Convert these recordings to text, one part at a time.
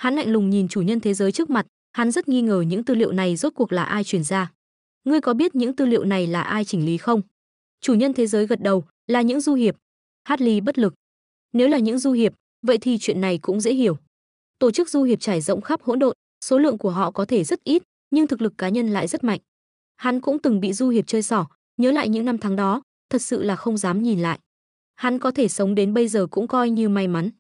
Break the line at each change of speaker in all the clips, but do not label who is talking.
Hắn lạnh lùng nhìn chủ nhân thế giới trước mặt, hắn rất nghi ngờ những tư liệu này rốt cuộc là ai truyền ra. Ngươi có biết những tư liệu này là ai chỉnh lý không? Chủ nhân thế giới gật đầu, là những du hiệp. Hartley bất lực. Nếu là những du hiệp, vậy thì chuyện này cũng dễ hiểu. Tổ chức du hiệp trải rộng khắp hỗn độn, số lượng của họ có thể rất ít, nhưng thực lực cá nhân lại rất mạnh. Hắn cũng từng bị du hiệp chơi xỏ, nhớ lại những năm tháng đó, thật sự là không dám nhìn lại. Hắn có thể sống đến bây giờ cũng coi như may mắn.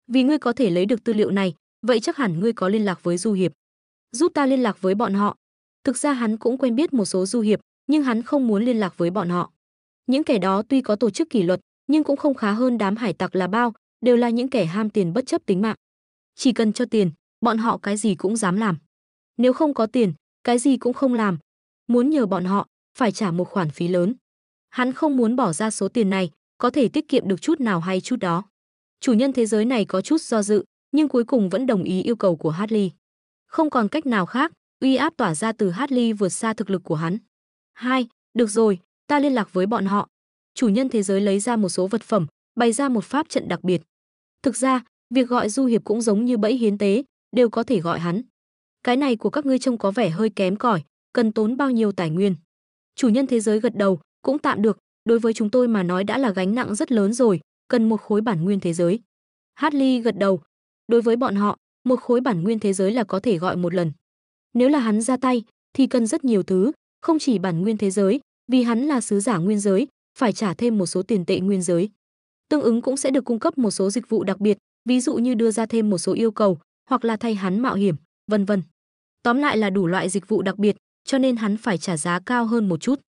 Vì ngươi có thể lấy được tư liệu này, vậy chắc hẳn ngươi có liên lạc với du hiệp. Giúp ta liên lạc với bọn họ. Thực ra hắn cũng quen biết một số du hiệp, nhưng hắn không muốn liên lạc với bọn họ. Những kẻ đó tuy có tổ chức kỷ luật, nhưng cũng không khá hơn đám hải tặc là bao, đều là những kẻ ham tiền bất chấp tính mạng. Chỉ cần cho tiền, bọn họ cái gì cũng dám làm. Nếu không có tiền, cái gì cũng không làm. Muốn nhờ bọn họ, phải trả một khoản phí lớn. Hắn không muốn bỏ ra số tiền này, có thể tiết kiệm được chút nào hay chút đó. Chủ nhân thế giới này có chút do dự, nhưng cuối cùng vẫn đồng ý yêu cầu của Hartley. Không còn cách nào khác, uy áp tỏa ra từ Hartley vượt xa thực lực của hắn. Được rồi, ta liên lạc với bọn họ. Chủ nhân thế giới lấy ra một số vật phẩm, bày ra một pháp trận đặc biệt. Thực ra, việc gọi du hiệp cũng giống như bẫy hiến tế, đều có thể gọi hắn. Cái này của các ngươi trông có vẻ hơi kém cỏi, cần tốn bao nhiêu tài nguyên? Chủ nhân thế giới gật đầu, cũng tạm được, đối với chúng tôi mà nói đã là gánh nặng rất lớn rồi, cần một khối bản nguyên thế giới. Hartley gật đầu, đối với bọn họ, một khối bản nguyên thế giới là có thể gọi một lần. Nếu là hắn ra tay, thì cần rất nhiều thứ, không chỉ bản nguyên thế giới, vì hắn là sứ giả nguyên giới, phải trả thêm một số tiền tệ nguyên giới. Tương ứng cũng sẽ được cung cấp một số dịch vụ đặc biệt, ví dụ như đưa ra thêm một số yêu cầu, hoặc là thay hắn mạo hiểm, vân vân. Tóm lại là đủ loại dịch vụ đặc biệt, cho nên hắn phải trả giá cao hơn một chút.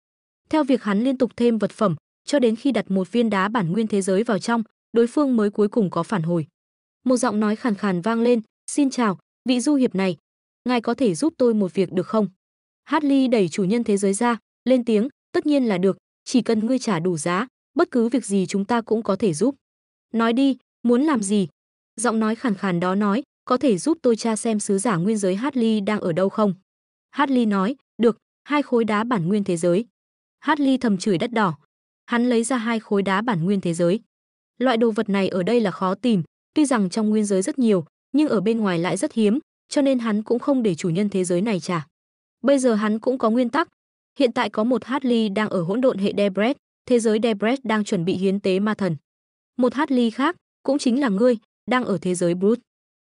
Theo việc hắn liên tục thêm vật phẩm, cho đến khi đặt một viên đá bản nguyên thế giới vào trong, đối phương mới cuối cùng có phản hồi. Một giọng nói khàn khàn vang lên, "Xin chào, vị du hiệp này, ngài có thể giúp tôi một việc được không?" Hartley đẩy chủ nhân thế giới ra, lên tiếng, "Tất nhiên là được, chỉ cần ngươi trả đủ giá, bất cứ việc gì chúng ta cũng có thể giúp. Nói đi, muốn làm gì?" Giọng nói khàn khàn đó nói, "Có thể giúp tôi tra xem sứ giả nguyên giới Hartley đang ở đâu không?" Hartley nói, "Được, 2 khối đá bản nguyên thế giới." Hartley thầm chửi đắt đỏ. Hắn lấy ra 2 khối đá bản nguyên thế giới. Loại đồ vật này ở đây là khó tìm, tuy rằng trong nguyên giới rất nhiều, nhưng ở bên ngoài lại rất hiếm, cho nên hắn cũng không để chủ nhân thế giới này trả. Bây giờ hắn cũng có nguyên tắc. Hiện tại có một Hartley đang ở hỗn độn hệ Debret, thế giới Debret đang chuẩn bị hiến tế ma thần. Một Hartley khác, cũng chính là ngươi, đang ở thế giới Brut.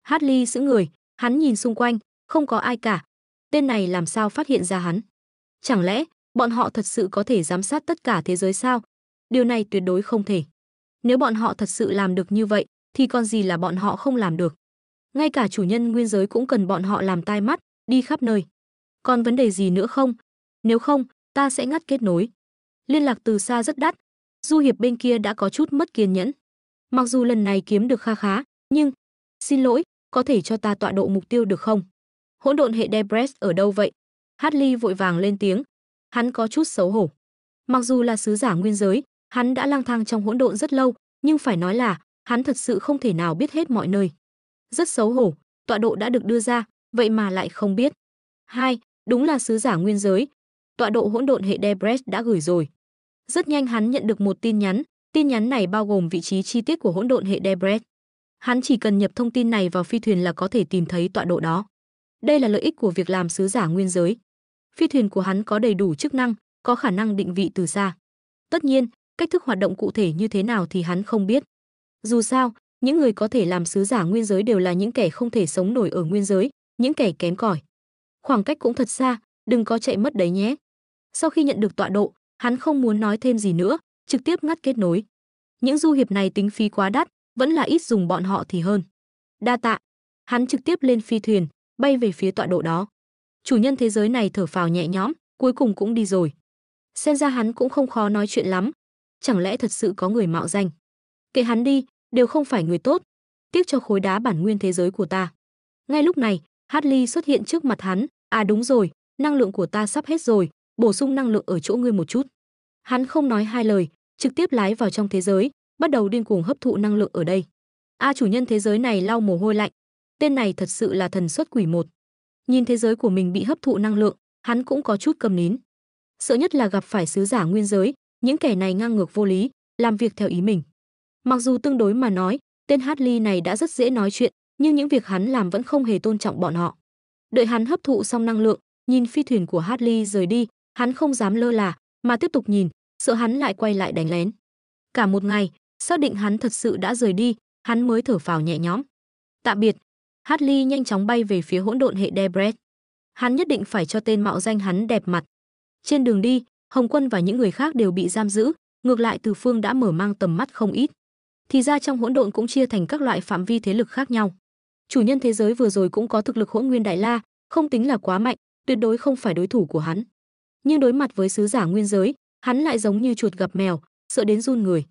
Hartley sững người, hắn nhìn xung quanh, không có ai cả. Tên này làm sao phát hiện ra hắn? Chẳng lẽ bọn họ thật sự có thể giám sát tất cả thế giới sao? Điều này tuyệt đối không thể. Nếu bọn họ thật sự làm được như vậy, thì còn gì là bọn họ không làm được. Ngay cả chủ nhân nguyên giới cũng cần bọn họ làm tai mắt, đi khắp nơi. Còn vấn đề gì nữa không? Nếu không, ta sẽ ngắt kết nối. Liên lạc từ xa rất đắt. Du hiệp bên kia đã có chút mất kiên nhẫn. Mặc dù lần này kiếm được kha khá, nhưng... Xin lỗi, có thể cho ta tọa độ mục tiêu được không? Hỗn độn hệ Debret ở đâu vậy? Hartley vội vàng lên tiếng. Hắn có chút xấu hổ. Mặc dù là sứ giả nguyên giới, hắn đã lang thang trong hỗn độn rất lâu, nhưng phải nói là hắn thật sự không thể nào biết hết mọi nơi. Rất xấu hổ, tọa độ đã được đưa ra, vậy mà lại không biết. Đúng là sứ giả nguyên giới. Tọa độ hỗn độn hệ Debret đã gửi rồi. Rất nhanh hắn nhận được một tin nhắn này bao gồm vị trí chi tiết của hỗn độn hệ Debret. Hắn chỉ cần nhập thông tin này vào phi thuyền là có thể tìm thấy tọa độ đó. Đây là lợi ích của việc làm sứ giả nguyên giới. Phi thuyền của hắn có đầy đủ chức năng, có khả năng định vị từ xa. Tất nhiên, cách thức hoạt động cụ thể như thế nào thì hắn không biết. Dù sao, những người có thể làm sứ giả nguyên giới đều là những kẻ không thể sống nổi ở nguyên giới, những kẻ kém cỏi. Khoảng cách cũng thật xa, đừng có chạy mất đấy nhé. Sau khi nhận được tọa độ, hắn không muốn nói thêm gì nữa, trực tiếp ngắt kết nối. Những du hiệp này tính phí quá đắt, vẫn là ít dùng bọn họ thì hơn. Đa tạ. Hắn trực tiếp lên phi thuyền, bay về phía tọa độ đó. Chủ nhân thế giới này thở phào nhẹ nhõm, cuối cùng cũng đi rồi. Xem ra hắn cũng không khó nói chuyện lắm. Chẳng lẽ thật sự có người mạo danh? Kệ hắn đi, đều không phải người tốt. Tiếc cho khối đá bản nguyên thế giới của ta. Ngay lúc này, Hartley xuất hiện trước mặt hắn. À đúng rồi, năng lượng của ta sắp hết rồi, bổ sung năng lượng ở chỗ ngươi một chút. Hắn không nói hai lời, trực tiếp lái vào trong thế giới, bắt đầu điên cuồng hấp thụ năng lượng ở đây. Chủ nhân thế giới này lau mồ hôi lạnh. Tên này thật sự là thần xuất quỷ một. Nhìn thế giới của mình bị hấp thụ năng lượng, hắn cũng có chút câm nín. Sợ nhất là gặp phải sứ giả nguyên giới, những kẻ này ngang ngược vô lý, làm việc theo ý mình. Mặc dù tương đối mà nói, tên Hartley này đã rất dễ nói chuyện, nhưng những việc hắn làm vẫn không hề tôn trọng bọn họ. Đợi hắn hấp thụ xong năng lượng, nhìn phi thuyền của Hartley rời đi, hắn không dám lơ là, mà tiếp tục nhìn, sợ hắn lại quay lại đánh lén. Cả một ngày, xác định hắn thật sự đã rời đi, hắn mới thở phào nhẹ nhõm. Tạm biệt. Hartley nhanh chóng bay về phía hỗn độn hệ Debret. Hắn nhất định phải cho tên mạo danh hắn đẹp mặt. Trên đường đi, Hồng Quân và những người khác đều bị giam giữ, ngược lại Từ Phương đã mở mang tầm mắt không ít. Thì ra trong hỗn độn cũng chia thành các loại phạm vi thế lực khác nhau. Chủ nhân thế giới vừa rồi cũng có thực lực Hỗn Nguyên Đại La, không tính là quá mạnh, tuyệt đối không phải đối thủ của hắn. Nhưng đối mặt với sứ giả nguyên giới, hắn lại giống như chuột gặp mèo, sợ đến run người.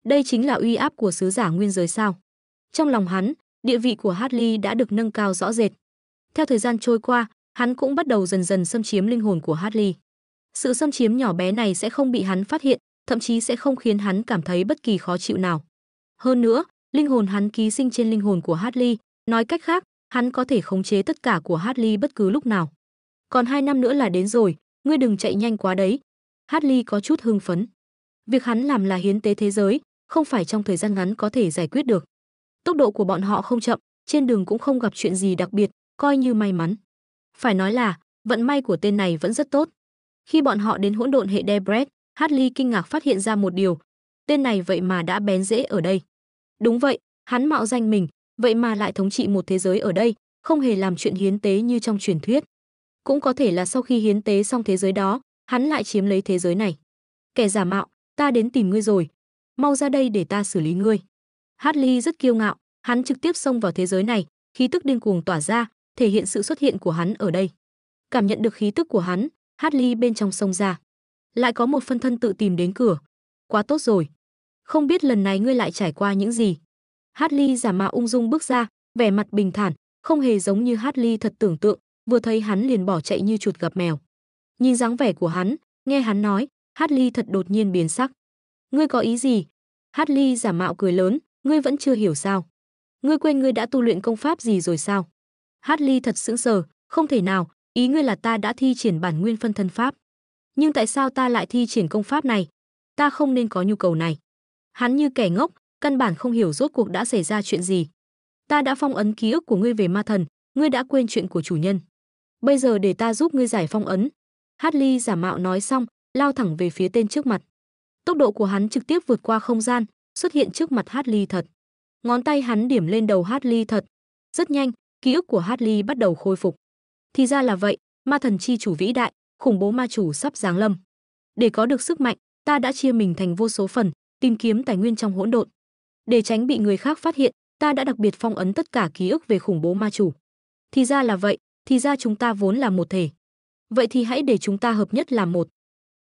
Đây chính là uy áp của sứ giả nguyên giới sao? Trong lòng hắn, địa vị của Hartley đã được nâng cao rõ rệt. Theo thời gian trôi qua, hắn cũng bắt đầu dần dần xâm chiếm linh hồn của Hartley. Sự xâm chiếm nhỏ bé này sẽ không bị hắn phát hiện, thậm chí sẽ không khiến hắn cảm thấy bất kỳ khó chịu nào. Hơn nữa, linh hồn hắn ký sinh trên linh hồn của Hartley, nói cách khác, hắn có thể khống chế tất cả của Hartley bất cứ lúc nào. Còn 2 năm nữa là đến rồi, ngươi đừng chạy nhanh quá đấy. Hartley có chút hưng phấn. Việc hắn làm là hiến tế thế giới, không phải trong thời gian ngắn có thể giải quyết được. Tốc độ của bọn họ không chậm, trên đường cũng không gặp chuyện gì đặc biệt, coi như may mắn. Phải nói là, vận may của tên này vẫn rất tốt. Khi bọn họ đến hỗn độn hệ Debret, Hartley kinh ngạc phát hiện ra một điều, tên này vậy mà đã bén rễ ở đây. Đúng vậy, hắn mạo danh mình, vậy mà lại thống trị một thế giới ở đây, không hề làm chuyện hiến tế như trong truyền thuyết. Cũng có thể là sau khi hiến tế xong thế giới đó, hắn lại chiếm lấy thế giới này. Kẻ giả mạo, ta đến tìm ngươi rồi, mau ra đây để ta xử lý ngươi. Hartley rất kiêu ngạo, hắn trực tiếp xông vào thế giới này, khí tức điên cuồng tỏa ra, thể hiện sự xuất hiện của hắn ở đây. Cảm nhận được khí tức của hắn, Hartley bên trong xông ra. Lại có một phân thân tự tìm đến cửa. Quá tốt rồi. Không biết lần này ngươi lại trải qua những gì. Hartley giả mạo ung dung bước ra, vẻ mặt bình thản, không hề giống như Hartley thật tưởng tượng, vừa thấy hắn liền bỏ chạy như chuột gặp mèo. Nhìn dáng vẻ của hắn, nghe hắn nói, Hartley thật đột nhiên biến sắc. Ngươi có ý gì? Hartley giả mạo cười lớn, ngươi vẫn chưa hiểu sao? Ngươi quên ngươi đã tu luyện công pháp gì rồi sao? Hartley thật sững sờ, không thể nào, ý ngươi là ta đã thi triển bản nguyên phân thân pháp. Nhưng tại sao ta lại thi triển công pháp này? Ta không nên có nhu cầu này. Hắn như kẻ ngốc, căn bản không hiểu rốt cuộc đã xảy ra chuyện gì. Ta đã phong ấn ký ức của ngươi về ma thần, ngươi đã quên chuyện của chủ nhân. Bây giờ để ta giúp ngươi giải phong ấn. Hartley giả mạo nói xong, lao thẳng về phía tên trước mặt. Tốc độ của hắn trực tiếp vượt qua không gian, xuất hiện trước mặt Hartley thật. Ngón tay hắn điểm lên đầu Hartley thật. Rất nhanh, ký ức của Hartley bắt đầu khôi phục. Thì ra là vậy, ma thần chi chủ vĩ đại, khủng bố ma chủ sắp giáng lâm. Để có được sức mạnh, ta đã chia mình thành vô số phần, tìm kiếm tài nguyên trong hỗn độn. Để tránh bị người khác phát hiện, ta đã đặc biệt phong ấn tất cả ký ức về khủng bố ma chủ. Thì ra là vậy, thì ra chúng ta vốn là một thể. Vậy thì hãy để chúng ta hợp nhất làm một.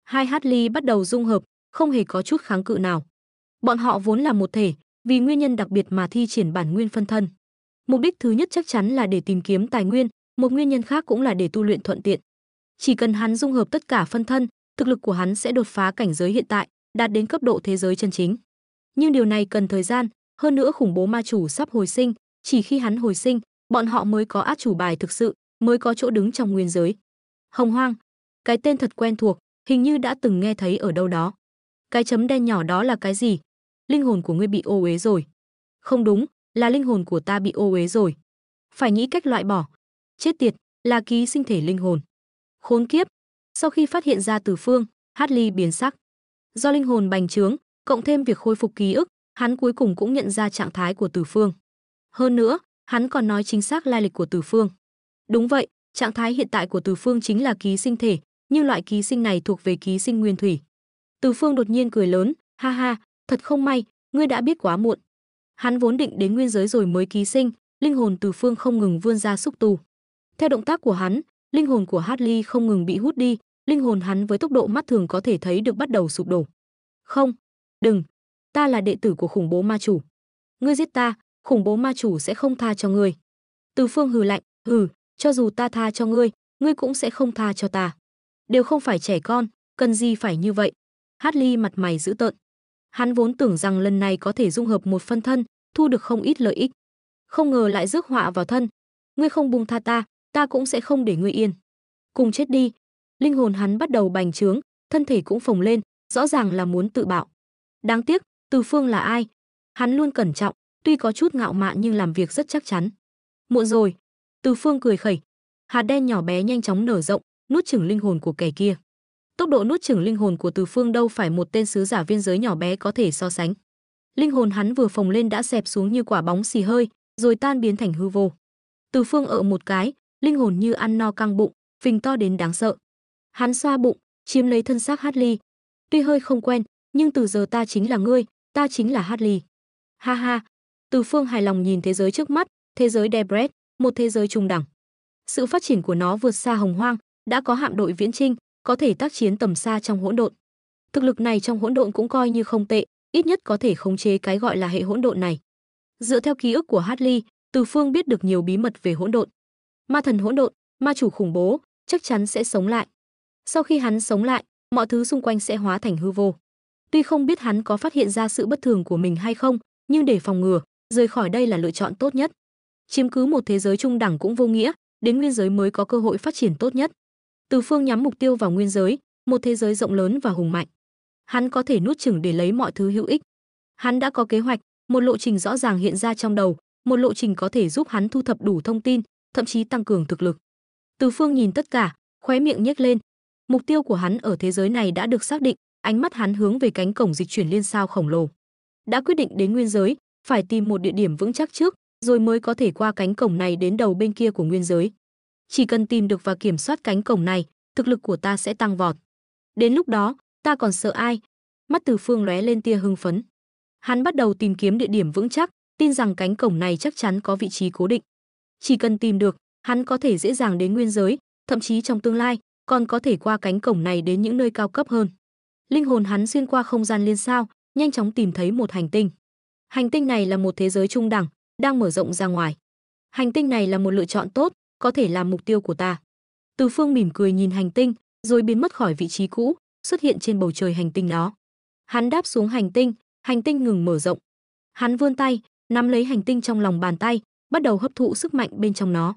Hai Hartley bắt đầu dung hợp, không hề có chút kháng cự nào. Bọn họ vốn là một thể, vì nguyên nhân đặc biệt mà thi triển bản nguyên phân thân. Mục đích thứ nhất chắc chắn là để tìm kiếm tài nguyên, một nguyên nhân khác cũng là để tu luyện thuận tiện. Chỉ cần hắn dung hợp tất cả phân thân, thực lực của hắn sẽ đột phá cảnh giới hiện tại, đạt đến cấp độ thế giới chân chính. Nhưng điều này cần thời gian, hơn nữa khủng bố ma chủ sắp hồi sinh, chỉ khi hắn hồi sinh, bọn họ mới có át chủ bài thực sự, mới có chỗ đứng trong nguyên giới. Hồng Hoang, cái tên thật quen thuộc, hình như đã từng nghe thấy ở đâu đó. Cái chấm đen nhỏ đó là cái gì? Linh hồn của ngươi bị ô uế rồi. Không đúng, là linh hồn của ta bị ô uế rồi. Phải nghĩ cách loại bỏ. Chết tiệt, là ký sinh thể linh hồn. Khốn kiếp. Sau khi phát hiện ra Từ Phương, Hartley biến sắc. Do linh hồn bành trướng, cộng thêm việc khôi phục ký ức, hắn cuối cùng cũng nhận ra trạng thái của Từ Phương. Hơn nữa, hắn còn nói chính xác lai lịch của Từ Phương. Đúng vậy, trạng thái hiện tại của Từ Phương chính là ký sinh thể, nhưng loại ký sinh này thuộc về ký sinh nguyên thủy. Từ Phương đột nhiên cười lớn, ha ha, thật không may, ngươi đã biết quá muộn. Hắn vốn định đến nguyên giới rồi mới ký sinh, linh hồn Từ Phương không ngừng vươn ra xúc tu. Theo động tác của hắn, linh hồn của Hartley không ngừng bị hút đi, linh hồn hắn với tốc độ mắt thường có thể thấy được bắt đầu sụp đổ. Không, đừng, ta là đệ tử của khủng bố ma chủ. Ngươi giết ta, khủng bố ma chủ sẽ không tha cho ngươi. Từ Phương hừ lạnh, cho dù ta tha cho ngươi, ngươi cũng sẽ không tha cho ta. Đều không phải trẻ con, cần gì phải như vậy. Hartley mặt mày dữ tợn. Hắn vốn tưởng rằng lần này có thể dung hợp một phân thân, thu được không ít lợi ích. Không ngờ lại rước họa vào thân. Ngươi không buông tha ta, ta cũng sẽ không để ngươi yên. Cùng chết đi. Linh hồn hắn bắt đầu bành trướng, thân thể cũng phồng lên, rõ ràng là muốn tự bạo. Đáng tiếc, Từ Phương là ai? Hắn luôn cẩn trọng, tuy có chút ngạo mạn nhưng làm việc rất chắc chắn. Muộn rồi. Từ Phương cười khẩy. Hạt đen nhỏ bé nhanh chóng nở rộng, nuốt chửng linh hồn của kẻ kia. Tốc độ nuốt chửng linh hồn của Từ Phương đâu phải một tên sứ giả viên giới nhỏ bé có thể so sánh. Linh hồn hắn vừa phồng lên đã xẹp xuống như quả bóng xì hơi, rồi tan biến thành hư vô. Từ Phương ợ một cái, linh hồn như ăn no căng bụng, phình to đến đáng sợ. Hắn xoa bụng, chiếm lấy thân xác Hartley. Tuy hơi không quen, nhưng từ giờ ta chính là ngươi, ta chính là Hartley. Ha ha. Từ Phương hài lòng nhìn thế giới trước mắt, thế giới Debret, một thế giới trung đẳng. Sự phát triển của nó vượt xa Hồng Hoang, đã có hạm đội viễn chinh, có thể tác chiến tầm xa trong hỗn độn. Thực lực này trong hỗn độn cũng coi như không tệ, ít nhất có thể khống chế cái gọi là hệ hỗn độn này. Dựa theo ký ức của Hartley, Từ Phương biết được nhiều bí mật về hỗn độn. Ma thần hỗn độn, ma chủ khủng bố, chắc chắn sẽ sống lại. Sau khi hắn sống lại, mọi thứ xung quanh sẽ hóa thành hư vô. Tuy không biết hắn có phát hiện ra sự bất thường của mình hay không, nhưng để phòng ngừa, rời khỏi đây là lựa chọn tốt nhất. Chiếm cứ một thế giới trung đẳng cũng vô nghĩa, đến nguyên giới mới có cơ hội phát triển tốt nhất. Từ Phương nhắm mục tiêu vào nguyên giới, một thế giới rộng lớn và hùng mạnh. Hắn có thể nuốt chửng để lấy mọi thứ hữu ích. Hắn đã có kế hoạch, một lộ trình rõ ràng hiện ra trong đầu, một lộ trình có thể giúp hắn thu thập đủ thông tin, thậm chí tăng cường thực lực. Từ Phương nhìn tất cả, khóe miệng nhếch lên. Mục tiêu của hắn ở thế giới này đã được xác định, ánh mắt hắn hướng về cánh cổng dịch chuyển liên sao khổng lồ. Đã quyết định đến nguyên giới, phải tìm một địa điểm vững chắc trước, rồi mới có thể qua cánh cổng này đến đầu bên kia của nguyên giới. Chỉ cần tìm được và kiểm soát cánh cổng này, thực lực của ta sẽ tăng vọt. Đến lúc đó, ta còn sợ ai? Mắt Từ Phương lóe lên tia hưng phấn. Hắn bắt đầu tìm kiếm địa điểm vững chắc, tin rằng cánh cổng này chắc chắn có vị trí cố định. Chỉ cần tìm được, hắn có thể dễ dàng đến nguyên giới, thậm chí trong tương lai còn có thể qua cánh cổng này đến những nơi cao cấp hơn. Linh hồn hắn xuyên qua không gian liên sao, nhanh chóng tìm thấy một hành tinh. Hành tinh này là một thế giới trung đẳng, đang mở rộng ra ngoài. Hành tinh này là một lựa chọn tốt, có thể làm mục tiêu của ta. Từ Phương mỉm cười nhìn hành tinh, rồi biến mất khỏi vị trí cũ, xuất hiện trên bầu trời hành tinh đó. Hắn đáp xuống hành tinh ngừng mở rộng. Hắn vươn tay, nắm lấy hành tinh trong lòng bàn tay, bắt đầu hấp thụ sức mạnh bên trong nó.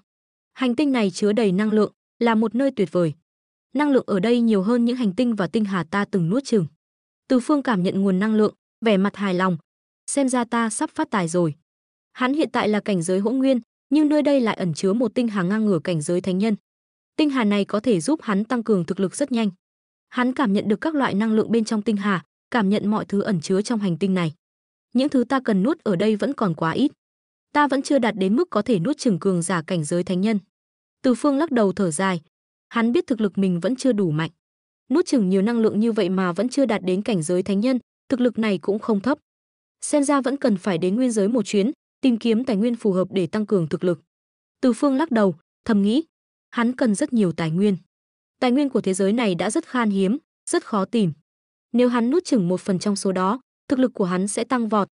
Hành tinh này chứa đầy năng lượng, là một nơi tuyệt vời. Năng lượng ở đây nhiều hơn những hành tinh và tinh hà ta từng nuốt chửng. Từ Phương cảm nhận nguồn năng lượng, vẻ mặt hài lòng. Xem ra ta sắp phát tài rồi. Hắn hiện tại là cảnh giới hỗn nguyên, nhưng nơi đây lại ẩn chứa một tinh hà ngang ngửa cảnh giới thánh nhân. Tinh hà này có thể giúp hắn tăng cường thực lực rất nhanh. Hắn cảm nhận được các loại năng lượng bên trong tinh hà, cảm nhận mọi thứ ẩn chứa trong hành tinh này. Những thứ ta cần nuốt ở đây vẫn còn quá ít. Ta vẫn chưa đạt đến mức có thể nuốt chửng cường giả cảnh giới thánh nhân. Từ Phương lắc đầu thở dài. Hắn biết thực lực mình vẫn chưa đủ mạnh. Nuốt chửng nhiều năng lượng như vậy mà vẫn chưa đạt đến cảnh giới thánh nhân, thực lực này cũng không thấp. Xem ra vẫn cần phải đến nguyên giới một chuyến, tìm kiếm tài nguyên phù hợp để tăng cường thực lực. Từ Phương lắc đầu, thầm nghĩ, hắn cần rất nhiều tài nguyên. Tài nguyên của thế giới này đã rất khan hiếm, rất khó tìm. Nếu hắn nuốt chửng một phần trong số đó, thực lực của hắn sẽ tăng vọt.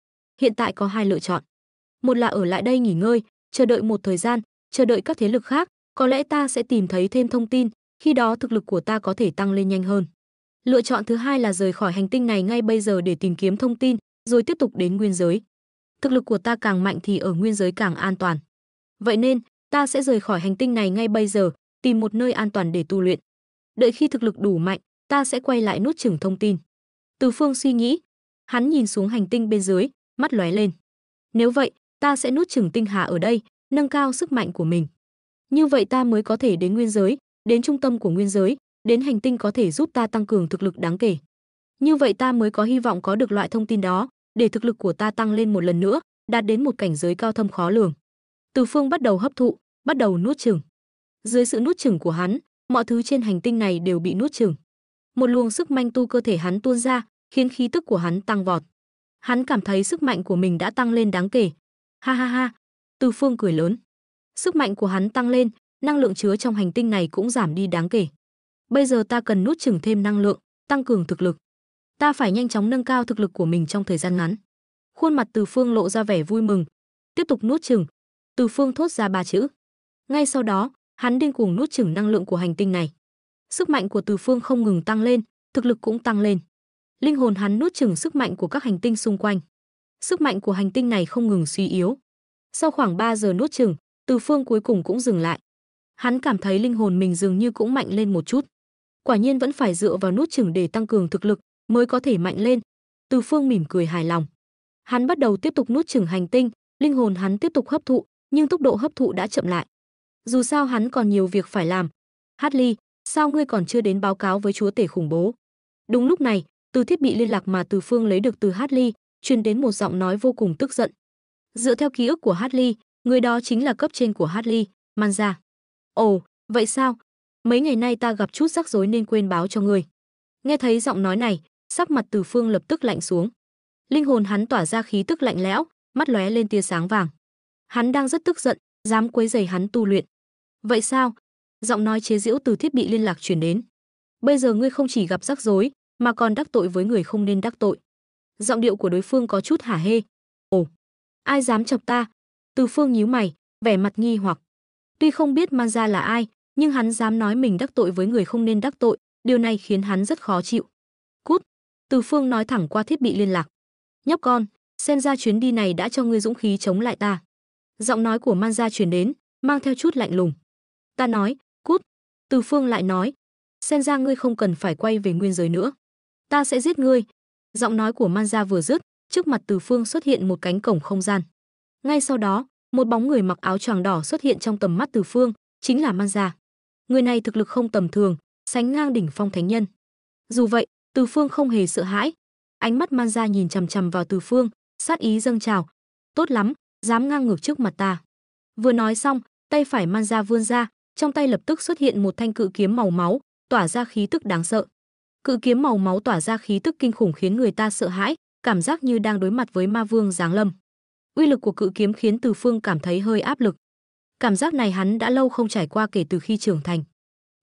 Hiện tại có hai lựa chọn. Một là ở lại đây nghỉ ngơi, chờ đợi một thời gian, chờ đợi các thế lực khác, có lẽ ta sẽ tìm thấy thêm thông tin, khi đó thực lực của ta có thể tăng lên nhanh hơn. Lựa chọn thứ hai là rời khỏi hành tinh này ngay bây giờ để tìm kiếm thông tin, rồi tiếp tục đến nguyên giới. Thực lực của ta càng mạnh thì ở nguyên giới càng an toàn. Vậy nên, ta sẽ rời khỏi hành tinh này ngay bây giờ, tìm một nơi an toàn để tu luyện. Đợi khi thực lực đủ mạnh, ta sẽ quay lại nuốt chửng thông tin. Từ Phương suy nghĩ, hắn nhìn xuống hành tinh bên dưới, mắt lóe lên. Nếu vậy, ta sẽ nuốt chửng tinh hà ở đây, nâng cao sức mạnh của mình. Như vậy ta mới có thể đến nguyên giới, đến trung tâm của nguyên giới, đến hành tinh có thể giúp ta tăng cường thực lực đáng kể. Như vậy ta mới có hy vọng có được loại thông tin đó, để thực lực của ta tăng lên một lần nữa, đạt đến một cảnh giới cao thâm khó lường. Từ Phương bắt đầu hấp thụ, bắt đầu nuốt chửng. Dưới sự nuốt chửng của hắn, mọi thứ trên hành tinh này đều bị nuốt chửng. Một luồng sức mạnh tu cơ thể hắn tuôn ra, khiến khí tức của hắn tăng vọt. Hắn cảm thấy sức mạnh của mình đã tăng lên đáng kể. Ha ha ha, Từ Phương cười lớn. Sức mạnh của hắn tăng lên, năng lượng chứa trong hành tinh này cũng giảm đi đáng kể. Bây giờ ta cần nuốt chửng thêm năng lượng, tăng cường thực lực. Ta phải nhanh chóng nâng cao thực lực của mình trong thời gian ngắn. Khuôn mặt Từ Phương lộ ra vẻ vui mừng. Tiếp tục nuốt chửng. Từ Phương thốt ra 3 chữ. Ngay sau đó, hắn điên cuồng nuốt chửng năng lượng của hành tinh này. Sức mạnh của Từ Phương không ngừng tăng lên, thực lực cũng tăng lên. Linh hồn hắn nuốt chửng sức mạnh của các hành tinh xung quanh. Sức mạnh của hành tinh này không ngừng suy yếu. Sau khoảng 3 giờ nuốt chửng, Từ Phương cuối cùng cũng dừng lại. Hắn cảm thấy linh hồn mình dường như cũng mạnh lên một chút. Quả nhiên vẫn phải dựa vào nuốt chửng để tăng cường thực lực mới có thể mạnh lên. Từ Phương mỉm cười hài lòng. Hắn bắt đầu tiếp tục nuốt chửng hành tinh, linh hồn hắn tiếp tục hấp thụ, nhưng tốc độ hấp thụ đã chậm lại. Dù sao hắn còn nhiều việc phải làm. Hartley, sao ngươi còn chưa đến báo cáo với chúa tể khủng bố? Đúng lúc này, từ thiết bị liên lạc mà Từ Phương lấy được từ Hartley, truyền đến một giọng nói vô cùng tức giận. Dựa theo ký ức của Hartley, người đó chính là cấp trên của Hartley, Manza. Ồ, vậy sao? Mấy ngày nay ta gặp chút rắc rối nên quên báo cho ngươi. Nghe thấy giọng nói này, sắc mặt Từ Phương lập tức lạnh xuống. Linh hồn hắn tỏa ra khí tức lạnh lẽo, mắt lóe lên tia sáng vàng. Hắn đang rất tức giận, dám quấy rầy hắn tu luyện. Vậy sao? Giọng nói chế giễu từ thiết bị liên lạc truyền đến. Bây giờ ngươi không chỉ gặp rắc rối, mà còn đắc tội với người không nên đắc tội. Giọng điệu của đối phương có chút hả hê. Ồ, ai dám chọc ta? Từ Phương nhíu mày, vẻ mặt nghi hoặc. Tuy không biết Manza là ai, nhưng hắn dám nói mình đắc tội với người không nên đắc tội, điều này khiến hắn rất khó chịu. Cút! Từ Phương nói thẳng qua thiết bị liên lạc. Nhóc con, xem ra chuyến đi này đã cho ngươi dũng khí chống lại ta. Giọng nói của Manza truyền đến, mang theo chút lạnh lùng. Ta nói, cút! Từ Phương lại nói, xem ra ngươi không cần phải quay về nguyên giới nữa. Ta sẽ giết ngươi. Giọng nói của Manza vừa dứt, trước mặt Từ Phương xuất hiện một cánh cổng không gian. Ngay sau đó, một bóng người mặc áo choàng đỏ xuất hiện trong tầm mắt Từ Phương, chính là Manza. Người này thực lực không tầm thường, sánh ngang đỉnh phong thánh nhân. Dù vậy, Từ Phương không hề sợ hãi. Ánh mắt Manza nhìn chằm chằm vào Từ Phương, sát ý dâng trào. Tốt lắm, dám ngang ngược trước mặt ta. Vừa nói xong, tay phải Manza vươn ra, trong tay lập tức xuất hiện một thanh cự kiếm màu máu, tỏa ra khí tức đáng sợ. Cự kiếm màu máu tỏa ra khí tức kinh khủng khiến người ta sợ hãi, cảm giác như đang đối mặt với ma vương giáng lâm. Uy lực của cự kiếm khiến Từ Phương cảm thấy hơi áp lực. Cảm giác này hắn đã lâu không trải qua kể từ khi trưởng thành.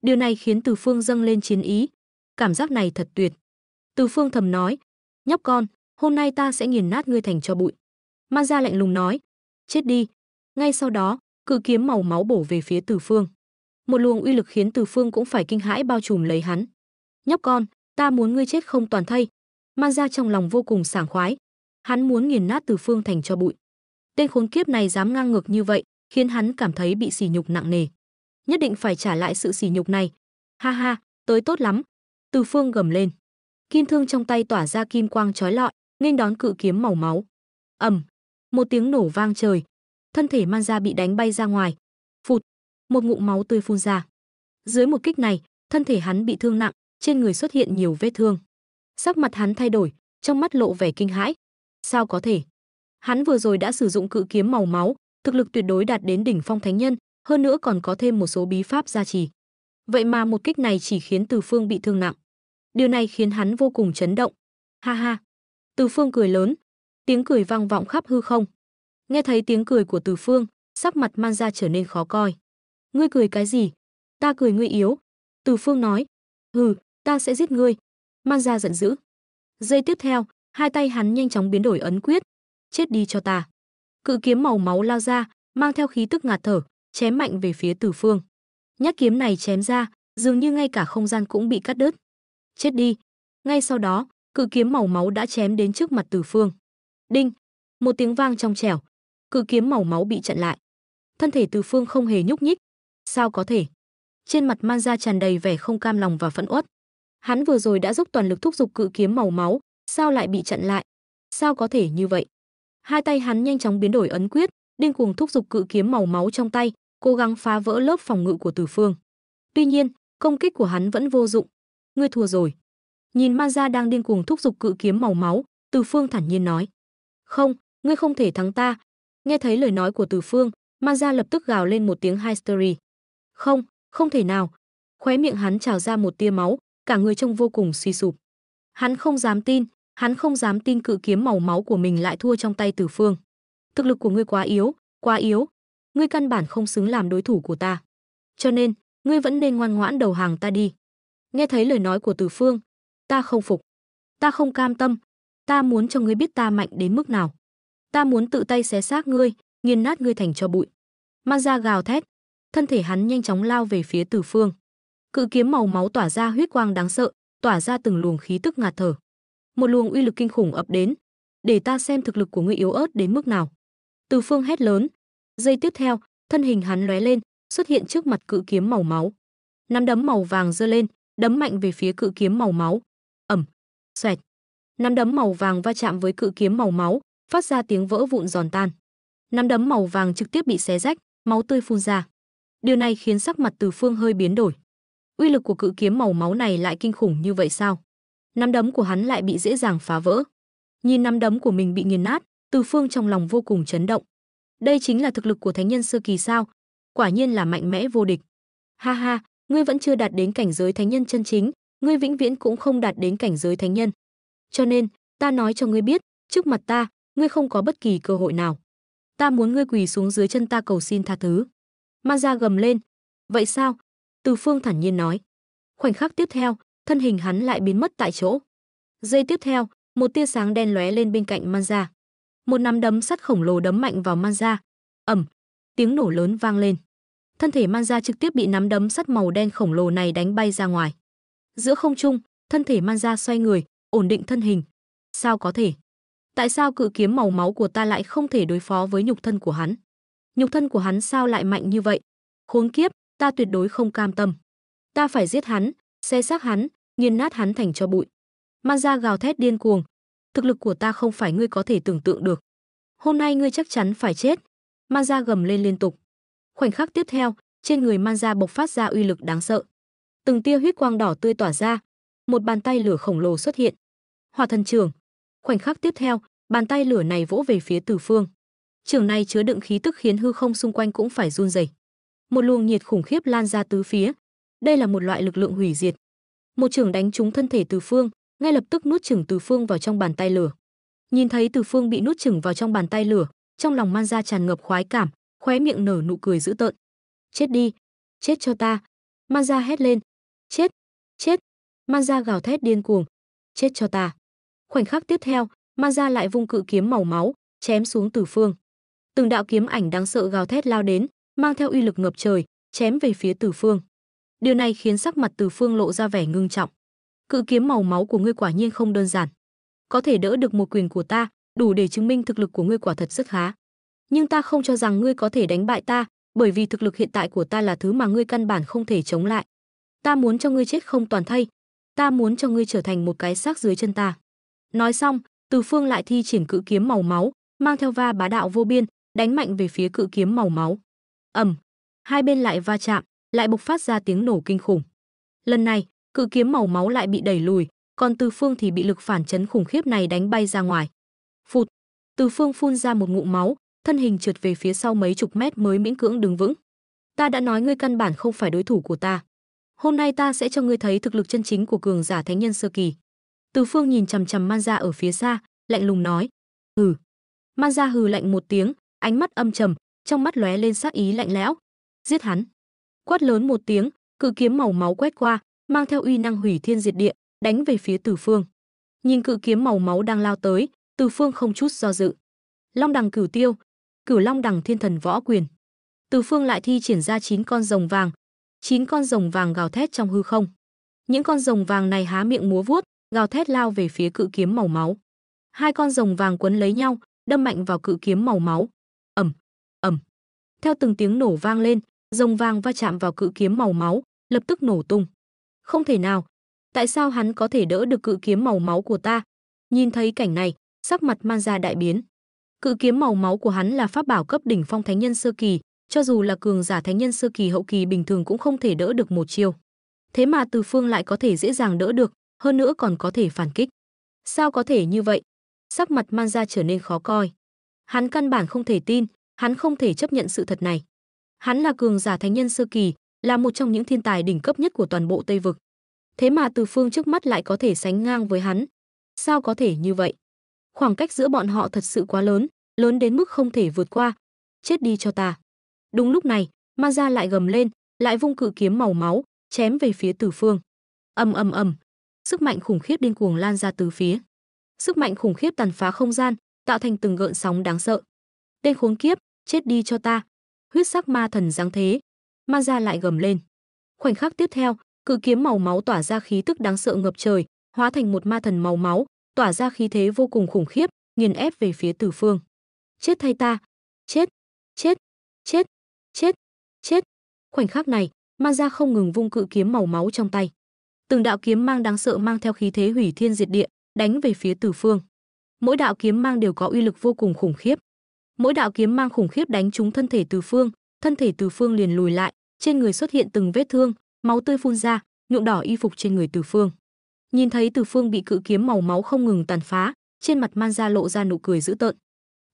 Điều này khiến Từ Phương dâng lên chiến ý. Cảm giác này thật tuyệt. Từ Phương thầm nói, nhóc con, hôm nay ta sẽ nghiền nát ngươi thành tro bụi. Manza lạnh lùng nói, chết đi. Ngay sau đó, cự kiếm màu máu bổ về phía Từ Phương. Một luồng uy lực khiến Từ Phương cũng phải kinh hãi bao trùm lấy hắn. Nhóc con, ta muốn ngươi chết không toàn thây. Manza trong lòng vô cùng sảng khoái. Hắn muốn nghiền nát Từ Phương thành tro bụi. Tên khốn kiếp này dám ngang ngược như vậy, khiến hắn cảm thấy bị sỉ nhục nặng nề. Nhất định phải trả lại sự sỉ nhục này. Ha ha, tới tốt lắm. Từ Phương gầm lên. Kim thương trong tay tỏa ra kim quang chói lọi, nghênh đón cự kiếm màu máu. Ầm, một tiếng nổ vang trời. Thân thể Manza bị đánh bay ra ngoài. Phụt, một ngụm máu tươi phun ra. Dưới một kích này, thân thể hắn bị thương nặng, trên người xuất hiện nhiều vết thương. Sắc mặt hắn thay đổi, trong mắt lộ vẻ kinh hãi. Sao có thể? Hắn vừa rồi đã sử dụng cự kiếm màu máu, thực lực tuyệt đối đạt đến đỉnh phong thánh nhân, hơn nữa còn có thêm một số bí pháp gia trì. Vậy mà một kích này chỉ khiến Từ Phương bị thương nặng. Điều này khiến hắn vô cùng chấn động. Ha ha. Từ Phương cười lớn, tiếng cười vang vọng khắp hư không. Nghe thấy tiếng cười của Từ Phương, sắc mặt Manza trở nên khó coi. Ngươi cười cái gì? Ta cười ngươi yếu. Từ Phương nói. Hừ, ta sẽ giết ngươi. Manza giận dữ. Giây tiếp theo, hai tay hắn nhanh chóng biến đổi ấn quyết. Chết đi cho ta. Cự kiếm màu máu lao ra, mang theo khí tức ngạt thở, chém mạnh về phía Từ Phương. Nhát kiếm này chém ra, dường như ngay cả không gian cũng bị cắt đứt. Chết đi. Ngay sau đó, cự kiếm màu máu đã chém đến trước mặt Từ Phương. Đinh, một tiếng vang trong trẻo, cự kiếm màu máu bị chặn lại. Thân thể Từ Phương không hề nhúc nhích. Sao có thể? Trên mặt Manza tràn đầy vẻ không cam lòng và phẫn uất. Hắn vừa rồi đã dốc toàn lực thúc giục cự kiếm màu máu, sao lại bị chặn lại? Sao có thể như vậy? Hai tay hắn nhanh chóng biến đổi ấn quyết, điên cuồng thúc giục cự kiếm màu máu trong tay, cố gắng phá vỡ lớp phòng ngự của Từ Phương. Tuy nhiên, công kích của hắn vẫn vô dụng. Ngươi thua rồi. Nhìn Manza đang điên cuồng thúc giục cự kiếm màu máu, Từ Phương thản nhiên nói. Không, ngươi không thể thắng ta. Nghe thấy lời nói của Từ Phương, Manza lập tức gào lên một tiếng hysteria. Không, không thể nào. Khóe miệng hắn trào ra một tia máu, cả người trông vô cùng suy sụp. Hắn không dám tin cự kiếm màu máu của mình lại thua trong tay Từ Phương. Thực lực của ngươi quá yếu, quá yếu. Ngươi căn bản không xứng làm đối thủ của ta. Cho nên, ngươi vẫn nên ngoan ngoãn đầu hàng ta đi. Nghe thấy lời nói của Từ Phương, ta không phục. Ta không cam tâm. Ta muốn cho ngươi biết ta mạnh đến mức nào. Ta muốn tự tay xé xác ngươi, nghiền nát ngươi thành tro bụi. Manza gào thét, thân thể hắn nhanh chóng lao về phía Từ Phương. Cự kiếm màu máu tỏa ra huyết quang đáng sợ, tỏa ra từng luồng khí tức ngạt thở. Một luồng uy lực kinh khủng ập đến, để ta xem thực lực của ngươi yếu ớt đến mức nào. Từ Phương hét lớn. Giây tiếp theo, thân hình hắn lóe lên, xuất hiện trước mặt cự kiếm màu máu. Nắm đấm màu vàng giơ lên, đấm mạnh về phía cự kiếm màu máu. Ầm, xoẹt. Nắm đấm màu vàng va chạm với cự kiếm màu máu, phát ra tiếng vỡ vụn giòn tan. Nắm đấm màu vàng trực tiếp bị xé rách, máu tươi phun ra. Điều này khiến sắc mặt Từ Phương hơi biến đổi. Uy lực của cự kiếm màu máu này lại kinh khủng như vậy sao? Nắm đấm của hắn lại bị dễ dàng phá vỡ. Nhìn nắm đấm của mình bị nghiền nát, Từ Phương trong lòng vô cùng chấn động. Đây chính là thực lực của thánh nhân sơ kỳ sao? Quả nhiên là mạnh mẽ vô địch. Ha ha, ngươi vẫn chưa đạt đến cảnh giới thánh nhân chân chính, ngươi vĩnh viễn cũng không đạt đến cảnh giới thánh nhân. Cho nên, ta nói cho ngươi biết, trước mặt ta, ngươi không có bất kỳ cơ hội nào. Ta muốn ngươi quỳ xuống dưới chân ta cầu xin tha thứ. Ma Gia gầm lên. Vậy sao? Từ Phương thản nhiên nói. Khoảnh khắc tiếp theo, thân hình hắn lại biến mất tại chỗ. Giây tiếp theo, một tia sáng đen lóe lên bên cạnh Man Gia. Một nắm đấm sắt khổng lồ đấm mạnh vào Man Gia. Ầm, tiếng nổ lớn vang lên. Thân thể Man Gia trực tiếp bị nắm đấm sắt màu đen khổng lồ này đánh bay ra ngoài. Giữa không trung, thân thể Man Gia xoay người, ổn định thân hình. Sao có thể? Tại sao cự kiếm màu máu của ta lại không thể đối phó với nhục thân của hắn? Nhục thân của hắn sao lại mạnh như vậy? Khốn kiếp, ta tuyệt đối không cam tâm. Ta phải giết hắn, xé xác hắn, nghiền nát hắn thành tro bụi. Man Gia gào thét điên cuồng. Thực lực của ta không phải ngươi có thể tưởng tượng được. Hôm nay ngươi chắc chắn phải chết. Man Gia gầm lên liên tục. Khoảnh khắc tiếp theo, trên người Man Gia bộc phát ra uy lực đáng sợ. Từng tia huyết quang đỏ tươi tỏa ra, một bàn tay lửa khổng lồ xuất hiện. Hỏa thần chưởng. Khoảnh khắc tiếp theo, bàn tay lửa này vỗ về phía Từ Phương. Chưởng này chứa đựng khí tức khiến hư không xung quanh cũng phải run rẩy. Một luồng nhiệt khủng khiếp lan ra tứ phía. Đây là một loại lực lượng hủy diệt. Một chưởng đánh trúng thân thể Từ Phương, ngay lập tức nuốt chửng Từ Phương vào trong bàn tay lửa. Nhìn thấy Từ Phương bị nuốt chửng vào trong bàn tay lửa, trong lòng Man Gia tràn ngập khoái cảm, khóe miệng nở nụ cười dữ tợn. Chết đi, chết cho ta! Man Gia hét lên. Chết, chết! Man Gia gào thét điên cuồng. Chết cho ta! Khoảnh khắc tiếp theo, Man Gia lại vung cự kiếm màu máu, chém xuống Từ Phương. Từng đạo kiếm ảnh đáng sợ gào thét lao đến, mang theo uy lực ngập trời, chém về phía Từ Phương. Điều này khiến sắc mặt Từ Phương lộ ra vẻ ngưng trọng. Cự kiếm màu máu của ngươi quả nhiên không đơn giản. Có thể đỡ được một quyền của ta, đủ để chứng minh thực lực của ngươi quả thật rất khá. Nhưng ta không cho rằng ngươi có thể đánh bại ta, bởi vì thực lực hiện tại của ta là thứ mà ngươi căn bản không thể chống lại. Ta muốn cho ngươi chết không toàn thây. Ta muốn cho ngươi trở thành một cái xác dưới chân ta. Nói xong, Từ Phương lại thi triển cự kiếm màu máu, mang theo va bá đạo vô biên, đánh mạnh về phía cự kiếm màu máu. Ầm, hai bên lại va chạm, lại bộc phát ra tiếng nổ kinh khủng. Lần này, cự kiếm màu máu lại bị đẩy lùi, còn Từ Phương thì bị lực phản chấn khủng khiếp này đánh bay ra ngoài. Phụt, Từ Phương phun ra một ngụm máu, thân hình trượt về phía sau mấy chục mét mới miễn cưỡng đứng vững. Ta đã nói ngươi căn bản không phải đối thủ của ta. Hôm nay ta sẽ cho ngươi thấy thực lực chân chính của cường giả thánh nhân sơ kỳ. Từ Phương nhìn chằm chằm Man Gia ở phía xa, lạnh lùng nói. Hừ. Man Gia hừ lạnh một tiếng, ánh mắt âm trầm, trong mắt lóe lên sát ý lạnh lẽo. Giết hắn. Quát lớn một tiếng, cự kiếm màu máu quét qua, mang theo uy năng hủy thiên diệt địa, đánh về phía Từ Phương. Nhìn cự kiếm màu máu đang lao tới, Từ Phương không chút do dự. Long đằng cửu tiêu, Cửu Long đằng thiên thần võ quyền. Từ Phương lại thi triển ra 9 con rồng vàng. 9 con rồng vàng gào thét trong hư không. Những con rồng vàng này há miệng múa vuốt, gào thét lao về phía cự kiếm màu máu. Hai con rồng vàng quấn lấy nhau, đâm mạnh vào cự kiếm màu máu. Ầm, ầm. Theo từng tiếng nổ vang lên, rồng vàng va chạm vào cự kiếm màu máu, lập tức nổ tung. Không thể nào, tại sao hắn có thể đỡ được cự kiếm màu máu của ta? Nhìn thấy cảnh này, sắc mặt Man Gia đại biến. Cự kiếm màu máu của hắn là pháp bảo cấp đỉnh phong thánh nhân sơ kỳ, cho dù là cường giả thánh nhân sơ kỳ hậu kỳ bình thường cũng không thể đỡ được một chiêu. Thế mà Từ Phương lại có thể dễ dàng đỡ được, hơn nữa còn có thể phản kích. Sao có thể như vậy? Sắc mặt Man Gia trở nên khó coi. Hắn căn bản không thể tin, hắn không thể chấp nhận sự thật này. Hắn là cường giả thánh nhân sơ kỳ, là một trong những thiên tài đỉnh cấp nhất của toàn bộ Tây vực. Thế mà Từ Phương trước mắt lại có thể sánh ngang với hắn. Sao có thể như vậy? Khoảng cách giữa bọn họ thật sự quá lớn, lớn đến mức không thể vượt qua. Chết đi cho ta. Đúng lúc này, Man Gia lại gầm lên, lại vung cự kiếm màu máu, chém về phía Từ Phương. Ầm ầm ầm, sức mạnh khủng khiếp điên cuồng lan ra từ phía. Sức mạnh khủng khiếp tàn phá không gian, tạo thành từng gợn sóng đáng sợ. Tên khốn kiếp, chết đi cho ta. Huyết sắc ma thần giáng thế. Man Gia lại gầm lên. Khoảnh khắc tiếp theo, cự kiếm màu máu tỏa ra khí tức đáng sợ ngập trời, hóa thành một ma thần màu máu, tỏa ra khí thế vô cùng khủng khiếp, nghiền ép về phía Từ Phương. Chết thay ta, chết, chết, chết, chết, chết. Khoảnh khắc này, Man Gia không ngừng vung cự kiếm màu máu trong tay. Từng đạo kiếm mang đáng sợ mang theo khí thế hủy thiên diệt địa, đánh về phía Từ Phương. Mỗi đạo kiếm mang đều có uy lực vô cùng khủng khiếp. Mỗi đạo kiếm mang khủng khiếp đánh trúng thân thể Từ Phương, thân thể Từ Phương liền lùi lại, trên người xuất hiện từng vết thương, máu tươi phun ra, nhuộm đỏ y phục trên người Từ Phương. Nhìn thấy Từ Phương bị cự kiếm màu máu không ngừng tàn phá, trên mặt Man Gia lộ ra nụ cười dữ tợn.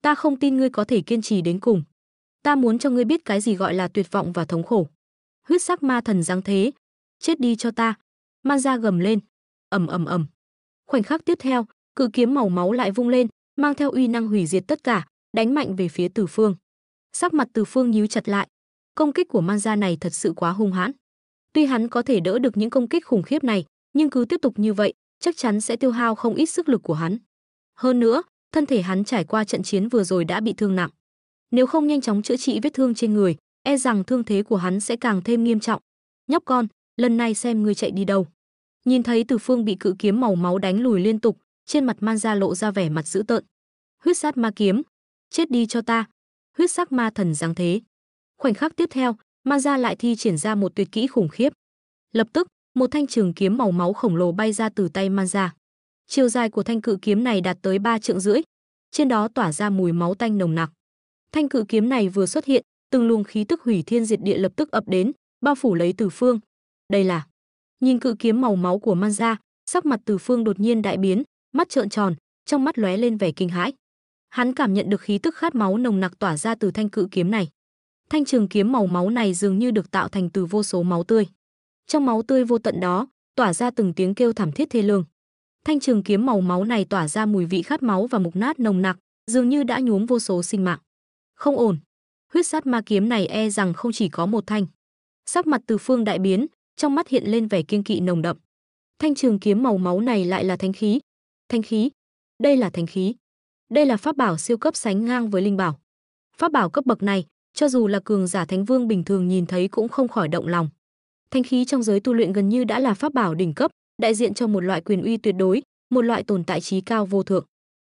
Ta không tin ngươi có thể kiên trì đến cùng. Ta muốn cho ngươi biết cái gì gọi là tuyệt vọng và thống khổ. Huyết sắc ma thần giáng thế, chết đi cho ta. Man Gia gầm lên. Ầm ầm ầm. Khoảnh khắc tiếp theo, cự kiếm màu máu lại vung lên, mang theo uy năng hủy diệt tất cả, đánh mạnh về phía Từ Phương. Sắc mặt Từ Phương nhíu chặt lại. Công kích của Man Gia này thật sự quá hung hãn. Tuy hắn có thể đỡ được những công kích khủng khiếp này, nhưng cứ tiếp tục như vậy, chắc chắn sẽ tiêu hao không ít sức lực của hắn. Hơn nữa, thân thể hắn trải qua trận chiến vừa rồi đã bị thương nặng. Nếu không nhanh chóng chữa trị vết thương trên người, e rằng thương thế của hắn sẽ càng thêm nghiêm trọng. Nhóc con, lần này xem ngươi chạy đi đâu. Nhìn thấy Từ Phương bị cự kiếm màu máu đánh lùi liên tục, trên mặt Man Gia lộ ra vẻ mặt dữ tợn. Huyết sát ma kiếm, chết đi cho ta. Huyết sắc ma thần giáng thế. Khoảnh khắc tiếp theo, Man Gia lại thi triển ra một tuyệt kỹ khủng khiếp. Lập tức, một thanh trường kiếm màu máu khổng lồ bay ra từ tay Man Gia. Chiều dài của thanh cự kiếm này đạt tới 3 trượng rưỡi, trên đó tỏa ra mùi máu tanh nồng nặc. Thanh cự kiếm này vừa xuất hiện, từng luồng khí tức hủy thiên diệt địa lập tức ập đến, bao phủ lấy Từ Phương. Đây là... Nhìn cự kiếm màu máu của Man Gia, sắc mặt Từ Phương đột nhiên đại biến, mắt trợn tròn, trong mắt lóe lên vẻ kinh hãi. Hắn cảm nhận được khí tức khát máu nồng nặc tỏa ra từ thanh cự kiếm này. Thanh trường kiếm màu máu này dường như được tạo thành từ vô số máu tươi. Trong máu tươi vô tận đó, tỏa ra từng tiếng kêu thảm thiết thê lương. Thanh trường kiếm màu máu này tỏa ra mùi vị khát máu và mục nát nồng nặc, dường như đã nhuốm vô số sinh mạng. Không ổn, huyết sát ma kiếm này e rằng không chỉ có một thanh. Sắc mặt Từ Phương đại biến, trong mắt hiện lên vẻ kiêng kỵ nồng đậm. Thanh trường kiếm màu máu này lại là thánh khí. Thánh khí? Đây là thánh khí. Đây là pháp bảo siêu cấp sánh ngang với linh bảo. Pháp bảo cấp bậc này, cho dù là cường giả thánh vương bình thường nhìn thấy cũng không khỏi động lòng. Thánh khí trong giới tu luyện gần như đã là pháp bảo đỉnh cấp, đại diện cho một loại quyền uy tuyệt đối, một loại tồn tại trí cao vô thượng.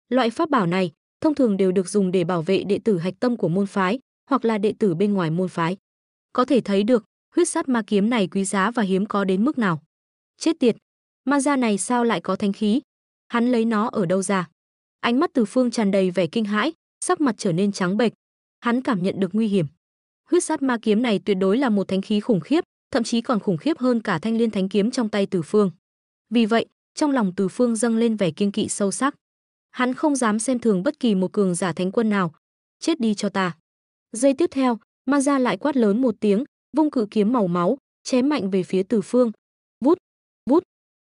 Loại pháp bảo này thông thường đều được dùng để bảo vệ đệ tử hạch tâm của môn phái, hoặc là đệ tử bên ngoài môn phái. Có thể thấy được, huyết sát ma kiếm này quý giá và hiếm có đến mức nào. Chết tiệt, Ma Gia này sao lại có thánh khí? Hắn lấy nó ở đâu ra? Ánh mắt Từ Phương tràn đầy vẻ kinh hãi, sắc mặt trở nên trắng bệch. Hắn cảm nhận được nguy hiểm. Huyết sát ma kiếm này tuyệt đối là một thánh khí khủng khiếp, thậm chí còn khủng khiếp hơn cả thanh liên thánh kiếm trong tay Từ Phương. Vì vậy, trong lòng Từ Phương dâng lên vẻ kiêng kỵ sâu sắc. Hắn không dám xem thường bất kỳ một cường giả thánh quân nào. Chết đi cho ta. Giây tiếp theo, Ma Gia lại quát lớn một tiếng, vung cự kiếm màu máu, chém mạnh về phía Từ Phương. Vút, vút,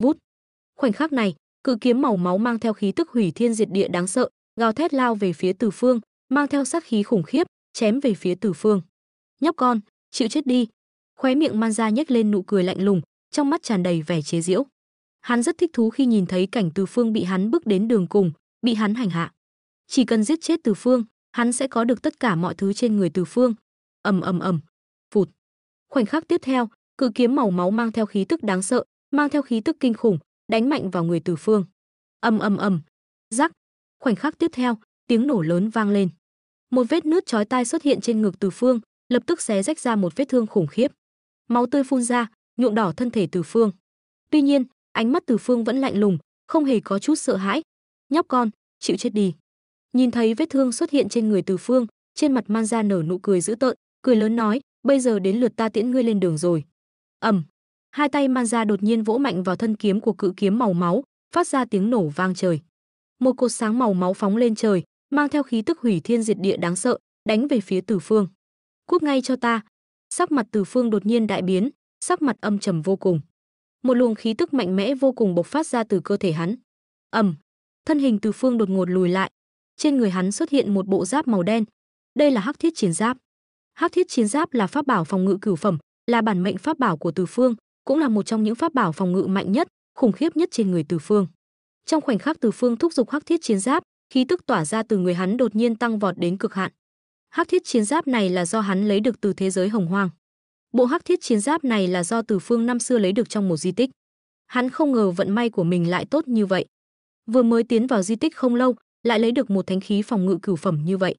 vút. Khoảnh khắc này, cự kiếm màu máu mang theo khí tức hủy thiên diệt địa đáng sợ, gào thét lao về phía Từ Phương, mang theo sát khí khủng khiếp, chém về phía Từ Phương. Nhóc con, chịu chết đi. Khóe miệng Man Gia nhếch lên nụ cười lạnh lùng, trong mắt tràn đầy vẻ chế giễu. Hắn rất thích thú khi nhìn thấy cảnh Từ Phương bị hắn bước đến đường cùng, bị hắn hành hạ. Chỉ cần giết chết Từ Phương, hắn sẽ có được tất cả mọi thứ trên người Từ Phương. Ầm ầm ầm. Phụt. Khoảnh khắc tiếp theo, cự kiếm màu máu mang theo khí tức đáng sợ, mang theo khí tức kinh khủng, đánh mạnh vào người Từ Phương. Ầm ầm ầm. Rắc. Khoảnh khắc tiếp theo, tiếng nổ lớn vang lên. Một vết nứt chói tai xuất hiện trên ngực Từ Phương, lập tức xé rách ra một vết thương khủng khiếp. Máu tươi phun ra, nhuộm đỏ thân thể Từ Phương. Tuy nhiên, ánh mắt Từ Phương vẫn lạnh lùng, không hề có chút sợ hãi. Nhóc con, chịu chết đi. Nhìn thấy vết thương xuất hiện trên người Từ Phương, trên mặt Man Gia nở nụ cười dữ tợn, cười lớn nói, bây giờ đến lượt ta tiễn ngươi lên đường rồi. Hai tay Man Gia đột nhiên vỗ mạnh vào thân kiếm của cự kiếm màu máu, phát ra tiếng nổ vang trời. Một cột sáng màu máu phóng lên trời, mang theo khí tức hủy thiên diệt địa đáng sợ, đánh về phía Từ Phương. Cút ngay cho ta. Sắc mặt Từ Phương đột nhiên đại biến, sắc mặt âm trầm vô cùng. Một luồng khí tức mạnh mẽ vô cùng bộc phát ra từ cơ thể hắn. Thân hình Từ Phương đột ngột lùi lại. Trên người hắn xuất hiện một bộ giáp màu đen. Đây là Hắc Thiết Chiến Giáp. Hắc Thiết Chiến Giáp là pháp bảo phòng ngự cửu phẩm, là bản mệnh pháp bảo của Từ Phương, cũng là một trong những pháp bảo phòng ngự mạnh nhất, khủng khiếp nhất trên người Từ Phương. Trong khoảnh khắc Từ Phương thúc giục Hắc Thiết Chiến Giáp, khí tức tỏa ra từ người hắn đột nhiên tăng vọt đến cực hạn. Hắc Thiết Chiến Giáp này là do hắn lấy được từ thế giới Hồng Hoang. Bộ Hắc Thiết Chiến Giáp này là do Từ Phương năm xưa lấy được trong một di tích. Hắn không ngờ vận may của mình lại tốt như vậy. Vừa mới tiến vào di tích không lâu, lại lấy được một thánh khí phòng ngự cửu phẩm như vậy.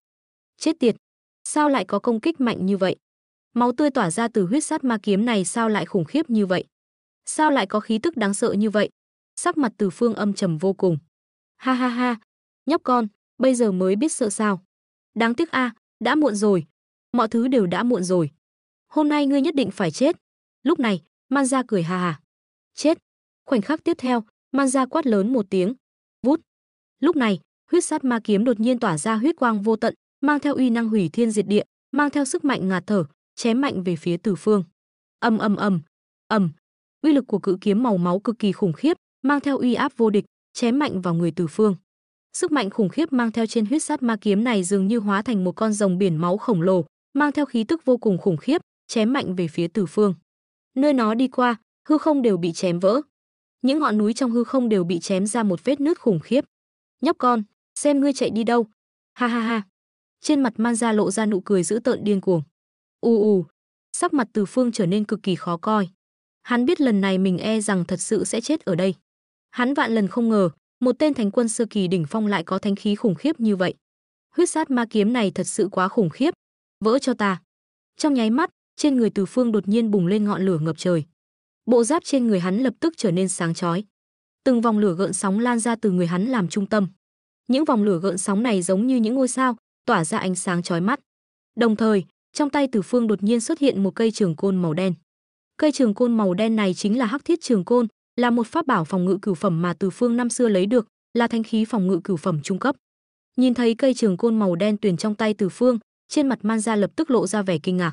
Chết tiệt, sao lại có công kích mạnh như vậy? Máu tươi tỏa ra từ huyết sát ma kiếm này sao lại khủng khiếp như vậy? Sao lại có khí tức đáng sợ như vậy? Sắc mặt Từ Phương âm trầm vô cùng. Ha ha ha, nhóc con, bây giờ mới biết sợ sao? Đáng tiếc a, đã muộn rồi. Mọi thứ đều đã muộn rồi. Hôm nay ngươi nhất định phải chết. Lúc này, Manza cười hà hà. Chết. Khoảnh khắc tiếp theo, Manza quát lớn một tiếng. Vút. Lúc này, huyết sát ma kiếm đột nhiên tỏa ra huyết quang vô tận, mang theo uy năng hủy thiên diệt địa, mang theo sức mạnh ngạt thở, chém mạnh về phía Từ Phương. Ầm ầm ầm, ầm. Uy lực của cự kiếm màu máu cực kỳ khủng khiếp, mang theo uy áp vô địch, chém mạnh vào người Từ Phương. Sức mạnh khủng khiếp mang theo trên huyết sát ma kiếm này dường như hóa thành một con rồng biển máu khổng lồ, mang theo khí tức vô cùng khủng khiếp, chém mạnh về phía Từ Phương. Nơi nó đi qua, hư không đều bị chém vỡ. Những ngọn núi trong hư không đều bị chém ra một vết nứt khủng khiếp. Nhóc con, xem ngươi chạy đi đâu. Ha ha ha. Trên mặt Manza lộ ra nụ cười dữ tợn điên cuồng. Sắc mặt Từ Phương trở nên cực kỳ khó coi. Hắn biết lần này mình e rằng thật sự sẽ chết ở đây. Hắn vạn lần không ngờ, một tên thánh quân sơ kỳ đỉnh phong lại có thánh khí khủng khiếp như vậy. Huyết sát ma kiếm này thật sự quá khủng khiếp. Vỡ cho ta. Trong nháy mắt, trên người Từ Phương đột nhiên bùng lên ngọn lửa ngập trời. Bộ giáp trên người hắn lập tức trở nên sáng chói. Từng vòng lửa gợn sóng lan ra từ người hắn làm trung tâm. Những vòng lửa gợn sóng này giống như những ngôi sao, tỏa ra ánh sáng chói mắt. Đồng thời, trong tay Từ Phương đột nhiên xuất hiện một cây trường côn màu đen. Cây trường côn màu đen này chính là Hắc Thiết Trường Côn, là một pháp bảo phòng ngự cửu phẩm mà Từ Phương năm xưa lấy được, là thánh khí phòng ngự cửu phẩm trung cấp. Nhìn thấy cây trường côn màu đen tuyền trong tay Từ Phương, trên mặt Manza lập tức lộ ra vẻ kinh ngạc.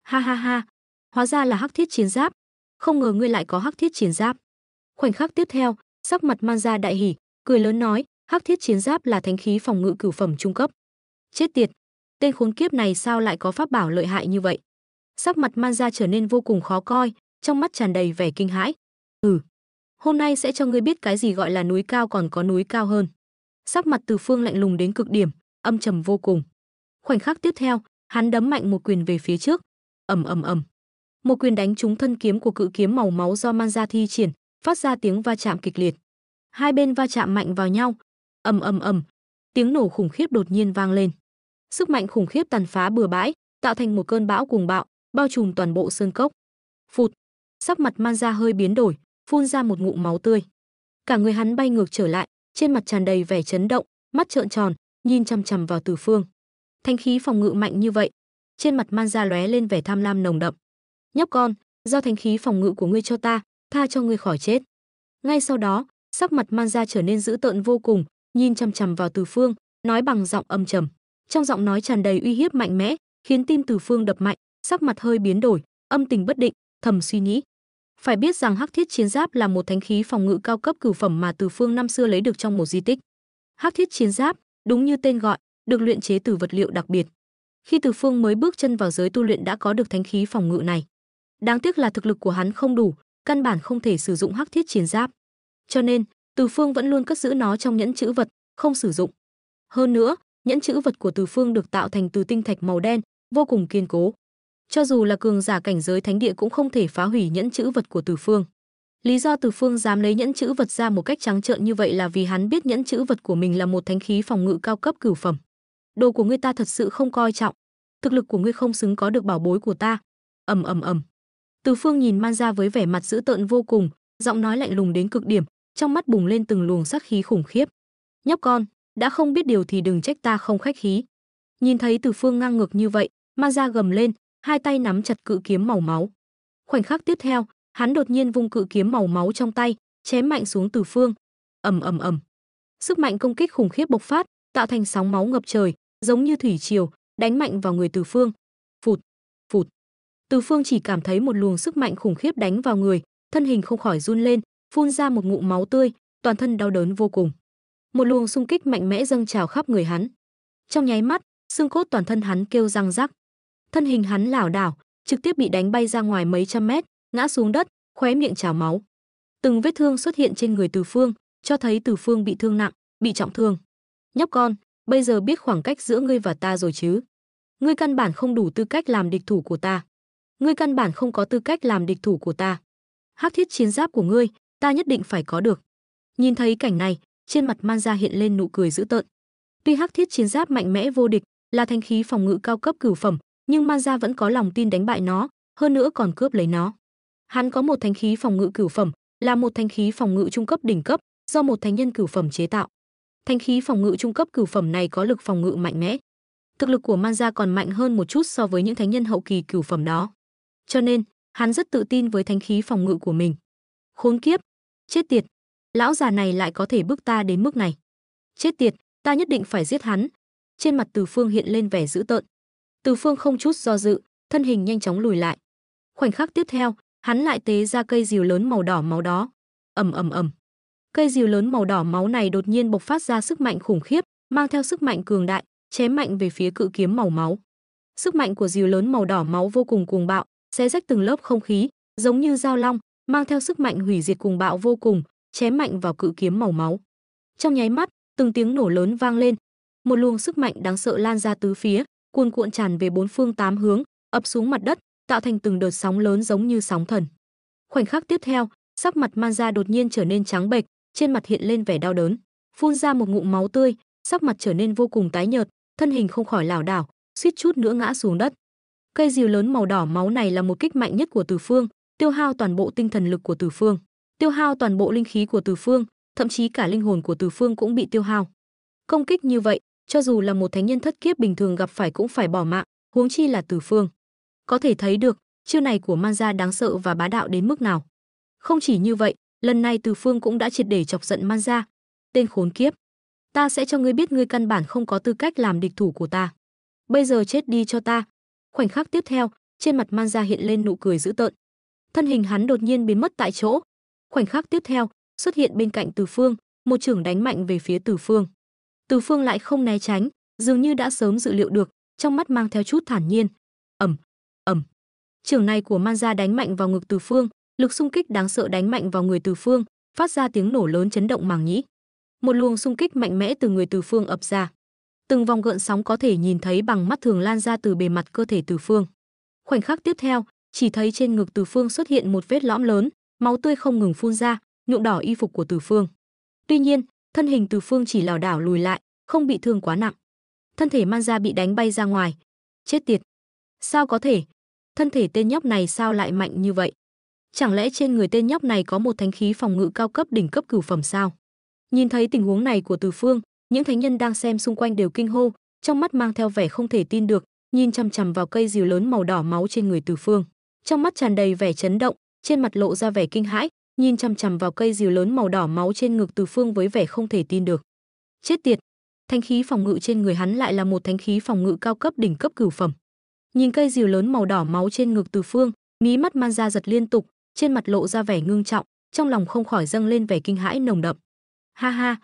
Ha ha ha, hóa ra là Hắc Thiết Chiến Giáp, không ngờ ngươi lại có Hắc Thiết Chiến Giáp. Khoảnh khắc tiếp theo, sắc mặt Manza đại hỉ, cười lớn nói, Hắc Thiết Chiến Giáp là thánh khí phòng ngự cửu phẩm trung cấp. Chết tiệt, tên khốn kiếp này sao lại có pháp bảo lợi hại như vậy? Sắc mặt Manza trở nên vô cùng khó coi, trong mắt tràn đầy vẻ kinh hãi. Hôm nay sẽ cho ngươi biết cái gì gọi là núi cao còn có núi cao hơn. Sắc mặt Từ Phương lạnh lùng đến cực điểm, âm trầm vô cùng. Khoảnh khắc tiếp theo, hắn đấm mạnh một quyền về phía trước. Ầm ầm ầm. Một quyền đánh trúng thân kiếm của cự kiếm màu máu do Manza thi triển, phát ra tiếng va chạm kịch liệt. Hai bên va chạm mạnh vào nhau. Ầm ầm ầm. Tiếng nổ khủng khiếp đột nhiên vang lên. Sức mạnh khủng khiếp tàn phá bừa bãi, tạo thành một cơn bão cuồng bạo, bao trùm toàn bộ sơn cốc. Phụt. Sắc mặt Manza hơi biến đổi, phun ra một ngụm máu tươi. Cả người hắn bay ngược trở lại, trên mặt tràn đầy vẻ chấn động, mắt trợn tròn, nhìn chằm chằm vào Từ Phương. Thanh khí phòng ngự mạnh như vậy, trên mặt Manza lóe lên vẻ tham lam nồng đậm. Nhóc con, giao thanh khí phòng ngự của ngươi cho ta, tha cho ngươi khỏi chết. Ngay sau đó, sắc mặt Manza trở nên dữ tợn vô cùng, nhìn chằm chằm vào Từ Phương, nói bằng giọng âm trầm. Trong giọng nói tràn đầy uy hiếp mạnh mẽ, khiến tim Từ Phương đập mạnh, sắc mặt hơi biến đổi, âm tình bất định, thầm suy nghĩ. Phải biết rằng Hắc Thiết Chiến Giáp là một thánh khí phòng ngự cao cấp cửu phẩm mà Từ Phương năm xưa lấy được trong một di tích. Hắc Thiết Chiến Giáp, đúng như tên gọi, được luyện chế từ vật liệu đặc biệt. Khi Từ Phương mới bước chân vào giới tu luyện đã có được thánh khí phòng ngự này. Đáng tiếc là thực lực của hắn không đủ, căn bản không thể sử dụng Hắc Thiết Chiến Giáp. Cho nên, Từ Phương vẫn luôn cất giữ nó trong nhẫn trữ vật, không sử dụng. Hơn nữa, nhẫn trữ vật của Từ Phương được tạo thành từ tinh thạch màu đen, vô cùng kiên cố. Cho dù là cường giả cảnh giới thánh địa cũng không thể phá hủy nhẫn trữ vật của Từ Phương. Lý do Từ Phương dám lấy nhẫn trữ vật ra một cách trắng trợn như vậy là vì hắn biết nhẫn trữ vật của mình là một thánh khí phòng ngự cao cấp cửu phẩm. Đồ của ngươi ta thật sự không coi trọng, thực lực của ngươi không xứng có được bảo bối của ta. Ầm ầm ầm. Từ Phương nhìn Manza với vẻ mặt dữ tợn vô cùng, giọng nói lạnh lùng đến cực điểm, trong mắt bùng lên từng luồng sát khí khủng khiếp. Nhóc con, đã không biết điều thì đừng trách ta không khách khí. Nhìn thấy Từ Phương ngang ngược như vậy, Manza gầm lên, hai tay nắm chặt cự kiếm màu máu. Khoảnh khắc tiếp theo, hắn đột nhiên vung cự kiếm màu máu trong tay, chém mạnh xuống Từ Phương. Ầm ầm ầm. Sức mạnh công kích khủng khiếp bộc phát, tạo thành sóng máu ngập trời, giống như thủy triều, đánh mạnh vào người Từ Phương. Phụt, phụt. Từ Phương chỉ cảm thấy một luồng sức mạnh khủng khiếp đánh vào người, thân hình không khỏi run lên, phun ra một ngụm máu tươi, toàn thân đau đớn vô cùng. Một luồng xung kích mạnh mẽ dâng trào khắp người hắn. Trong nháy mắt, xương cốt toàn thân hắn kêu răng rắc. Thân hình hắn lảo đảo, trực tiếp bị đánh bay ra ngoài mấy trăm mét, ngã xuống đất, khóe miệng trào máu. Từng vết thương xuất hiện trên người Từ Phương, cho thấy Từ Phương bị thương nặng, bị trọng thương. Nhóc con, bây giờ biết khoảng cách giữa ngươi và ta rồi chứ? Ngươi căn bản không đủ tư cách làm địch thủ của ta. Ngươi căn bản không có tư cách làm địch thủ của ta. Hắc Thiết Chiến Giáp của ngươi, ta nhất định phải có được. Nhìn thấy cảnh này, trên mặt Manza hiện lên nụ cười dữ tợn. Tuy Hắc Thiết Chiến Giáp mạnh mẽ vô địch, là thanh khí phòng ngự cao cấp cửu phẩm, nhưng Manza vẫn có lòng tin đánh bại nó, hơn nữa còn cướp lấy nó. Hắn có một thanh khí phòng ngự cửu phẩm, là một thanh khí phòng ngự trung cấp đỉnh cấp, do một thánh nhân cửu phẩm chế tạo. Thanh khí phòng ngự trung cấp cửu phẩm này có lực phòng ngự mạnh mẽ. Thực lực của Man Gia còn mạnh hơn một chút so với những thánh nhân hậu kỳ cửu phẩm đó. Cho nên, hắn rất tự tin với thánh khí phòng ngự của mình. Khốn kiếp, chết tiệt, lão già này lại có thể bức ta đến mức này. Chết tiệt, ta nhất định phải giết hắn. Trên mặt Từ Phương hiện lên vẻ dữ tợn. Từ Phương không chút do dự, thân hình nhanh chóng lùi lại. Khoảnh khắc tiếp theo, hắn lại tế ra cây rìu lớn màu đỏ máu đó. Ầm ầm ầm. Cây rìu lớn màu đỏ máu này đột nhiên bộc phát ra sức mạnh khủng khiếp, mang theo sức mạnh cường đại, chém mạnh về phía cự kiếm màu máu. Sức mạnh của rìu lớn màu đỏ máu vô cùng cuồng bạo, xé rách từng lớp không khí, giống như dao long, mang theo sức mạnh hủy diệt cuồng bạo vô cùng, chém mạnh vào cự kiếm màu máu. Trong nháy mắt, từng tiếng nổ lớn vang lên, một luồng sức mạnh đáng sợ lan ra tứ phía, cuồn cuộn tràn về bốn phương tám hướng, ập xuống mặt đất, tạo thành từng đợt sóng lớn giống như sóng thần. Khoảnh khắc tiếp theo, sắc mặt Man Gia đột nhiên trở nên trắng bệch, trên mặt hiện lên vẻ đau đớn, phun ra một ngụm máu tươi, sắc mặt trở nên vô cùng tái nhợt, thân hình không khỏi lảo đảo, suýt chút nữa ngã xuống đất. Cây rìu lớn màu đỏ máu này là một kích mạnh nhất của Từ Phương, tiêu hao toàn bộ tinh thần lực của Từ Phương, tiêu hao toàn bộ linh khí của Từ Phương, thậm chí cả linh hồn của Từ Phương cũng bị tiêu hao. Công kích như vậy, cho dù là một thánh nhân thất kiếp bình thường gặp phải cũng phải bỏ mạng, huống chi là Từ Phương. Có thể thấy được, chiêu này của Man Gia đáng sợ và bá đạo đến mức nào. Không chỉ như vậy, lần này Từ Phương cũng đã triệt để chọc giận Man Gia. Tên khốn kiếp, ta sẽ cho ngươi biết ngươi căn bản không có tư cách làm địch thủ của ta. Bây giờ chết đi cho ta. Khoảnh khắc tiếp theo, trên mặt Man Gia hiện lên nụ cười dữ tợn. Thân hình hắn đột nhiên biến mất tại chỗ. Khoảnh khắc tiếp theo, xuất hiện bên cạnh Từ Phương, một chưởng đánh mạnh về phía Từ Phương. Từ Phương lại không né tránh, dường như đã sớm dự liệu được, trong mắt mang theo chút thản nhiên. Ầm, ầm. Chưởng này của Man Gia đánh mạnh vào ngực Từ Phương, lực xung kích đáng sợ đánh mạnh vào người Từ Phương, phát ra tiếng nổ lớn chấn động màng nhĩ. Một luồng xung kích mạnh mẽ từ người Từ Phương ập ra. Từng vòng gợn sóng có thể nhìn thấy bằng mắt thường lan ra từ bề mặt cơ thể Từ Phương. Khoảnh khắc tiếp theo, chỉ thấy trên ngực Từ Phương xuất hiện một vết lõm lớn, máu tươi không ngừng phun ra, nhuộm đỏ y phục của Từ Phương. Tuy nhiên, thân hình Từ Phương chỉ lảo đảo lùi lại, không bị thương quá nặng. Thân thể Man Gia bị đánh bay ra ngoài. Chết tiệt! Sao có thể? Thân thể tên nhóc này sao lại mạnh như vậy? Chẳng lẽ trên người tên nhóc này có một thánh khí phòng ngự cao cấp đỉnh cấp cửu phẩm sao? Nhìn thấy tình huống này của Từ Phương, những thánh nhân đang xem xung quanh đều kinh hô, trong mắt mang theo vẻ không thể tin được, nhìn chằm chằm vào cây rìu lớn màu đỏ máu trên người Từ Phương. Trong mắt tràn đầy vẻ chấn động, trên mặt lộ ra vẻ kinh hãi, nhìn chằm chằm vào cây rìu lớn màu đỏ máu trên ngực Từ Phương với vẻ không thể tin được. Chết tiệt, thánh khí phòng ngự trên người hắn lại là một thánh khí phòng ngự cao cấp đỉnh cấp cửu phẩm. Nhìn cây rìu lớn màu đỏ máu trên ngực Từ Phương, mí mắt Man Gia giật liên tục, trên mặt lộ ra vẻ ngưng trọng, trong lòng không khỏi dâng lên vẻ kinh hãi nồng đậm. Ha ha,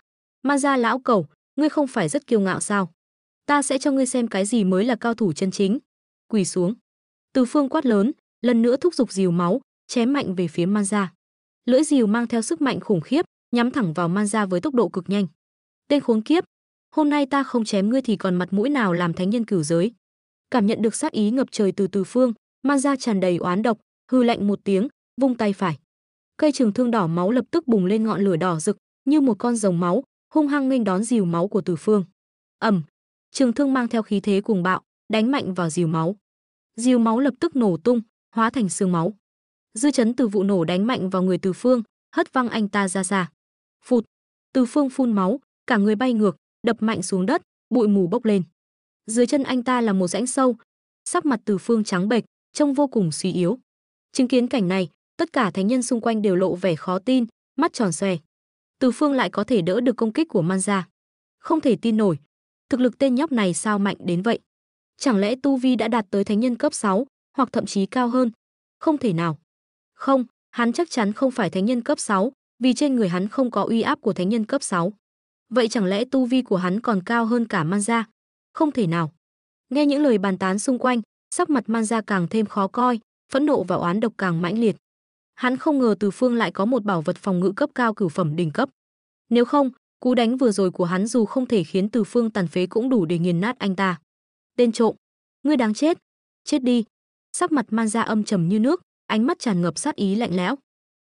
Man Gia lão cẩu, ngươi không phải rất kiêu ngạo sao? Ta sẽ cho ngươi xem cái gì mới là cao thủ chân chính. Quỳ xuống. Từ Phương quát lớn, lần nữa thúc giục rìu máu, chém mạnh về phía Man Gia. Lưỡi rìu mang theo sức mạnh khủng khiếp, nhắm thẳng vào Man Gia với tốc độ cực nhanh. Tên khốn kiếp, hôm nay ta không chém ngươi thì còn mặt mũi nào làm thánh nhân cửu giới? Cảm nhận được sát ý ngập trời từ Từ Phương, Man Gia tràn đầy oán độc, hừ lạnh một tiếng, vung tay phải. Cây trường thương đỏ máu lập tức bùng lên ngọn lửa đỏ rực, như một con rồng máu, hung hăng nghênh đón rìu máu của Từ Phương. Ầm, trường thương mang theo khí thế cuồng bạo, đánh mạnh vào rìu máu. Rìu máu lập tức nổ tung, hóa thành xương máu. Dư chấn từ vụ nổ đánh mạnh vào người Từ Phương, hất văng anh ta ra xa. Phụt, Từ Phương phun máu, cả người bay ngược, đập mạnh xuống đất, bụi mù bốc lên. Dưới chân anh ta là một rãnh sâu, sắc mặt Từ Phương trắng bệch, trông vô cùng suy yếu. Chứng kiến cảnh này, tất cả thánh nhân xung quanh đều lộ vẻ khó tin, mắt tròn xoe. Từ Phương lại có thể đỡ được công kích của Man Gia. Không thể tin nổi, thực lực tên nhóc này sao mạnh đến vậy? Chẳng lẽ tu vi đã đạt tới thánh nhân cấp 6, hoặc thậm chí cao hơn? Không thể nào. Không, hắn chắc chắn không phải thánh nhân cấp 6, vì trên người hắn không có uy áp của thánh nhân cấp 6. Vậy chẳng lẽ tu vi của hắn còn cao hơn cả Man Gia? Không thể nào. Nghe những lời bàn tán xung quanh, sắc mặt Man Gia càng thêm khó coi, phẫn nộ và oán độc càng mãnh liệt. Hắn không ngờ Từ Phương lại có một bảo vật phòng ngự cấp cao cửu phẩm đỉnh cấp. Nếu không, cú đánh vừa rồi của hắn dù không thể khiến Từ Phương tàn phế cũng đủ để nghiền nát anh ta. Tên trộm, ngươi đáng chết, chết đi. Sắc mặt Man Gia âm trầm như nước, ánh mắt tràn ngập sát ý lạnh lẽo.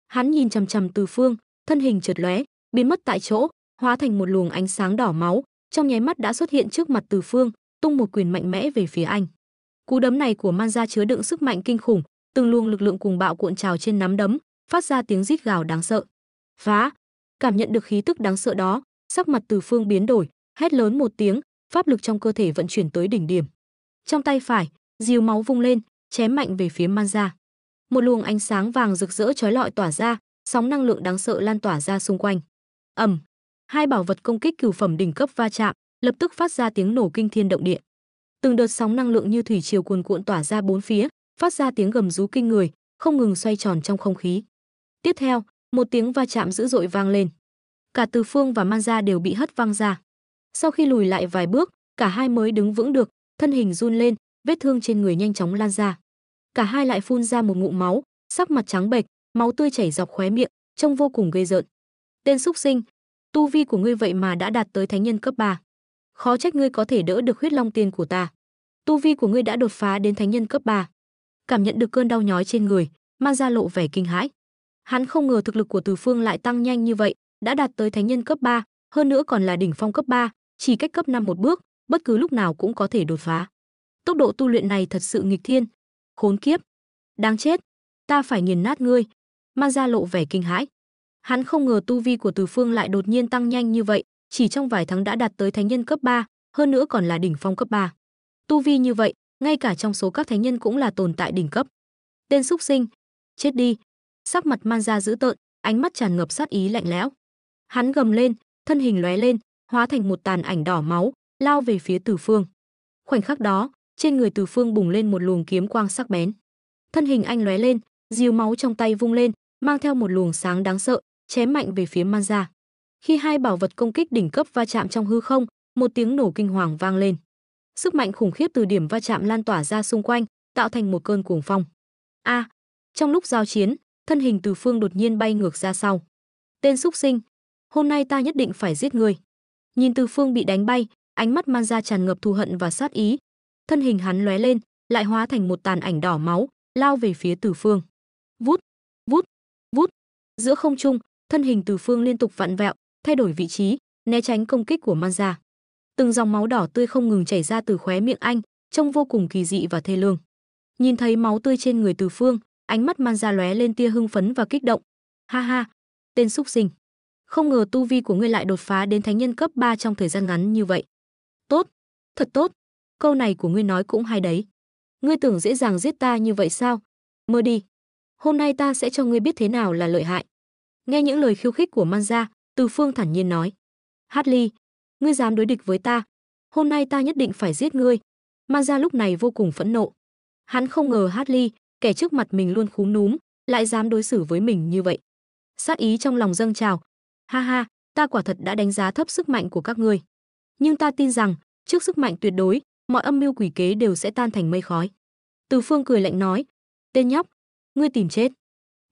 Hắn nhìn chằm chằm Từ Phương, thân hình chợt lóe, biến mất tại chỗ, hóa thành một luồng ánh sáng đỏ máu, trong nháy mắt đã xuất hiện trước mặt Từ Phương, tung một quyền mạnh mẽ về phía anh. Cú đấm này của Man Gia chứa đựng sức mạnh kinh khủng, từng luồng lực lượng cuồng bạo cuộn trào trên nắm đấm, phát ra tiếng rít gào đáng sợ. Phá! Cảm nhận được khí tức đáng sợ đó, sắc mặt Từ Phương biến đổi, hét lớn một tiếng, pháp lực trong cơ thể vận chuyển tới đỉnh điểm. Trong tay phải, rìu máu vung lên, chém mạnh về phía Manza. Một luồng ánh sáng vàng rực rỡ chói lọi tỏa ra, sóng năng lượng đáng sợ lan tỏa ra xung quanh. Ầm, hai bảo vật công kích cửu phẩm đỉnh cấp va chạm, lập tức phát ra tiếng nổ kinh thiên động địa. Từng đợt sóng năng lượng như thủy triều cuồn cuộn tỏa ra bốn phía, phát ra tiếng gầm rú kinh người, không ngừng xoay tròn trong không khí. Tiếp theo, một tiếng va chạm dữ dội vang lên. Cả Từ Phương và Manza đều bị hất văng ra. Sau khi lùi lại vài bước, cả hai mới đứng vững được, thân hình run lên, vết thương trên người nhanh chóng lan ra. Cả hai lại phun ra một ngụm máu, sắc mặt trắng bệch, máu tươi chảy dọc khóe miệng, trông vô cùng ghê rợn. Tên súc sinh, tu vi của ngươi vậy mà đã đạt tới thánh nhân cấp 3. Khó trách ngươi có thể đỡ được huyết long tiên của ta. Tu vi của ngươi đã đột phá đến thánh nhân cấp 3. Cảm nhận được cơn đau nhói trên người, Manza lộ vẻ kinh hãi. Hắn không ngờ thực lực của Từ Phương lại tăng nhanh như vậy, đã đạt tới thánh nhân cấp 3, hơn nữa còn là đỉnh phong cấp 3, chỉ cách cấp 5 một bước, bất cứ lúc nào cũng có thể đột phá. Tốc độ tu luyện này thật sự nghịch thiên. Khốn kiếp, đáng chết, ta phải nghiền nát ngươi. Manza lộ vẻ kinh hãi. Hắn không ngờ tu vi của Từ Phương lại đột nhiên tăng nhanh như vậy, chỉ trong vài tháng đã đạt tới thánh nhân cấp 3, hơn nữa còn là đỉnh phong cấp 3. Tu vi như vậy, ngay cả trong số các thánh nhân cũng là tồn tại đỉnh cấp. Tên súc sinh, chết đi. Sắc mặt Manza dữ tợn, ánh mắt tràn ngập sát ý lạnh lẽo. Hắn gầm lên, thân hình lóe lên, hóa thành một tàn ảnh đỏ máu, lao về phía Từ Phương. Khoảnh khắc đó, trên người Từ Phương bùng lên một luồng kiếm quang sắc bén. Thân hình anh lóe lên, rìu máu trong tay vung lên, mang theo một luồng sáng đáng sợ, chém mạnh về phía Manza. Khi hai bảo vật công kích đỉnh cấp va chạm trong hư không, một tiếng nổ kinh hoàng vang lên. Sức mạnh khủng khiếp từ điểm va chạm lan tỏa ra xung quanh, tạo thành một cơn cuồng phong. Trong lúc giao chiến, thân hình Từ Phương đột nhiên bay ngược ra sau. Tên súc sinh, hôm nay ta nhất định phải giết ngươi. Nhìn Từ Phương bị đánh bay, ánh mắt Manza tràn ngập thù hận và sát ý. Thân hình hắn lóe lên, lại hóa thành một tàn ảnh đỏ máu, lao về phía Từ Phương. Vút, vút, vút. Giữa không trung, thân hình Từ Phương liên tục vặn vẹo, thay đổi vị trí, né tránh công kích của Manza. Từng dòng máu đỏ tươi không ngừng chảy ra từ khóe miệng anh, trông vô cùng kỳ dị và thê lương. Nhìn thấy máu tươi trên người Từ Phương, ánh mắt Manza lóe lên tia hưng phấn và kích động. Ha ha, tên súc sinh, không ngờ tu vi của ngươi lại đột phá đến thánh nhân cấp 3 trong thời gian ngắn như vậy. Tốt, thật tốt, câu này của ngươi nói cũng hay đấy. Ngươi tưởng dễ dàng giết ta như vậy sao? Mơ đi, hôm nay ta sẽ cho ngươi biết thế nào là lợi hại. Nghe những lời khiêu khích của Manza, Từ Phương thản nhiên nói. Hartley, ngươi dám đối địch với ta, hôm nay ta nhất định phải giết ngươi. Manza lúc này vô cùng phẫn nộ. Hắn không ngờ Hartley, kẻ trước mặt mình luôn khúm núm, lại dám đối xử với mình như vậy. Sát ý trong lòng dâng trào. Ha ha, ta quả thật đã đánh giá thấp sức mạnh của các ngươi. Nhưng ta tin rằng, trước sức mạnh tuyệt đối, mọi âm mưu quỷ kế đều sẽ tan thành mây khói. Từ Phương cười lạnh nói. Tên nhóc, ngươi tìm chết.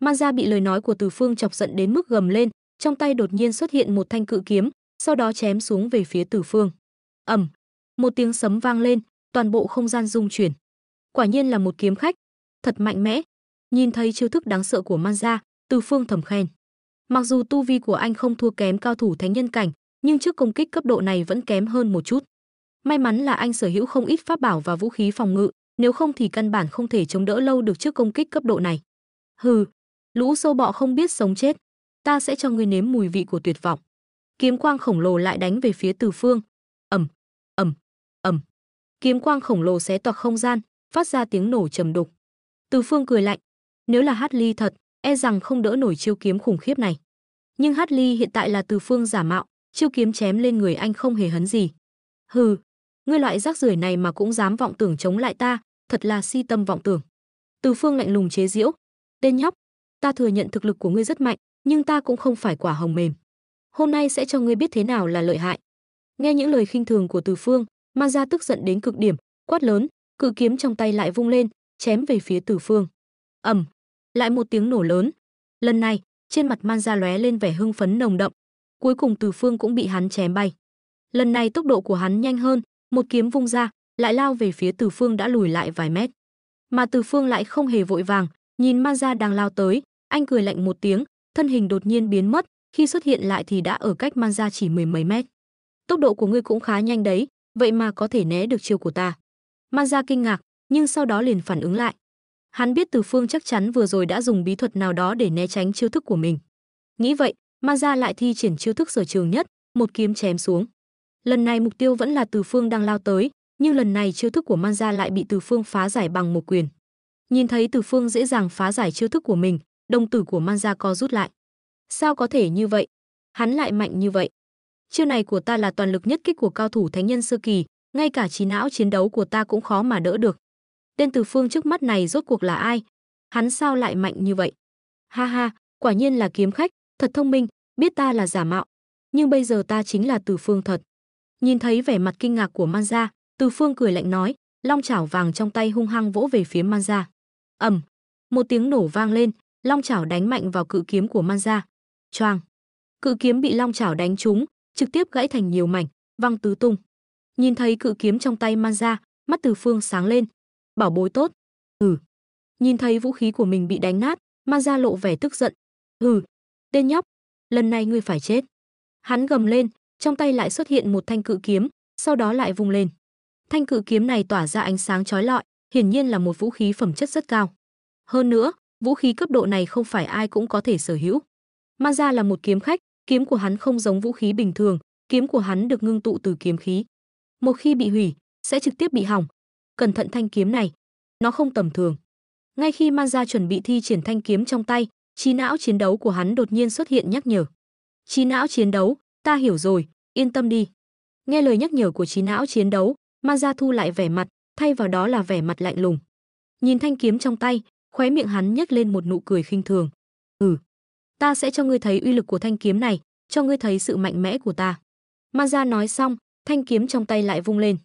Manza bị lời nói của Từ Phương chọc giận đến mức gầm lên, trong tay đột nhiên xuất hiện một thanh cự kiếm, sau đó chém xuống về phía Từ Phương. Ầm, một tiếng sấm vang lên, toàn bộ không gian rung chuyển. Quả nhiên là một kiếm khách, thật mạnh mẽ. Nhìn thấy chiêu thức đáng sợ của Manza, Từ Phương thầm khen. Mặc dù tu vi của anh không thua kém cao thủ thánh nhân cảnh, nhưng trước công kích cấp độ này vẫn kém hơn một chút. May mắn là anh sở hữu không ít pháp bảo và vũ khí phòng ngự, nếu không thì căn bản không thể chống đỡ lâu được trước công kích cấp độ này. Hừ, lũ sâu bọ không biết sống chết, ta sẽ cho ngươi nếm mùi vị của tuyệt vọng. Kiếm quang khổng lồ lại đánh về phía Từ Phương. Ầm, ầm, ầm. Kiếm quang khổng lồ xé toạc không gian, phát ra tiếng nổ trầm đục. Từ Phương cười lạnh, nếu là Hartley thật, e rằng không đỡ nổi chiêu kiếm khủng khiếp này. Nhưng Hartley hiện tại là Từ Phương giả mạo, chiêu kiếm chém lên người anh không hề hấn gì. Hừ, ngươi loại rác rưởi này mà cũng dám vọng tưởng chống lại ta, thật là si tâm vọng tưởng. Từ Phương lạnh lùng chế giễu, tên nhóc, ta thừa nhận thực lực của ngươi rất mạnh, nhưng ta cũng không phải quả hồng mềm. Hôm nay sẽ cho ngươi biết thế nào là lợi hại. Nghe những lời khinh thường của Từ Phương, Manza tức giận đến cực điểm, quát lớn, cự kiếm trong tay lại vung lên, chém về phía Từ Phương. Ầm, lại một tiếng nổ lớn. Lần này, trên mặt Manza lóe lên vẻ hưng phấn nồng đậm. Cuối cùng Từ Phương cũng bị hắn chém bay. Lần này tốc độ của hắn nhanh hơn, một kiếm vung ra, lại lao về phía Từ Phương đã lùi lại vài mét. Mà Từ Phương lại không hề vội vàng, nhìn Manza đang lao tới, anh cười lạnh một tiếng, thân hình đột nhiên biến mất, khi xuất hiện lại thì đã ở cách Manza chỉ mười mấy mét. Tốc độ của ngươi cũng khá nhanh đấy, vậy mà có thể né được chiêu của ta. Manza kinh ngạc, nhưng sau đó liền phản ứng lại. Hắn biết Từ Phương chắc chắn vừa rồi đã dùng bí thuật nào đó để né tránh chiêu thức của mình. Nghĩ vậy, Manza lại thi triển chiêu thức sở trường nhất, một kiếm chém xuống. Lần này mục tiêu vẫn là Từ Phương đang lao tới, nhưng lần này chiêu thức của Manja lại bị Từ Phương phá giải bằng một quyền. Nhìn thấy Từ Phương dễ dàng phá giải chiêu thức của mình, đồng tử của Manja co rút lại. Sao có thể như vậy? Hắn lại mạnh như vậy. Chiêu này của ta là toàn lực nhất kích của cao thủ thánh nhân sơ kỳ, ngay cả trí não chiến đấu của ta cũng khó mà đỡ được. Tên Từ Phương trước mắt này rốt cuộc là ai? Hắn sao lại mạnh như vậy? Ha ha, quả nhiên là kiếm khách, thật thông minh, biết ta là giả mạo. Nhưng bây giờ ta chính là Từ Phương thật. Nhìn thấy vẻ mặt kinh ngạc của Manja, Từ Phương cười lạnh nói, long chảo vàng trong tay hung hăng vỗ về phía Manja. Ầm, một tiếng nổ vang lên, long chảo đánh mạnh vào cự kiếm của Manja. Choang, cự kiếm bị long chảo đánh trúng, trực tiếp gãy thành nhiều mảnh, văng tứ tung. Nhìn thấy cự kiếm trong tay Manja, mắt Từ Phương sáng lên. Bảo bối tốt. Nhìn thấy vũ khí của mình bị đánh nát, Manja lộ vẻ tức giận. Tên nhóc, lần này ngươi phải chết. Hắn gầm lên, trong tay lại xuất hiện một thanh cự kiếm, sau đó lại vung lên. Thanh cự kiếm này tỏa ra ánh sáng chói lọi, hiển nhiên là một vũ khí phẩm chất rất cao. Hơn nữa, vũ khí cấp độ này không phải ai cũng có thể sở hữu. Manja là một kiếm khách, kiếm của hắn không giống vũ khí bình thường, kiếm của hắn được ngưng tụ từ kiếm khí. Một khi bị hủy, sẽ trực tiếp bị hỏng. Cẩn thận thanh kiếm này, nó không tầm thường. Ngay khi Manja chuẩn bị thi triển thanh kiếm trong tay, trí não chiến đấu của hắn đột nhiên xuất hiện nhắc nhở. Trí não chiến đấu, ta hiểu rồi, yên tâm đi. Nghe lời nhắc nhở của trí não chiến đấu, Manja thu lại vẻ mặt, thay vào đó là vẻ mặt lạnh lùng. Nhìn thanh kiếm trong tay, khóe miệng hắn nhếch lên một nụ cười khinh thường. Ta sẽ cho ngươi thấy uy lực của thanh kiếm này, cho ngươi thấy sự mạnh mẽ của ta. Manja nói xong, thanh kiếm trong tay lại vung lên.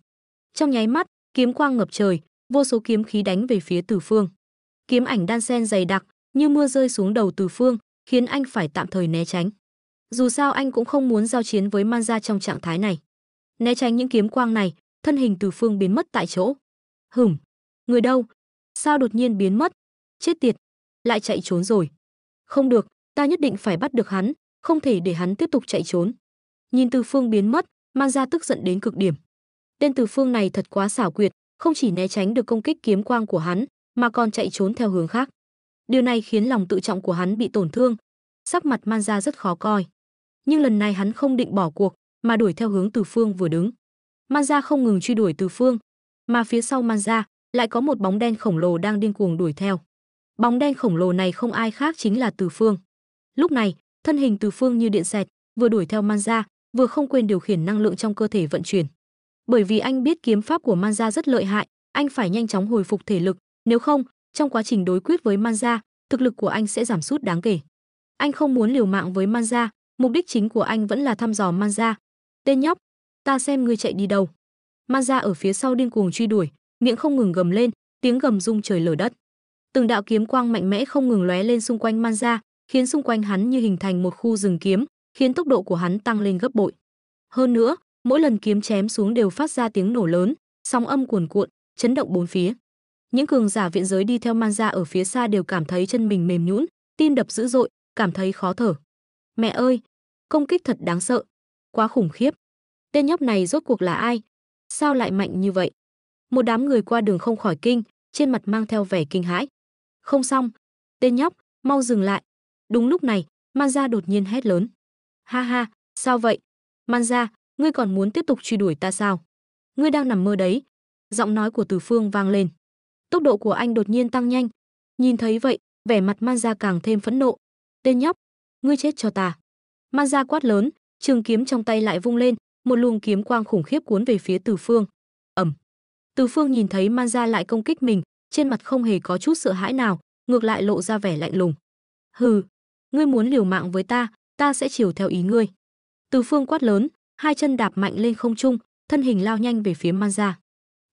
Trong nháy mắt, kiếm quang ngập trời, vô số kiếm khí đánh về phía Từ Phương. Kiếm ảnh đan xen dày đặc, như mưa rơi xuống đầu Từ Phương, khiến anh phải tạm thời né tránh. Dù sao anh cũng không muốn giao chiến với Manja trong trạng thái này. Né tránh những kiếm quang này, thân hình Từ Phương biến mất tại chỗ. Người đâu? Sao đột nhiên biến mất? Chết tiệt, lại chạy trốn rồi. Không được, ta nhất định phải bắt được hắn, không thể để hắn tiếp tục chạy trốn. Nhìn Từ Phương biến mất, Manja tức giận đến cực điểm. Tên Từ Phương này thật quá xảo quyệt, không chỉ né tránh được công kích kiếm quang của hắn, mà còn chạy trốn theo hướng khác. Điều này khiến lòng tự trọng của hắn bị tổn thương. Sắc mặt Manja rất khó coi. Nhưng lần này hắn không định bỏ cuộc, mà đuổi theo hướng Từ Phương vừa đứng. Manja không ngừng truy đuổi Từ Phương, mà phía sau Manja lại có một bóng đen khổng lồ đang điên cuồng đuổi theo. Bóng đen khổng lồ này không ai khác chính là Từ Phương. Lúc này, thân hình Từ Phương như điện xẹt, vừa đuổi theo Manja, vừa không quên điều khiển năng lượng trong cơ thể vận chuyển. Bởi vì anh biết kiếm pháp của Manja rất lợi hại, anh phải nhanh chóng hồi phục thể lực, nếu không, trong quá trình đối quyết với Manja, thực lực của anh sẽ giảm sút đáng kể. Anh không muốn liều mạng với Manja, mục đích chính của anh vẫn là thăm dò Manja. Tên nhóc, ta xem ngươi chạy đi đâu. Manja ở phía sau điên cuồng truy đuổi, miệng không ngừng gầm lên, tiếng gầm rung trời lở đất. Từng đạo kiếm quang mạnh mẽ không ngừng lóe lên xung quanh Manja, khiến xung quanh hắn như hình thành một khu rừng kiếm, khiến tốc độ của hắn tăng lên gấp bội. Hơn nữa, mỗi lần kiếm chém xuống đều phát ra tiếng nổ lớn, sóng âm cuồn cuộn, chấn động bốn phía. Những cường giả viện giới đi theo Manja ở phía xa đều cảm thấy chân mình mềm nhũn, tim đập dữ dội, cảm thấy khó thở. Mẹ ơi, công kích thật đáng sợ, quá khủng khiếp. Tên nhóc này rốt cuộc là ai? Sao lại mạnh như vậy? Một đám người qua đường không khỏi kinh, trên mặt mang theo vẻ kinh hãi. Không xong, tên nhóc, mau dừng lại. Đúng lúc này, Manja đột nhiên hét lớn. Ha ha, sao vậy? Manja, ngươi còn muốn tiếp tục truy đuổi ta sao? Ngươi đang nằm mơ đấy. Giọng nói của Từ Phương vang lên. Tốc độ của anh đột nhiên tăng nhanh. Nhìn thấy vậy, vẻ mặt Manja càng thêm phẫn nộ. Tên nhóc, ngươi chết cho ta. Manja quát lớn, trường kiếm trong tay lại vung lên, một luồng kiếm quang khủng khiếp cuốn về phía Từ Phương. Từ Phương nhìn thấy Manja lại công kích mình, trên mặt không hề có chút sợ hãi nào, ngược lại lộ ra vẻ lạnh lùng. Ngươi muốn liều mạng với ta, ta sẽ chiều theo ý ngươi. Từ Phương quát lớn, hai chân đạp mạnh lên không trung, thân hình lao nhanh về phía Manja.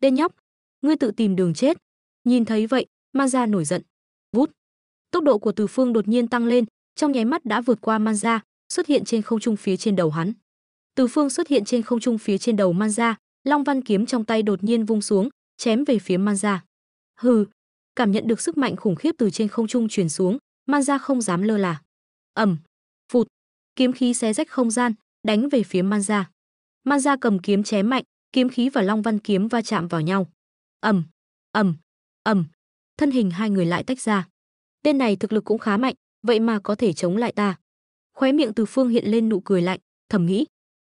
Tên nhóc, ngươi tự tìm đường chết. Nhìn thấy vậy, Manja nổi giận. Vút. Tốc độ của Từ Phương đột nhiên tăng lên, trong nháy mắt đã vượt qua Manja, xuất hiện trên không trung phía trên đầu hắn. Từ Phương xuất hiện trên không trung phía trên đầu Manja, Long Văn kiếm trong tay đột nhiên vung xuống, chém về phía Manja. Cảm nhận được sức mạnh khủng khiếp từ trên không trung truyền xuống, Manja không dám lơ là. Phụt, kiếm khí xé rách không gian, đánh về phía Manja. Manja cầm kiếm chém mạnh, kiếm khí và Long Văn kiếm va chạm vào nhau. Thân hình hai người lại tách ra. Tên này thực lực cũng khá mạnh, vậy mà có thể chống lại ta. Khóe miệng Từ Phương hiện lên nụ cười lạnh, thầm nghĩ.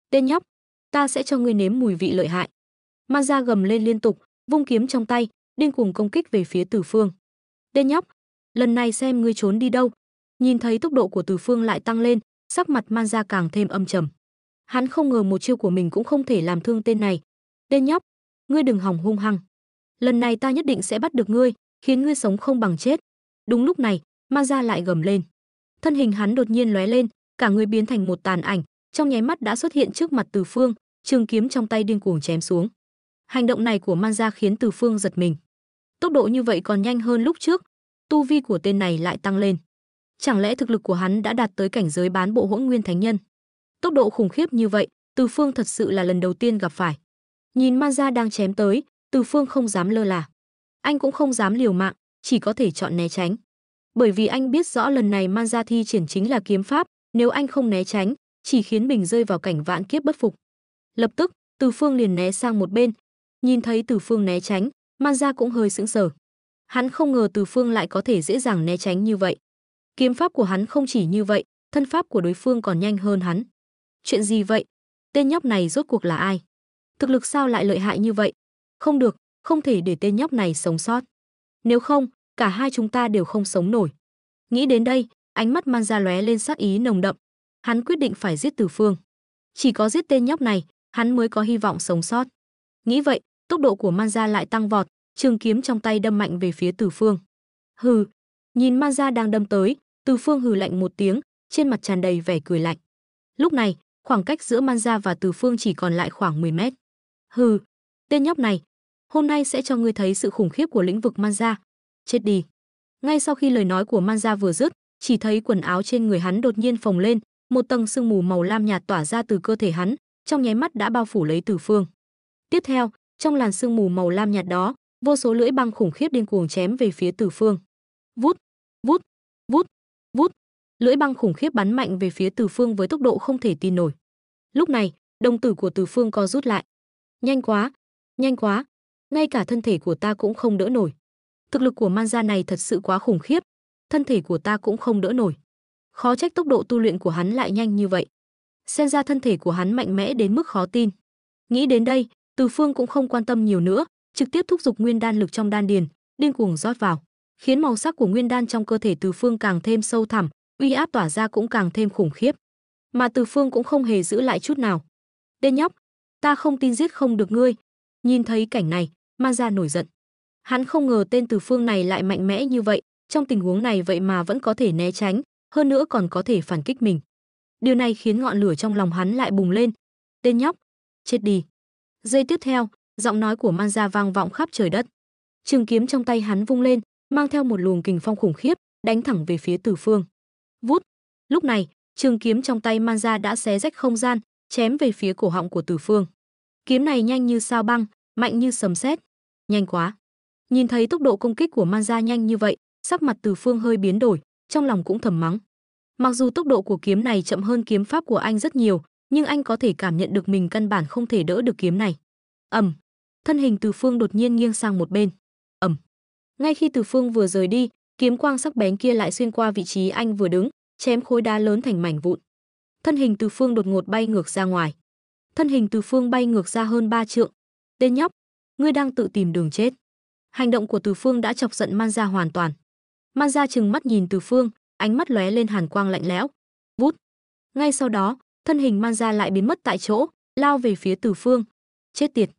Tên nhóc, Ta sẽ cho ngươi nếm mùi vị lợi hại. Man Gia gầm lên liên tục, vung kiếm trong tay, điên cuồng công kích về phía Từ Phương. Tên nhóc, lần này xem ngươi trốn đi đâu. Nhìn thấy tốc độ của Từ Phương lại tăng lên, sắc mặt Man Gia càng thêm âm trầm. Hắn không ngờ một chiêu của mình cũng không thể làm thương tên này. Tên nhóc, ngươi đừng hòng hung hăng. Lần này ta nhất định sẽ bắt được ngươi, khiến ngươi sống không bằng chết. Đúng lúc này, Man Gia lại gầm lên. Thân hình hắn đột nhiên lóe lên, cả người biến thành một tàn ảnh, trong nháy mắt đã xuất hiện trước mặt Từ Phương, trường kiếm trong tay điên cuồng chém xuống. Hành động này của Man Gia khiến Từ Phương giật mình. Tốc độ như vậy còn nhanh hơn lúc trước, tu vi của tên này lại tăng lên. Chẳng lẽ thực lực của hắn đã đạt tới cảnh giới bán bộ Hỗn Nguyên Thánh Nhân? Tốc độ khủng khiếp như vậy, Từ Phương thật sự là lần đầu tiên gặp phải. Nhìn Man Gia đang chém tới, Từ Phương không dám lơ là. Anh cũng không dám liều mạng, chỉ có thể chọn né tránh. Bởi vì anh biết rõ lần này Man Gia thi triển chính là kiếm pháp, nếu anh không né tránh, chỉ khiến mình rơi vào cảnh vạn kiếp bất phục. Lập tức, Từ Phương liền né sang một bên. Nhìn thấy Từ Phương né tránh, Man Gia cũng hơi sững sờ. Hắn không ngờ Từ Phương lại có thể dễ dàng né tránh như vậy. Kiếm pháp của hắn không chỉ như vậy, thân pháp của đối phương còn nhanh hơn hắn. Chuyện gì vậy? Tên nhóc này rốt cuộc là ai? Thực lực sao lại lợi hại như vậy? Không được, không thể để tên nhóc này sống sót. Nếu không, cả hai chúng ta đều không sống nổi. Nghĩ đến đây, ánh mắt Man Gia lóe lên sát ý nồng đậm. Hắn quyết định phải giết Từ Phương. Chỉ có giết tên nhóc này, hắn mới có hy vọng sống sót. Nghĩ vậy, tốc độ của Man Gia lại tăng vọt, trường kiếm trong tay đâm mạnh về phía Từ Phương. Hừ, nhìn Man Gia đang đâm tới, Từ Phương hừ lạnh một tiếng, trên mặt tràn đầy vẻ cười lạnh. Lúc này, khoảng cách giữa Man Gia và Từ Phương chỉ còn lại khoảng 10 mét. Hừ, tên nhóc này, hôm nay sẽ cho ngươi thấy sự khủng khiếp của lĩnh vực Man Gia. Chết đi. Ngay sau khi lời nói của Man Gia vừa dứt, chỉ thấy quần áo trên người hắn đột nhiên phồng lên, một tầng sương mù màu lam nhạt tỏa ra từ cơ thể hắn, trong nháy mắt đã bao phủ lấy Từ Phương. Tiếp theo, trong làn sương mù màu lam nhạt đó, vô số lưỡi băng khủng khiếp điên cuồng chém về phía Từ Phương. Vút, vút, vút, vút. Lưỡi băng khủng khiếp bắn mạnh về phía Từ Phương với tốc độ không thể tin nổi. Lúc này, đồng tử của Từ Phương co rút lại. Nhanh quá, nhanh quá, ngay cả thân thể của ta cũng không đỡ nổi. Thực lực của Man Gia này thật sự quá khủng khiếp, thân thể của ta cũng không đỡ nổi. Khó trách tốc độ tu luyện của hắn lại nhanh như vậy. Xem ra thân thể của hắn mạnh mẽ đến mức khó tin. Nghĩ đến đây, Từ Phương cũng không quan tâm nhiều nữa, trực tiếp thúc giục nguyên đan lực trong đan điền, điên cuồng rót vào, khiến màu sắc của nguyên đan trong cơ thể Từ Phương càng thêm sâu thẳm, uy áp tỏa ra cũng càng thêm khủng khiếp. Mà Từ Phương cũng không hề giữ lại chút nào. Tên nhóc, ta không tin giết không được ngươi. Nhìn thấy cảnh này, Man Gia nổi giận. Hắn không ngờ tên Từ Phương này lại mạnh mẽ như vậy, trong tình huống này vậy mà vẫn có thể né tránh, hơn nữa còn có thể phản kích mình. Điều này khiến ngọn lửa trong lòng hắn lại bùng lên. Tên nhóc, chết đi. Giây tiếp theo, giọng nói của Man Gia vang vọng khắp trời đất. Trường kiếm trong tay hắn vung lên, mang theo một luồng kình phong khủng khiếp, đánh thẳng về phía Từ Phương. Vút. Lúc này, trường kiếm trong tay Man Gia đã xé rách không gian, chém về phía cổ họng của Từ Phương. Kiếm này nhanh như sao băng, mạnh như sấm sét. Nhanh quá. Nhìn thấy tốc độ công kích của Man Gia nhanh như vậy, sắc mặt Từ Phương hơi biến đổi, trong lòng cũng thầm mắng. Mặc dù tốc độ của kiếm này chậm hơn kiếm pháp của anh rất nhiều, nhưng anh có thể cảm nhận được mình căn bản không thể đỡ được kiếm này. Ầm, thân hình Từ Phương đột nhiên nghiêng sang một bên. Ầm. Ngay khi Từ Phương vừa rời đi, kiếm quang sắc bén kia lại xuyên qua vị trí anh vừa đứng, chém khối đá lớn thành mảnh vụn. Thân hình Từ Phương đột ngột bay ngược ra ngoài. Thân hình Từ Phương bay ngược ra hơn 3 trượng. Tên nhóc, ngươi đang tự tìm đường chết. Hành động của Từ Phương đã chọc giận Man Gia hoàn toàn. Man Gia trừng mắt nhìn Từ Phương, ánh mắt lóe lên hàn quang lạnh lẽo. Vút. Ngay sau đó, thân hình Man Gia lại biến mất tại chỗ, lao về phía Từ Phương. Chết tiệt.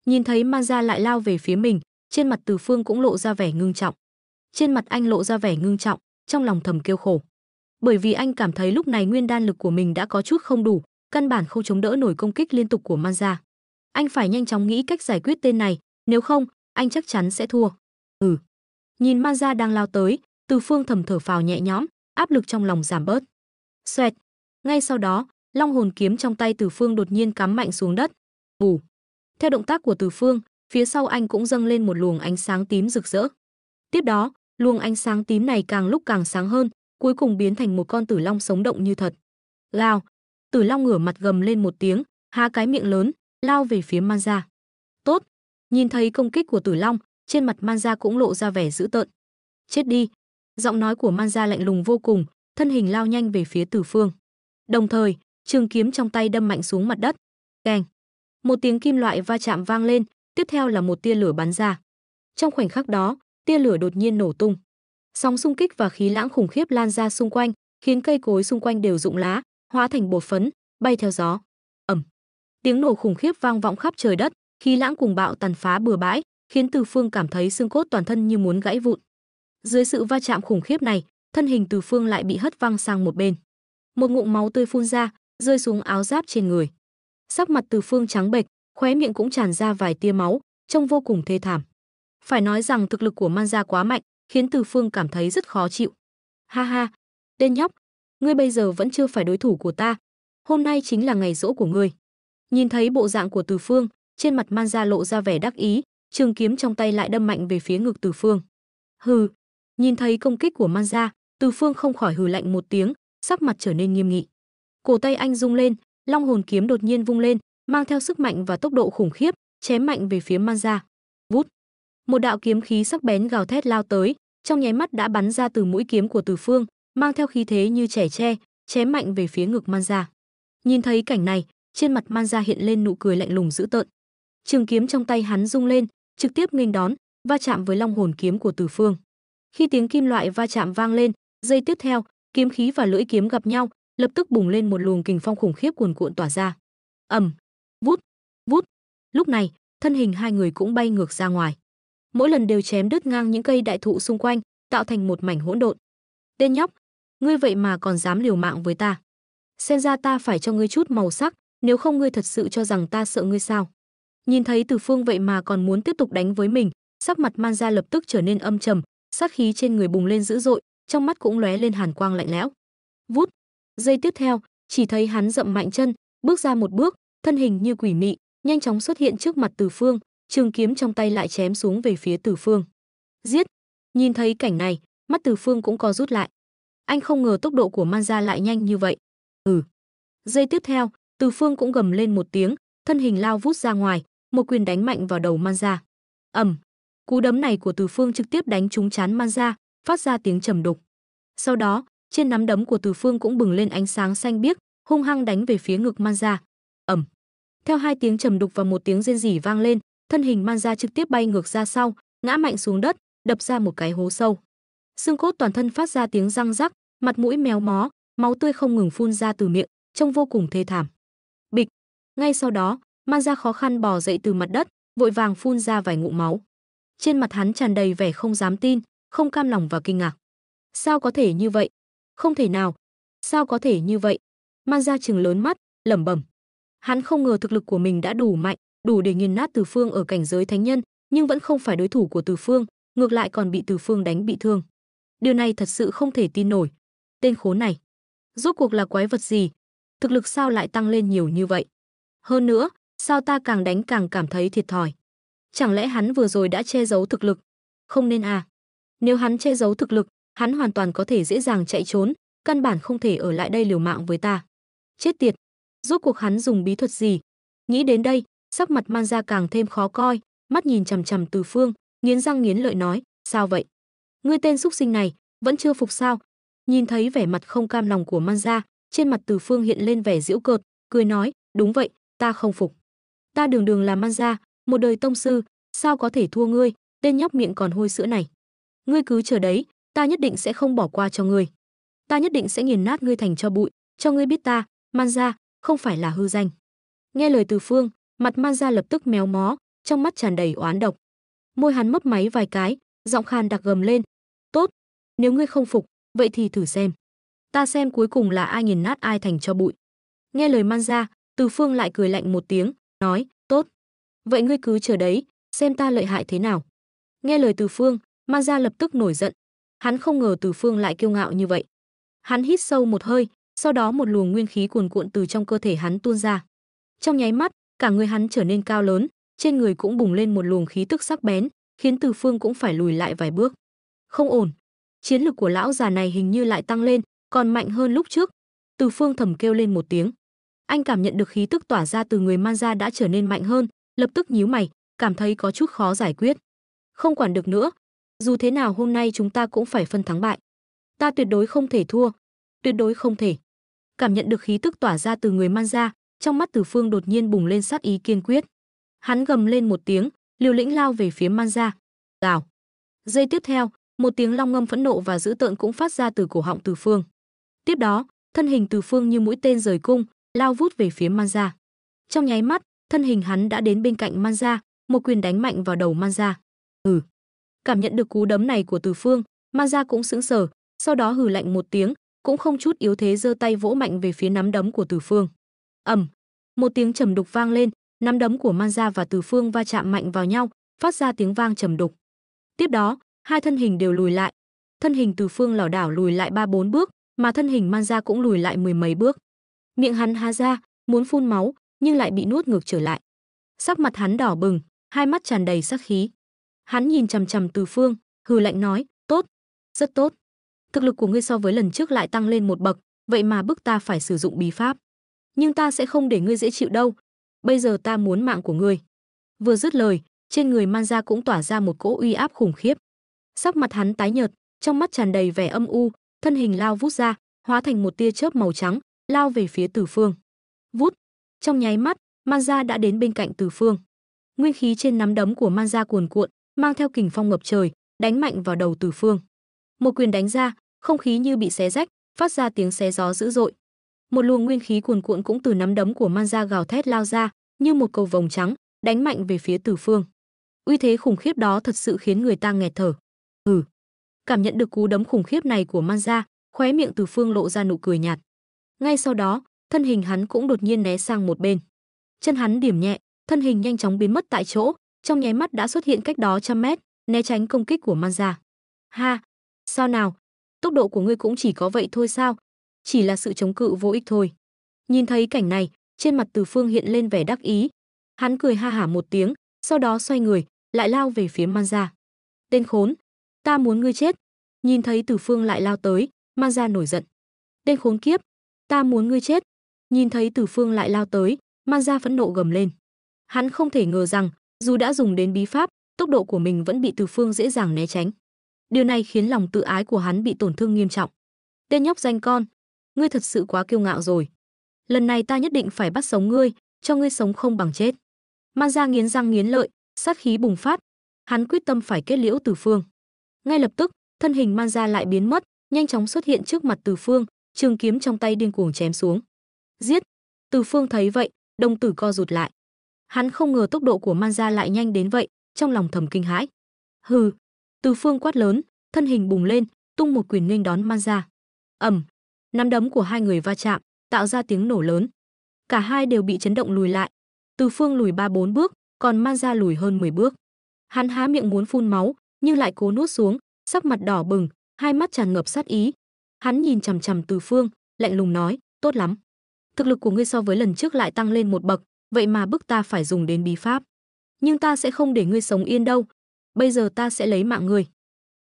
Nhìn thấy Man Gia lại lao về phía mình, trên mặt Từ Phương cũng lộ ra vẻ ngưng trọng. Trên mặt anh lộ ra vẻ ngưng trọng, trong lòng thầm kêu khổ. Bởi vì anh cảm thấy lúc này nguyên đan lực của mình đã có chút không đủ, căn bản không chống đỡ nổi công kích liên tục của Man Gia. Anh phải nhanh chóng nghĩ cách giải quyết tên này, nếu không, anh chắc chắn sẽ thua. Nhìn Man Gia đang lao tới, Từ Phương thầm thở phào nhẹ nhõm, áp lực trong lòng giảm bớt. Xoẹt. Ngay sau đó, long hồn kiếm trong tay Từ Phương đột nhiên cắm mạnh xuống đất. Bù. Theo động tác của Từ Phương, phía sau anh cũng dâng lên một luồng ánh sáng tím rực rỡ. Tiếp đó, luồng ánh sáng tím này càng lúc càng sáng hơn, cuối cùng biến thành một con tử long sống động như thật. Gào. Tử long ngửa mặt gầm lên một tiếng, há cái miệng lớn, lao về phía Man Gia. Tốt. Nhìn thấy công kích của Tử Long, trên mặt Man Gia cũng lộ ra vẻ dữ tợn. Chết đi. Giọng nói của Man Gia lạnh lùng vô cùng, thân hình lao nhanh về phía Từ Phương. Đồng thời, trường kiếm trong tay đâm mạnh xuống mặt đất. Keng. Một tiếng kim loại va chạm vang lên, tiếp theo là một tia lửa bắn ra. Trong khoảnh khắc đó, tia lửa đột nhiên nổ tung. Sóng xung kích và khí lãng khủng khiếp lan ra xung quanh, khiến cây cối xung quanh đều rụng lá, hóa thành bột phấn, bay theo gió. Ầm. Tiếng nổ khủng khiếp vang vọng khắp trời đất, khí lãng cùng bạo tàn phá bừa bãi, khiến Từ Phương cảm thấy xương cốt toàn thân như muốn gãy vụn. Dưới sự va chạm khủng khiếp này, thân hình Từ Phương lại bị hất văng sang một bên. Một ngụm máu tươi phun ra, rơi xuống áo giáp trên người. Sắc mặt Từ Phương trắng bệch, khóe miệng cũng tràn ra vài tia máu, trông vô cùng thê thảm. Phải nói rằng thực lực của Man gia quá mạnh, khiến Từ Phương cảm thấy rất khó chịu. Ha ha, tên nhóc, ngươi bây giờ vẫn chưa phải đối thủ của ta. Hôm nay chính là ngày giỗ của ngươi. Nhìn thấy bộ dạng của Từ Phương, trên mặt Man gia lộ ra vẻ đắc ý, trường kiếm trong tay lại đâm mạnh về phía ngực Từ Phương. Hừ, nhìn thấy công kích của Man gia, Từ Phương không khỏi hừ lạnh một tiếng, sắc mặt trở nên nghiêm nghị. Cổ tay anh rung lên, Long hồn kiếm đột nhiên vung lên, mang theo sức mạnh và tốc độ khủng khiếp, chém mạnh về phía Man gia. Vút, một đạo kiếm khí sắc bén gào thét lao tới, trong nháy mắt đã bắn ra từ mũi kiếm của Từ Phương, mang theo khí thế như chẻ tre, chém mạnh về phía ngực Man gia. Nhìn thấy cảnh này, trên mặt Man gia hiện lên nụ cười lạnh lùng dữ tợn. Trường kiếm trong tay hắn rung lên, trực tiếp nghênh đón, va chạm với long hồn kiếm của Từ Phương. Khi tiếng kim loại va chạm vang lên, giây tiếp theo, kiếm khí và lưỡi kiếm gặp nhau, lập tức bùng lên một luồng kình phong khủng khiếp cuồn cuộn tỏa ra. Ầm, vút, vút. Lúc này, thân hình hai người cũng bay ngược ra ngoài. Mỗi lần đều chém đứt ngang những cây đại thụ xung quanh, tạo thành một mảnh hỗn độn. Tên nhóc, ngươi vậy mà còn dám liều mạng với ta? Xem ra ta phải cho ngươi chút màu sắc, nếu không ngươi thật sự cho rằng ta sợ ngươi sao? Nhìn thấy Từ Phương vậy mà còn muốn tiếp tục đánh với mình, sắc mặt Man gia lập tức trở nên âm trầm, sát khí trên người bùng lên dữ dội, trong mắt cũng lóe lên hàn quang lạnh lẽo. Vút, giây tiếp theo, chỉ thấy hắn dậm mạnh chân, bước ra một bước, thân hình như quỷ mị, nhanh chóng xuất hiện trước mặt Từ Phương, trường kiếm trong tay lại chém xuống về phía Từ Phương. Giết! Nhìn thấy cảnh này, mắt Từ Phương cũng co rút lại. Anh không ngờ tốc độ của Man gia lại nhanh như vậy. Giây tiếp theo, Từ Phương cũng gầm lên một tiếng, thân hình lao vút ra ngoài, một quyền đánh mạnh vào đầu Man gia. Ầm! Cú đấm này của Từ Phương trực tiếp đánh trúng trán Man gia, phát ra tiếng trầm đục. Sau đó, trên nắm đấm của Từ Phương cũng bừng lên ánh sáng xanh biếc, hung hăng đánh về phía ngực Man gia. Ầm! Theo hai tiếng trầm đục và một tiếng rên rỉ vang lên, thân hình Man gia trực tiếp bay ngược ra sau, ngã mạnh xuống đất, đập ra một cái hố sâu. Xương cốt toàn thân phát ra tiếng răng rắc, mặt mũi méo mó, máu tươi không ngừng phun ra từ miệng, trông vô cùng thê thảm. Bịch! Ngay sau đó, Man gia khó khăn bò dậy từ mặt đất, vội vàng phun ra vài ngụm máu. Trên mặt hắn tràn đầy vẻ không dám tin, không cam lòng và kinh ngạc. Sao có thể như vậy? Không thể nào! Sao có thể như vậy? Man gia trừng lớn mắt, lẩm bẩm. Hắn không ngờ thực lực của mình đã đủ mạnh, đủ để nghiền nát Từ Phương ở cảnh giới thánh nhân, nhưng vẫn không phải đối thủ của Từ Phương, ngược lại còn bị Từ Phương đánh bị thương. Điều này thật sự không thể tin nổi. Tên khốn này, rốt cuộc là quái vật gì? Thực lực sao lại tăng lên nhiều như vậy? Hơn nữa, sao ta càng đánh càng cảm thấy thiệt thòi? Chẳng lẽ hắn vừa rồi đã che giấu thực lực? Không nên à? Nếu hắn che giấu thực lực, hắn hoàn toàn có thể dễ dàng chạy trốn, căn bản không thể ở lại đây liều mạng với ta. Chết tiệt! Rốt cuộc hắn dùng bí thuật gì? Nghĩ đến đây, sắc mặt Man gia càng thêm khó coi, mắt nhìn chằm chằm Từ Phương, nghiến răng nghiến lợi nói, sao vậy? Ngươi tên xúc sinh này, vẫn chưa phục sao? Nhìn thấy vẻ mặt không cam lòng của Man gia, trên mặt Từ Phương hiện lên vẻ giễu cợt, cười nói, đúng vậy, ta không phục. Ta đường đường là Man gia, một đời tông sư, sao có thể thua ngươi, tên nhóc miệng còn hôi sữa này. Ngươi cứ chờ đấy, ta nhất định sẽ không bỏ qua cho ngươi. Ta nhất định sẽ nghiền nát ngươi thành tro bụi, cho ngươi biết ta, Man gia, không phải là hư danh. Nghe lời Từ Phương, mặt Man gia lập tức méo mó, trong mắt tràn đầy oán độc. Môi hắn mấp máy vài cái, giọng khan đặc gầm lên, tốt, nếu ngươi không phục, vậy thì thử xem. Ta xem cuối cùng là ai nghiền nát ai thành tro bụi. Nghe lời Man gia, Từ Phương lại cười lạnh một tiếng, nói, tốt. Vậy ngươi cứ chờ đấy, xem ta lợi hại thế nào. Nghe lời Từ Phương, Man gia lập tức nổi giận. Hắn không ngờ Từ Phương lại kiêu ngạo như vậy. Hắn hít sâu một hơi, sau đó một luồng nguyên khí cuồn cuộn từ trong cơ thể hắn tuôn ra. Trong nháy mắt, cả người hắn trở nên cao lớn, trên người cũng bùng lên một luồng khí tức sắc bén, khiến Từ Phương cũng phải lùi lại vài bước. Không ổn, chiến lực của lão già này hình như lại tăng lên, còn mạnh hơn lúc trước. Từ Phương thầm kêu lên một tiếng. Anh cảm nhận được khí tức tỏa ra từ người Man gia đã trở nên mạnh hơn, lập tức nhíu mày, cảm thấy có chút khó giải quyết. Không quản được nữa, dù thế nào hôm nay chúng ta cũng phải phân thắng bại. Ta tuyệt đối không thể thua, tuyệt đối không thể. Cảm nhận được khí tức tỏa ra từ người Man gia, Trong mắt Từ Phương đột nhiên bùng lên sát ý kiên quyết. Hắn gầm lên một tiếng, liều lĩnh lao về phía Manza. Gào. Giây tiếp theo, một tiếng long ngâm phẫn nộ và dữ tợn cũng phát ra từ cổ họng Từ Phương. Tiếp đó, thân hình Từ Phương như mũi tên rời cung, lao vút về phía Manza. Trong nháy mắt, thân hình hắn đã đến bên cạnh Manza, một quyền đánh mạnh vào đầu Manza. Cảm nhận được cú đấm này của Từ Phương, Manza cũng sững sờ, sau đó hừ lạnh một tiếng, cũng không chút yếu thế giơ tay vỗ mạnh về phía nắm đấm của Từ Phương. Ầm, một tiếng trầm đục vang lên, nắm đấm của Manza và Từ Phương va chạm mạnh vào nhau, phát ra tiếng vang trầm đục. Tiếp đó, hai thân hình đều lùi lại. Thân hình Từ Phương lảo đảo lùi lại 3-4 bước, mà thân hình Manza cũng lùi lại mười mấy bước. Miệng hắn há ra, muốn phun máu, nhưng lại bị nuốt ngược trở lại. Sắc mặt hắn đỏ bừng, hai mắt tràn đầy sát khí. Hắn nhìn chằm chằm Từ Phương, hừ lạnh nói, "Tốt, rất tốt. Thực lực của ngươi so với lần trước lại tăng lên một bậc, vậy mà bức ta phải sử dụng bí pháp. Nhưng ta sẽ không để ngươi dễ chịu đâu. Bây giờ ta muốn mạng của ngươi." Vừa dứt lời, trên người Manza cũng tỏa ra một cỗ uy áp khủng khiếp. Sắc mặt hắn tái nhợt, trong mắt tràn đầy vẻ âm u, thân hình lao vút ra, hóa thành một tia chớp màu trắng, lao về phía Từ Phương. Vút, trong nháy mắt, Manza đã đến bên cạnh Từ Phương. Nguyên khí trên nắm đấm của Manza cuồn cuộn, mang theo kình phong ngập trời, đánh mạnh vào đầu Từ Phương. Một quyền đánh ra, không khí như bị xé rách, phát ra tiếng xé gió dữ dội. Một luồng nguyên khí cuồn cuộn cũng từ nắm đấm của Manza gào thét lao ra, như một cầu vồng trắng, đánh mạnh về phía Từ Phương. Uy thế khủng khiếp đó thật sự khiến người ta nghẹt thở. Cảm nhận được cú đấm khủng khiếp này của Manza, khóe miệng Từ Phương lộ ra nụ cười nhạt. Ngay sau đó, thân hình hắn cũng đột nhiên né sang một bên. Chân hắn điểm nhẹ, thân hình nhanh chóng biến mất tại chỗ, trong nháy mắt đã xuất hiện cách đó 100 mét, né tránh công kích của Manza. Ha, sao nào? Tốc độ của ngươi cũng chỉ có vậy thôi sao? Chỉ là sự chống cự vô ích thôi. Nhìn thấy cảnh này, trên mặt Từ Phương hiện lên vẻ đắc ý. Hắn cười ha hả một tiếng, sau đó xoay người, lại lao về phía Manza. Tên khốn, ta muốn ngươi chết. Nhìn thấy Từ Phương lại lao tới, Manza nổi giận. Tên khốn kiếp, ta muốn ngươi chết. Nhìn thấy Từ Phương lại lao tới, Manza phẫn nộ gầm lên. Hắn không thể ngờ rằng, dù đã dùng đến bí pháp, tốc độ của mình vẫn bị Từ Phương dễ dàng né tránh. Điều này khiến lòng tự ái của hắn bị tổn thương nghiêm trọng. Tên nhóc danh con, ngươi thật sự quá kiêu ngạo rồi. Lần này ta nhất định phải bắt sống ngươi, cho ngươi sống không bằng chết. Manza nghiến răng nghiến lợi, sát khí bùng phát. Hắn quyết tâm phải kết liễu Từ Phương. Ngay lập tức, thân hình Manza lại biến mất, nhanh chóng xuất hiện trước mặt Từ Phương, trường kiếm trong tay điên cuồng chém xuống. Giết! Từ Phương thấy vậy, đồng tử co rụt lại. Hắn không ngờ tốc độ của Manza lại nhanh đến vậy, trong lòng thầm kinh hãi. Hừ! Từ Phương quát lớn, thân hình bùng lên, tung một quyền nghênh đón Manza. Ầm! Nắm đấm của hai người va chạm, tạo ra tiếng nổ lớn. Cả hai đều bị chấn động lùi lại. Từ Phương lùi 3-4 bước, còn Manza lùi hơn 10 bước. Hắn há miệng muốn phun máu, nhưng lại cố nuốt xuống, sắc mặt đỏ bừng, hai mắt tràn ngập sát ý. Hắn nhìn chằm chằm Từ Phương, lạnh lùng nói, tốt lắm. Thực lực của ngươi so với lần trước lại tăng lên một bậc, vậy mà bức ta phải dùng đến bí pháp. Nhưng ta sẽ không để ngươi sống yên đâu. Bây giờ ta sẽ lấy mạng ngươi.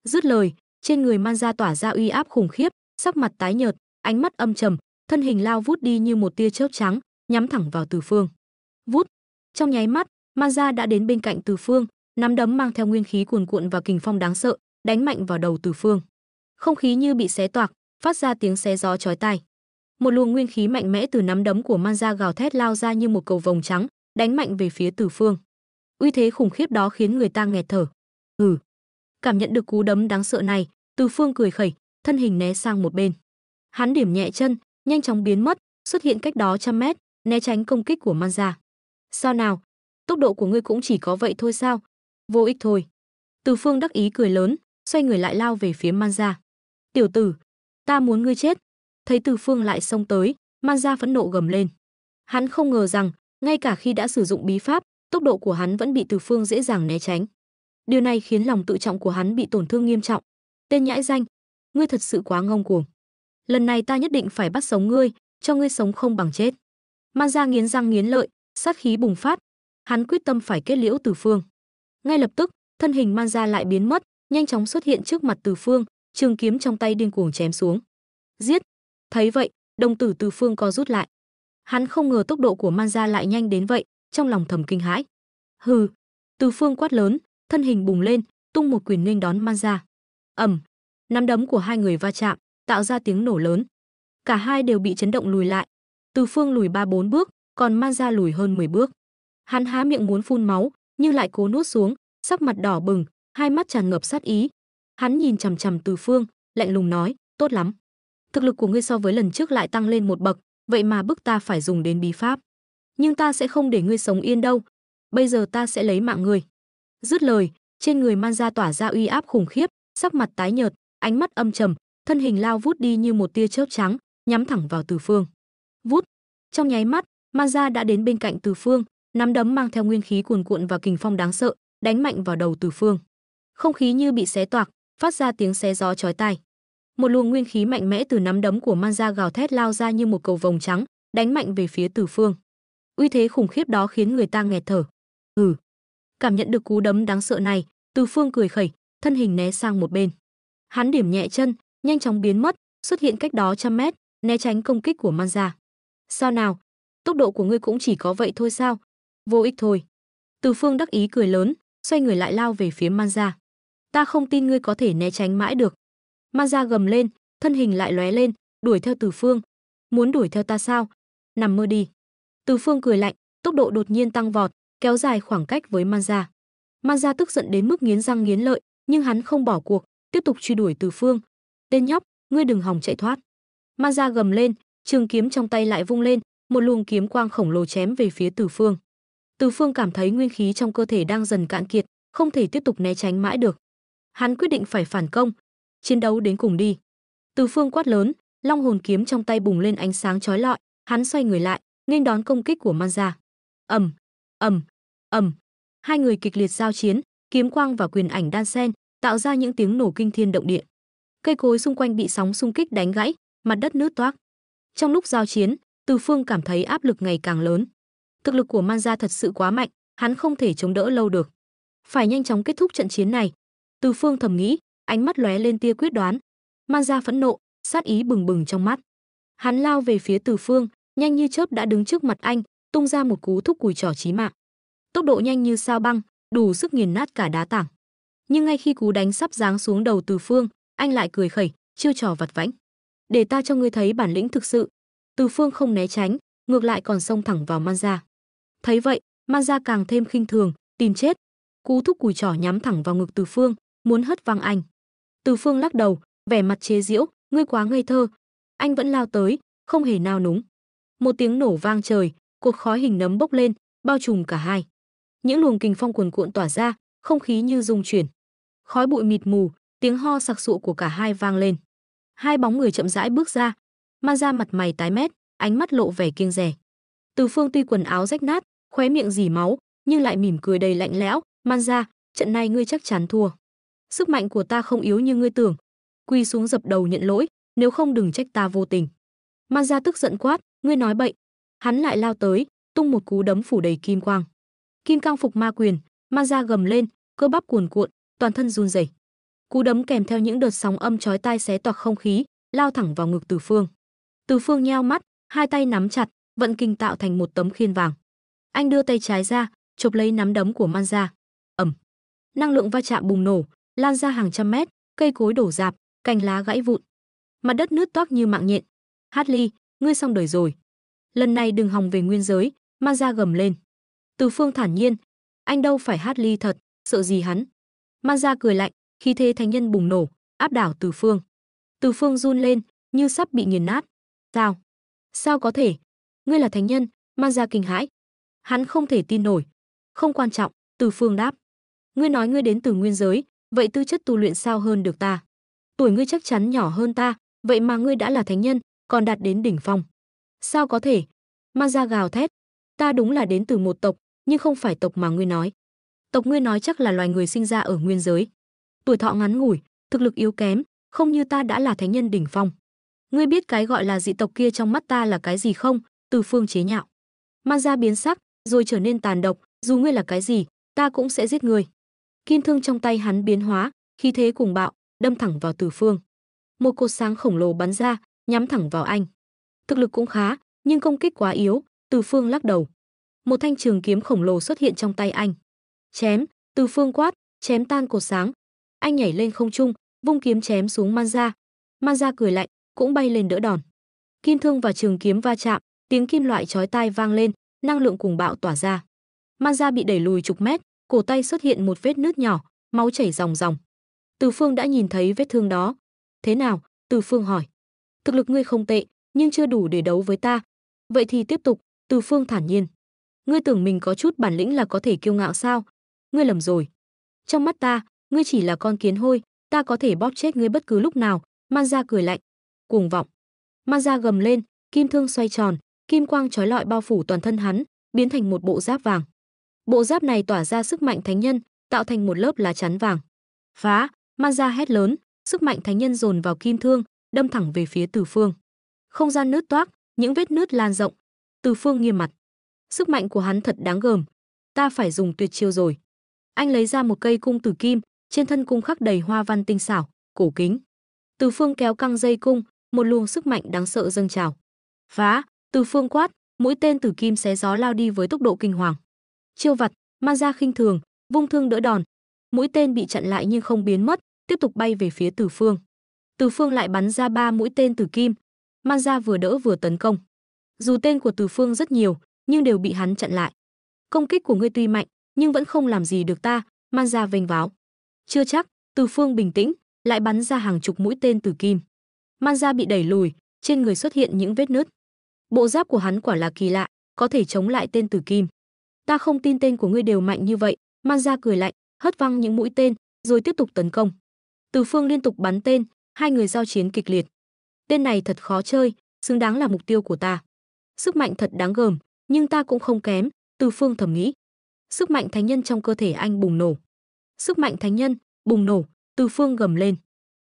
Dứt lời, trên người Manza tỏa ra uy áp khủng khiếp, sắc mặt tái nhợt, ánh mắt âm trầm, thân hình lao vút đi như một tia chớp trắng, nhắm thẳng vào Từ Phương. Vút, trong nháy mắt, Manza đã đến bên cạnh Từ Phương, nắm đấm mang theo nguyên khí cuồn cuộn và kình phong đáng sợ, đánh mạnh vào đầu Từ Phương. Không khí như bị xé toạc, phát ra tiếng xé gió chói tai. Một luồng nguyên khí mạnh mẽ từ nắm đấm của Manza gào thét lao ra như một cầu vồng trắng, đánh mạnh về phía Từ Phương. Uy thế khủng khiếp đó khiến người ta nghẹt thở. Cảm nhận được cú đấm đáng sợ này, Từ Phương cười khẩy, thân hình né sang một bên. Hắn điểm nhẹ chân, nhanh chóng biến mất, xuất hiện cách đó 100 mét, né tránh công kích của Manza. Sao nào? Tốc độ của ngươi cũng chỉ có vậy thôi sao? Vô ích thôi. Từ Phương đắc ý cười lớn, xoay người lại lao về phía Manza. Tiểu tử, ta muốn ngươi chết. Thấy Từ Phương lại xông tới, Manza phẫn nộ gầm lên. Hắn không ngờ rằng, ngay cả khi đã sử dụng bí pháp, tốc độ của hắn vẫn bị Từ Phương dễ dàng né tránh. Điều này khiến lòng tự trọng của hắn bị tổn thương nghiêm trọng. Tên nhãi danh, ngươi thật sự quá ngông cuồng. Lần này ta nhất định phải bắt sống ngươi, cho ngươi sống không bằng chết. Manza nghiến răng nghiến lợi, sát khí bùng phát. Hắn quyết tâm phải kết liễu Từ Phương. Ngay lập tức, thân hình Manza lại biến mất, nhanh chóng xuất hiện trước mặt Từ Phương, trường kiếm trong tay điên cuồng chém xuống. Giết! Thấy vậy, đồng tử Từ Phương co rút lại. Hắn không ngờ tốc độ của Manza lại nhanh đến vậy, trong lòng thầm kinh hãi. Hừ! Từ Phương quát lớn, thân hình bùng lên, tung một quyền nghênh đón Manza. Ầm! Nắm đấm của hai người va chạm, tạo ra tiếng nổ lớn. Cả hai đều bị chấn động lùi lại. Từ Phương lùi 3-4 bước, còn Man Gia lùi hơn 10 bước. Hắn há miệng muốn phun máu, nhưng lại cố nuốt xuống, sắc mặt đỏ bừng, hai mắt tràn ngập sát ý. Hắn nhìn chằm chằm Từ Phương, lạnh lùng nói, tốt lắm. Thực lực của ngươi so với lần trước lại tăng lên một bậc, vậy mà bức ta phải dùng đến bí pháp. Nhưng ta sẽ không để ngươi sống yên đâu. Bây giờ ta sẽ lấy mạng ngươi. Dứt lời, trên người Man Gia tỏa ra uy áp khủng khiếp, sắc mặt tái nhợt, ánh mắt âm trầm, thân hình lao vút đi như một tia chớp trắng, nhắm thẳng vào Từ Phương. Vút, trong nháy mắt, Man Gia đã đến bên cạnh Từ Phương, nắm đấm mang theo nguyên khí cuồn cuộn và kình phong đáng sợ, đánh mạnh vào đầu Từ Phương. Không khí như bị xé toạc, phát ra tiếng xé gió chói tai. Một luồng nguyên khí mạnh mẽ từ nắm đấm của Man Gia gào thét lao ra như một cầu vồng trắng, đánh mạnh về phía Từ Phương. Uy thế khủng khiếp đó khiến người ta nghẹt thở. Cảm nhận được cú đấm đáng sợ này, Từ Phương cười khẩy, thân hình né sang một bên. Hắn điểm nhẹ chân, nhanh chóng biến mất, xuất hiện cách đó trăm mét, né tránh công kích của Man Gia. Sao nào? Tốc độ của ngươi cũng chỉ có vậy thôi sao? Vô ích thôi. Từ Phương đắc ý cười lớn, xoay người lại lao về phía Man Gia. Ta không tin ngươi có thể né tránh mãi được. Man Gia gầm lên, thân hình lại lóe lên, đuổi theo Từ Phương. Muốn đuổi theo ta sao? Nằm mơ đi. Từ Phương cười lạnh, tốc độ đột nhiên tăng vọt, kéo dài khoảng cách với Man Gia. Man Gia tức giận đến mức nghiến răng nghiến lợi, nhưng hắn không bỏ cuộc, tiếp tục truy đuổi Từ Phương. Tên nhóc, ngươi đừng hòng chạy thoát. Man Gia gầm lên, trường kiếm trong tay lại vung lên, một luồng kiếm quang khổng lồ chém về phía Từ Phương. Từ Phương cảm thấy nguyên khí trong cơ thể đang dần cạn kiệt, không thể tiếp tục né tránh mãi được. Hắn quyết định phải phản công, chiến đấu đến cùng đi. Từ Phương quát lớn, long hồn kiếm trong tay bùng lên ánh sáng chói lọi, hắn xoay người lại, nghênh đón công kích của Man Gia. ầm, ầm, ầm, hai người kịch liệt giao chiến, kiếm quang và quyền ảnh đan xen, tạo ra những tiếng nổ kinh thiên động địa. Cây cối xung quanh bị sóng xung kích đánh gãy, mặt đất nứt toác. Trong lúc giao chiến, Từ Phương cảm thấy áp lực ngày càng lớn. Thực lực của Man Gia thật sự quá mạnh, hắn không thể chống đỡ lâu được. Phải nhanh chóng kết thúc trận chiến này. Từ Phương thầm nghĩ, ánh mắt lóe lên tia quyết đoán. Man Gia phẫn nộ, sát ý bừng bừng trong mắt. Hắn lao về phía Từ Phương, nhanh như chớp đã đứng trước mặt anh, tung ra một cú thúc cùi trỏ chí mạng. Tốc độ nhanh như sao băng, đủ sức nghiền nát cả đá tảng. Nhưng ngay khi cú đánh sắp giáng xuống đầu Từ Phương, anh lại cười khẩy, chiêu trò vặt vãnh. Để ta cho ngươi thấy bản lĩnh thực sự. Từ Phương không né tránh, ngược lại còn xông thẳng vào Man Gia. Thấy vậy, Man Gia càng thêm khinh thường, tìm chết. Cú thúc cùi trỏ nhắm thẳng vào ngực Từ Phương, muốn hất văng anh. Từ Phương lắc đầu, vẻ mặt chế giễu, ngươi quá ngây thơ. Anh vẫn lao tới, không hề nao núng. Một tiếng nổ vang trời, cột khói hình nấm bốc lên, bao trùm cả hai. Những luồng kình phong cuồn cuộn tỏa ra, không khí như rung chuyển. Khói bụi mịt mù, tiếng ho sặc sụa của cả hai vang lên. Hai bóng người chậm rãi bước ra. Man Gia mặt mày tái mét, ánh mắt lộ vẻ kiêng dè. Từ Phương tuy quần áo rách nát, khóe miệng rỉ máu, nhưng lại mỉm cười đầy lạnh lẽo. Man Gia, trận này ngươi chắc chắn thua. Sức mạnh của ta không yếu như ngươi tưởng. Quỳ xuống dập đầu nhận lỗi, nếu không đừng trách ta vô tình. Man Gia tức giận quát, ngươi nói bậy. Hắn lại lao tới, tung một cú đấm phủ đầy kim quang. Kim cang phục ma quyền, Man Gia gầm lên, cơ bắp cuồn cuộn, toàn thân run rẩy. Cú đấm kèm theo những đợt sóng âm chói tai xé toạc không khí, lao thẳng vào ngực Từ Phương. Từ Phương nheo mắt, hai tay nắm chặt, vận kình tạo thành một tấm khiên vàng. Anh đưa tay trái ra, chộp lấy nắm đấm của Man Gia. Năng lượng va chạm bùng nổ, lan ra hàng trăm mét, cây cối đổ rạp, cành lá gãy vụn. Mặt đất nứt toác như mạng nhện. Hartley, ngươi xong đời rồi. Lần này đừng hòng về nguyên giới, Man Gia gầm lên. Từ Phương thản nhiên, anh đâu phải Hartley thật, sợ gì hắn. Man Gia cười lạnh, khí thế thánh nhân bùng nổ, áp đảo Từ Phương. Từ Phương run lên, như sắp bị nghiền nát. Sao? Sao có thể? Ngươi là thánh nhân? Man Gia kinh hãi. Hắn không thể tin nổi. Không quan trọng, Từ Phương đáp. Ngươi nói ngươi đến từ nguyên giới, vậy tư chất tu luyện sao hơn được ta? Tuổi ngươi chắc chắn nhỏ hơn ta, vậy mà ngươi đã là thánh nhân, còn đạt đến đỉnh phong. Sao có thể? Man Gia gào thét. Ta đúng là đến từ một tộc, nhưng không phải tộc mà ngươi nói. Tộc ngươi nói chắc là loài người sinh ra ở nguyên giới. Tuổi thọ ngắn ngủi, thực lực yếu kém, không như ta đã là thánh nhân đỉnh phong. Ngươi biết cái gọi là dị tộc kia trong mắt ta là cái gì không? Từ Phương chế nhạo. Man Gia biến sắc, rồi trở nên tàn độc, dù ngươi là cái gì, ta cũng sẽ giết ngươi. Kim thương trong tay hắn biến hóa, khí thế cuồng bạo, đâm thẳng vào Từ Phương. Một cột sáng khổng lồ bắn ra, nhắm thẳng vào anh. Thực lực cũng khá, nhưng công kích quá yếu, Từ Phương lắc đầu. Một thanh trường kiếm khổng lồ xuất hiện trong tay anh. Chém, Từ Phương quát, chém tan cột sáng. Anh nhảy lên không trung, vung kiếm chém xuống Man Gia. Man Gia cười lạnh, cũng bay lên đỡ đòn. Kim thương và trường kiếm va chạm, tiếng kim loại chói tai vang lên, năng lượng cuồng bạo tỏa ra. Manza bị đẩy lùi chục mét, cổ tay xuất hiện một vết nứt nhỏ, máu chảy ròng ròng. Từ Phương đã nhìn thấy vết thương đó. Thế nào? Từ Phương hỏi. Thực lực ngươi không tệ, nhưng chưa đủ để đấu với ta. Vậy thì tiếp tục, Từ Phương thản nhiên. Ngươi tưởng mình có chút bản lĩnh là có thể kiêu ngạo sao? Ngươi lầm rồi. Trong mắt ta, ngươi chỉ là con kiến hôi, ta có thể bóp chết ngươi bất cứ lúc nào. Manza cười lạnh. Cuồng vọng. Manza gầm lên, kim thương xoay tròn, kim quang chói lọi bao phủ toàn thân hắn, biến thành một bộ giáp vàng. Bộ giáp này tỏa ra sức mạnh thánh nhân, tạo thành một lớp lá chắn vàng. Phá! Manza hét lớn, sức mạnh thánh nhân dồn vào kim thương, đâm thẳng về phía Từ Phương. Không gian nứt toác, những vết nứt lan rộng. Từ Phương nghiêm mặt. Sức mạnh của hắn thật đáng gờm. Ta phải dùng tuyệt chiêu rồi. Anh lấy ra một cây cung tử kim, trên thân cung khắc đầy hoa văn tinh xảo, cổ kính. Từ Phương kéo căng dây cung, một luồng sức mạnh đáng sợ dâng trào. Phá! Từ Phương quát, mũi tên tử kim xé gió lao đi với tốc độ kinh hoàng. Chiêu vặt, Manza khinh thường, vung thương đỡ đòn. Mũi tên bị chặn lại nhưng không biến mất, tiếp tục bay về phía Từ Phương. Từ Phương lại bắn ra 3 mũi tên tử kim. Manza vừa đỡ vừa tấn công. Dù tên của Từ Phương rất nhiều, nhưng đều bị hắn chặn lại. Công kích của ngươi tuy mạnh, nhưng vẫn không làm gì được ta, Manza vênh váo. Chưa chắc, Từ Phương bình tĩnh, lại bắn ra hàng chục mũi tên tử kim. Manza bị đẩy lùi, trên người xuất hiện những vết nứt. Bộ giáp của hắn quả là kỳ lạ, có thể chống lại tên tử kim. Ta không tin tên của ngươi đều mạnh như vậy, Manza cười lạnh, hất văng những mũi tên, rồi tiếp tục tấn công. Từ Phương liên tục bắn tên, hai người giao chiến kịch liệt. Tên này thật khó chơi, xứng đáng là mục tiêu của ta. Sức mạnh thật đáng gờm, nhưng ta cũng không kém, Từ Phương thầm nghĩ. Sức mạnh thánh nhân trong cơ thể anh bùng nổ. Sức mạnh thánh nhân bùng nổ, Từ Phương gầm lên.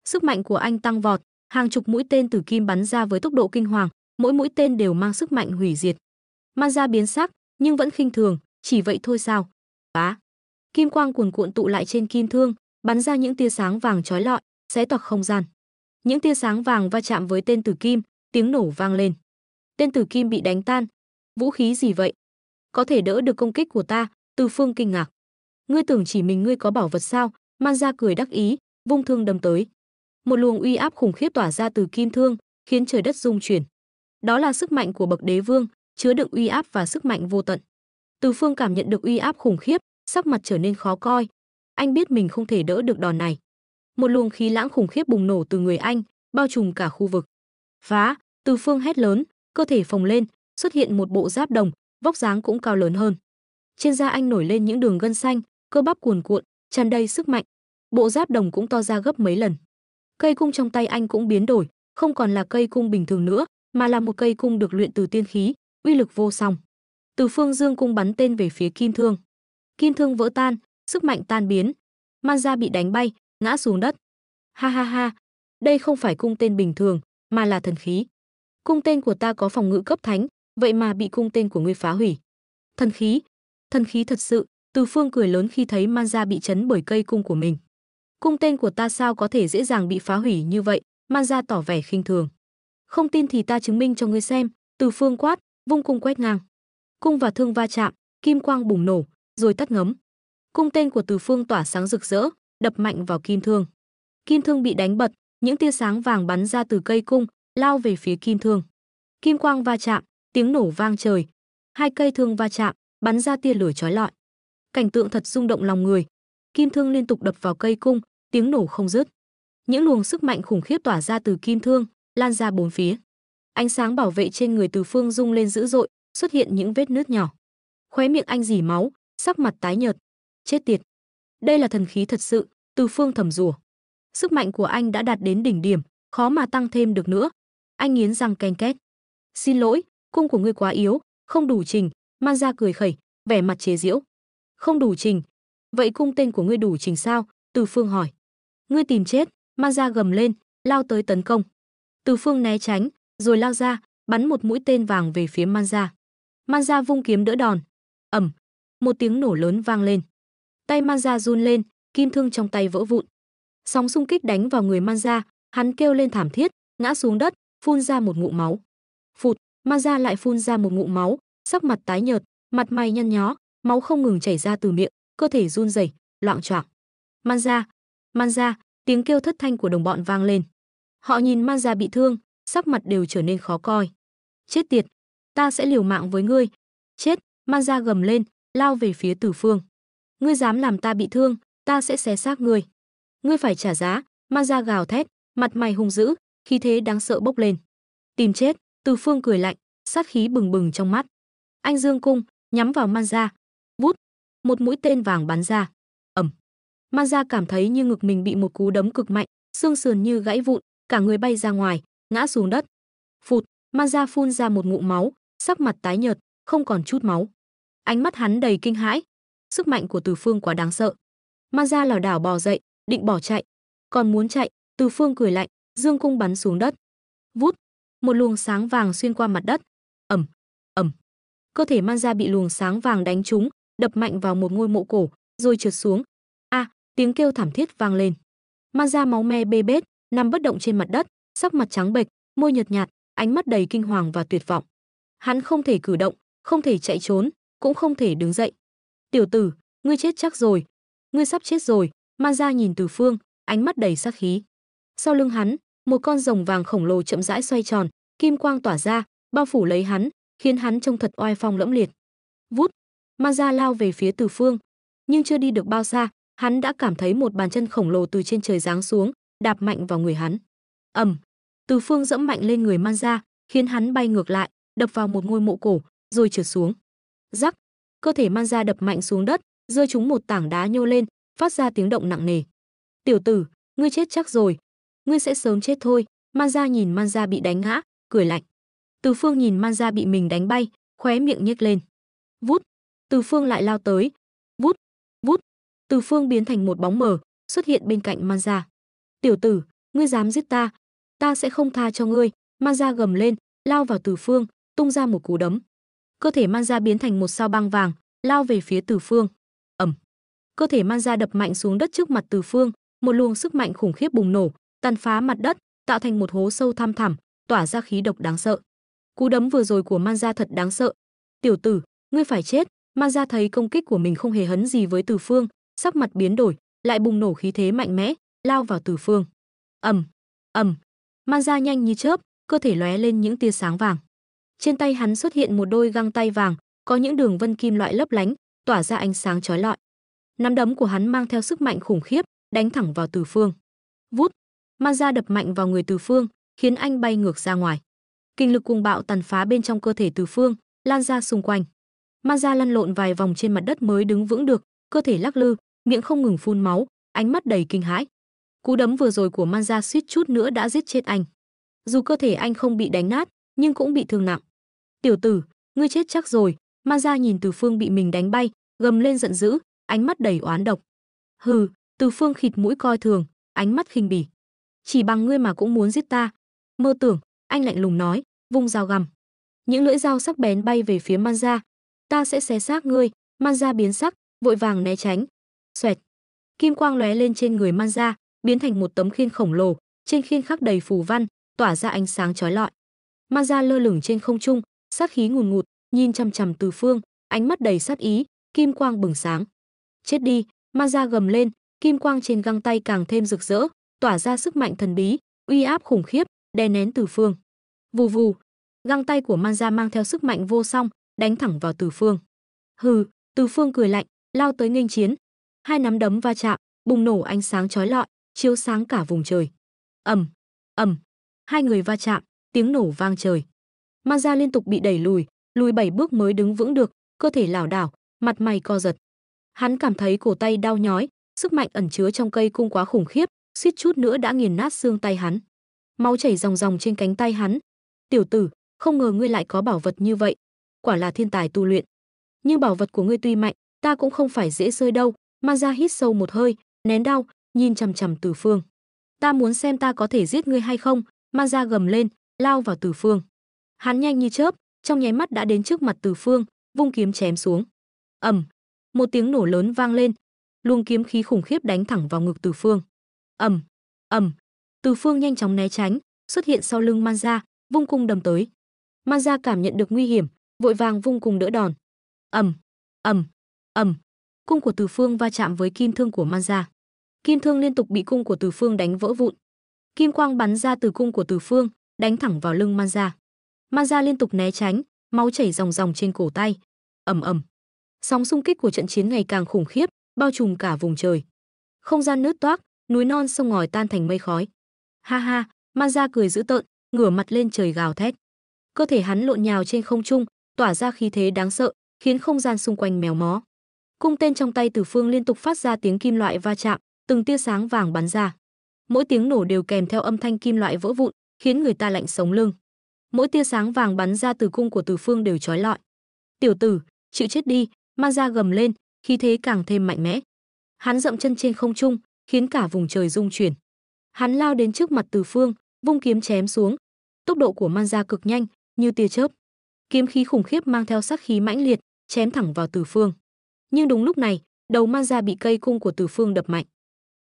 Sức mạnh của anh tăng vọt, hàng chục mũi tên tử kim bắn ra với tốc độ kinh hoàng, mỗi mũi tên đều mang sức mạnh hủy diệt. Manza biến sắc, nhưng vẫn khinh thường, chỉ vậy thôi sao? Bá! Kim quang cuồn cuộn tụ lại trên kim thương, bắn ra những tia sáng vàng chói lọi, xé toạc không gian. Những tia sáng vàng va chạm với tên tử kim, tiếng nổ vang lên. Tên tử kim bị đánh tan. Vũ khí gì vậy? Có thể đỡ được công kích của ta? Từ Phương kinh ngạc. Ngươi tưởng chỉ mình ngươi có bảo vật sao? Manza cười đắc ý, vung thương đâm tới. Một luồng uy áp khủng khiếp tỏa ra từ kim thương, khiến trời đất rung chuyển. Đó là sức mạnh của bậc đế vương, chứa đựng uy áp và sức mạnh vô tận. Từ Phương cảm nhận được uy áp khủng khiếp, sắc mặt trở nên khó coi. Anh biết mình không thể đỡ được đòn này. Một luồng khí lãng khủng khiếp bùng nổ từ người anh, bao trùm cả khu vực. Phá! Từ Phương hét lớn, cơ thể phồng lên, xuất hiện một bộ giáp đồng, vóc dáng cũng cao lớn hơn. Trên da anh nổi lên những đường gân xanh, cơ bắp cuồn cuộn, tràn đầy sức mạnh. Bộ giáp đồng cũng to ra gấp mấy lần. Cây cung trong tay anh cũng biến đổi, không còn là cây cung bình thường nữa, mà là một cây cung được luyện từ tiên khí, uy lực vô song. Từ Phương dương cung bắn tên về phía kim thương. Kim thương vỡ tan, sức mạnh tan biến. Manza bị đánh bay, ngã xuống đất. Ha ha ha, đây không phải cung tên bình thường, mà là thần khí. Cung tên của ta có phòng ngự cấp thánh, vậy mà bị cung tên của ngươi phá hủy. Thần khí thật sự. Từ Phương cười lớn khi thấy Manza bị chấn bởi cây cung của mình. Cung tên của ta sao có thể dễ dàng bị phá hủy như vậy? Manza tỏ vẻ khinh thường. Không tin thì ta chứng minh cho ngươi xem. Từ Phương quát, vung cung quét ngang. Cung và thương va chạm, kim quang bùng nổ, rồi tắt ngấm. Cung tên của Từ Phương tỏa sáng rực rỡ, đập mạnh vào kim thương. Kim thương bị đánh bật, những tia sáng vàng bắn ra từ cây cung, lao về phía kim thương. Kim quang va chạm, tiếng nổ vang trời. Hai cây thương va chạm, bắn ra tia lửa chói lọi. Cảnh tượng thật rung động lòng người. Kim thương liên tục đập vào cây cung, tiếng nổ không dứt. Những luồng sức mạnh khủng khiếp tỏa ra từ kim thương, lan ra bốn phía. Ánh sáng bảo vệ trên người Từ Phương rung lên dữ dội, xuất hiện những vết nứt nhỏ. Khóe miệng anh rỉ máu, sắc mặt tái nhợt. Chết tiệt. Đây là thần khí thật sự, Từ Phương thầm rủa. Sức mạnh của anh đã đạt đến đỉnh điểm, khó mà tăng thêm được nữa. Anh nghiến răng ken két. Xin lỗi, cung của ngươi quá yếu, không đủ trình. Manza cười khẩy, vẻ mặt chế giễu. Không đủ trình. Vậy cung tên của ngươi đủ trình sao? Từ Phương hỏi. Ngươi tìm chết. Manza gầm lên, lao tới tấn công. Từ Phương né tránh, rồi lao ra, bắn một mũi tên vàng về phía Manza. Manza vung kiếm đỡ đòn. Ầm, một tiếng nổ lớn vang lên. Tay Manza run lên, kim thương trong tay vỡ vụn. Sóng xung kích đánh vào người Manza, hắn kêu lên thảm thiết, ngã xuống đất, phun ra một ngụm máu. Phụt, Manza lại phun ra một ngụm máu, sắc mặt tái nhợt, mặt mày nhăn nhó, máu không ngừng chảy ra từ miệng, cơ thể run rẩy, loạng choạng. Manza, tiếng kêu thất thanh của đồng bọn vang lên. Họ nhìn Manza bị thương, sắc mặt đều trở nên khó coi. Chết tiệt, ta sẽ liều mạng với ngươi. Chết! Manza gầm lên, lao về phía Từ Phương. Ngươi dám làm ta bị thương, ta sẽ xé xác ngươi. Ngươi phải trả giá! Manza gào thét, mặt mày hung dữ, khí thế đáng sợ bốc lên. Tìm chết! Từ Phương cười lạnh, sát khí bừng bừng trong mắt. Anh dương cung, nhắm vào Manza. Vút! Một mũi tên vàng bắn ra. Ầm! Manza cảm thấy như ngực mình bị một cú đấm cực mạnh, xương sườn như gãy vụn, cả người bay ra ngoài, ngã xuống đất. Phụt! Manza phun ra một ngụm máu, sắc mặt tái nhợt, không còn chút máu. Ánh mắt hắn đầy kinh hãi. Sức mạnh của Từ Phương quá đáng sợ. Manza lảo đảo bò dậy, định bỏ chạy. Còn muốn chạy, Từ Phương cười lạnh, dương cung bắn xuống đất. Vút! Một luồng sáng vàng xuyên qua mặt đất. Ầm! Ầm! Cơ thể Manza bị luồng sáng vàng đánh trúng, đập mạnh vào một ngôi mộ cổ, rồi trượt xuống. A! Tiếng kêu thảm thiết vang lên. Manza máu me bê bết, nằm bất động trên mặt đất, sắc mặt trắng bệch, môi nhợt nhạt, ánh mắt đầy kinh hoàng và tuyệt vọng. Hắn không thể cử động, không thể chạy trốn, cũng không thể đứng dậy. Tiểu tử, ngươi chết chắc rồi. Ngươi sắp chết rồi. Manza nhìn Từ Phương, ánh mắt đầy sát khí. Sau lưng hắn, một con rồng vàng khổng lồ chậm rãi xoay tròn, kim quang tỏa ra, bao phủ lấy hắn, khiến hắn trông thật oai phong lẫm liệt. Vút! Manza lao về phía Từ Phương, nhưng chưa đi được bao xa, hắn đã cảm thấy một bàn chân khổng lồ từ trên trời giáng xuống, đạp mạnh vào người hắn. Ầm! Từ Phương dẫm mạnh lên người Manza, khiến hắn bay ngược lại, đập vào một ngôi mộ cổ, rồi trượt xuống. Rắc! Cơ thể Manza đập mạnh xuống đất, rơi trúng một tảng đá nhô lên, phát ra tiếng động nặng nề. Tiểu tử, ngươi chết chắc rồi. Ngươi sẽ sớm chết thôi. Manza nhìn Manza bị đánh ngã, cười lạnh. Từ Phương nhìn Manza bị mình đánh bay, khóe miệng nhếch lên. Vút! Từ Phương lại lao tới. Vút! Vút! Từ Phương biến thành một bóng mờ, xuất hiện bên cạnh Manza. Tiểu tử, ngươi dám giết ta, ta sẽ không tha cho ngươi. Manza gầm lên, lao vào Từ Phương, tung ra một cú đấm. Cơ thể Manza biến thành một sao băng vàng, lao về phía Từ Phương. Ầm! Cơ thể Manza đập mạnh xuống đất trước mặt Từ Phương, một luồng sức mạnh khủng khiếp bùng nổ, tàn phá mặt đất, tạo thành một hố sâu thăm thẳm, tỏa ra khí độc đáng sợ. Cú đấm vừa rồi của Manza thật đáng sợ. Tiểu tử, ngươi phải chết. Manza thấy công kích của mình không hề hấn gì với Từ Phương, sắc mặt biến đổi, lại bùng nổ khí thế mạnh mẽ, lao vào Từ Phương. Ầm! Ầm! Manza nhanh như chớp, cơ thể lóe lên những tia sáng vàng. Trên tay hắn xuất hiện một đôi găng tay vàng, có những đường vân kim loại lấp lánh, tỏa ra ánh sáng chói lọi. Nắm đấm của hắn mang theo sức mạnh khủng khiếp, đánh thẳng vào Từ Phương. Vút! Manza đập mạnh vào người Từ Phương, khiến anh bay ngược ra ngoài. Kinh lực cuồng bạo tàn phá bên trong cơ thể Từ Phương, lan ra xung quanh. Manza lăn lộn vài vòng trên mặt đất mới đứng vững được, cơ thể lắc lư, miệng không ngừng phun máu, ánh mắt đầy kinh hãi. Cú đấm vừa rồi của Manza suýt chút nữa đã giết chết anh. Dù cơ thể anh không bị đánh nát, nhưng cũng bị thương nặng. Tiểu tử, ngươi chết chắc rồi. Manza nhìn Từ Phương bị mình đánh bay, gầm lên giận dữ, ánh mắt đầy oán độc. Hừ! Từ Phương khịt mũi coi thường, ánh mắt khinh bỉ. Chỉ bằng ngươi mà cũng muốn giết ta? Mơ tưởng! Anh lạnh lùng nói, vung dao găm. Những lưỡi dao sắc bén bay về phía Manza. Ta sẽ xé xác ngươi. Manza biến sắc, vội vàng né tránh. Xoẹt! Kim quang lóe lên trên người Manza, biến thành một tấm khiên khổng lồ, trên khiên khắc đầy phù văn, tỏa ra ánh sáng chói lọi. Manza lơ lửng trên không trung, sát khí ngùn ngụt, nhìn chằm chằm Từ Phương, ánh mắt đầy sát ý, kim quang bừng sáng. Chết đi! Manza gầm lên, kim quang trên găng tay càng thêm rực rỡ, tỏa ra sức mạnh thần bí, uy áp khủng khiếp, đè nén Từ Phương. Vù vù! Găng tay của Manza mang theo sức mạnh vô song, đánh thẳng vào Từ Phương. Hừ! Từ Phương cười lạnh, lao tới nghênh chiến. Hai nắm đấm va chạm, bùng nổ ánh sáng chói lọi, chiếu sáng cả vùng trời. Ầm! Ầm! Hai người va chạm, tiếng nổ vang trời. Manza liên tục bị đẩy lùi 7 bước mới đứng vững được, cơ thể lảo đảo, mặt mày co giật. Hắn cảm thấy cổ tay đau nhói, sức mạnh ẩn chứa trong cây cung quá khủng khiếp, suýt chút nữa đã nghiền nát xương tay hắn. Máu chảy ròng ròng trên cánh tay hắn. Tiểu tử, không ngờ ngươi lại có bảo vật như vậy, quả là thiên tài tu luyện. Nhưng bảo vật của ngươi tuy mạnh, ta cũng không phải dễ rơi đâu. Manza hít sâu một hơi, nén đau, nhìn chằm chằm Từ Phương. Ta muốn xem ta có thể giết ngươi hay không. Manza gầm lên, lao vào Từ Phương. Hắn nhanh như chớp, trong nháy mắt đã đến trước mặt Từ Phương, vung kiếm chém xuống. Ầm! Một tiếng nổ lớn vang lên, luồng kiếm khí khủng khiếp đánh thẳng vào ngực Từ Phương. Ầm! Ầm! Từ Phương nhanh chóng né tránh, xuất hiện sau lưng Manza, vung cung đâm tới. Manza cảm nhận được nguy hiểm, vội vàng vung cung đỡ đòn. Ầm! Ầm! Ầm! Cung của Từ Phương va chạm với kim thương của Manza. Kim thương liên tục bị cung của Từ Phương đánh vỡ vụn. Kim quang bắn ra từ cung của Từ Phương, đánh thẳng vào lưng Manza. Manza liên tục né tránh, máu chảy ròng ròng trên cổ tay. ầm ầm. Sóng xung kích của trận chiến ngày càng khủng khiếp, bao trùm cả vùng trời. Không gian nứt toác, núi non sông ngòi tan thành mây khói. Ha ha, Manza cười dữ tợn, ngửa mặt lên trời gào thét. Cơ thể hắn lộn nhào trên không trung, tỏa ra khí thế đáng sợ, khiến không gian xung quanh méo mó. Cung tên trong tay Tử Phương liên tục phát ra tiếng kim loại va chạm, từng tia sáng vàng bắn ra. Mỗi tiếng nổ đều kèm theo âm thanh kim loại vỡ vụn, khiến người ta lạnh sống lưng. Mỗi tia sáng vàng bắn ra từ cung của Tử Phương đều chói lọi. "Tiểu tử, chịu chết đi!" Manza gầm lên, khí thế càng thêm mạnh mẽ. Hắn dậm chân trên không trung, khiến cả vùng trời rung chuyển. Hắn lao đến trước mặt Tử Phương, vung kiếm chém xuống. Tốc độ của Manza cực nhanh, như tia chớp. Kiếm khí khủng khiếp mang theo sát khí mãnh liệt, chém thẳng vào Tử Phương. Nhưng đúng lúc này, đầu Manza bị cây cung của Tử Phương đập mạnh.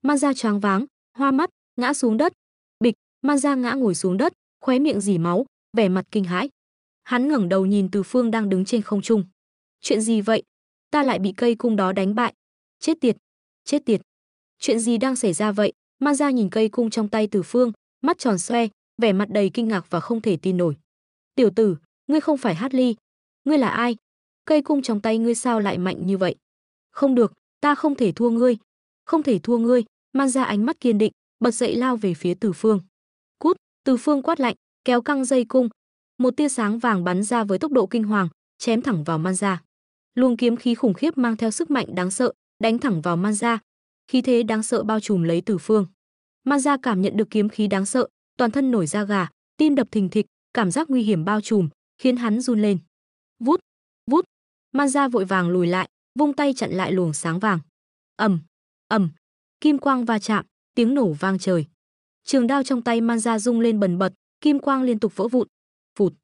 Manza choáng váng, hoa mắt, ngã xuống đất. Bịch, Manza ngã ngồi xuống đất, khóe miệng rỉ máu, vẻ mặt kinh hãi. Hắn ngẩng đầu nhìn Tử Phương đang đứng trên không trung. Chuyện gì vậy? Ta lại bị cây cung đó đánh bại. Chết tiệt, chết tiệt. Chuyện gì đang xảy ra vậy? Manza nhìn cây cung trong tay Tử Phương, mắt tròn xoe, vẻ mặt đầy kinh ngạc và không thể tin nổi. Tiểu tử, ngươi không phải Hartley. Ngươi là ai? Cây cung trong tay ngươi sao lại mạnh như vậy? Không được, ta không thể thua ngươi. Không thể thua ngươi. Manza ánh mắt kiên định, bật dậy lao về phía Tử Phương. Cút, Tử Phương quát lạnh, kéo căng dây cung. Một tia sáng vàng bắn ra với tốc độ kinh hoàng, chém thẳng vào Manza. Luồng kiếm khí khủng khiếp mang theo sức mạnh đáng sợ, đánh thẳng vào Manza. Khí thế đáng sợ bao trùm lấy Tử Phương. Manza cảm nhận được kiếm khí đáng sợ, toàn thân nổi da gà, tim đập thình thịch, cảm giác nguy hiểm bao trùm, khiến hắn run lên. Vút, vút. Manza vội vàng lùi lại, vung tay chặn lại luồng sáng vàng. Ầm, ầm, kim quang va chạm, tiếng nổ vang trời. Trường đao trong tay Manza rung lên bần bật, kim quang liên tục vỡ vụn. Phụt.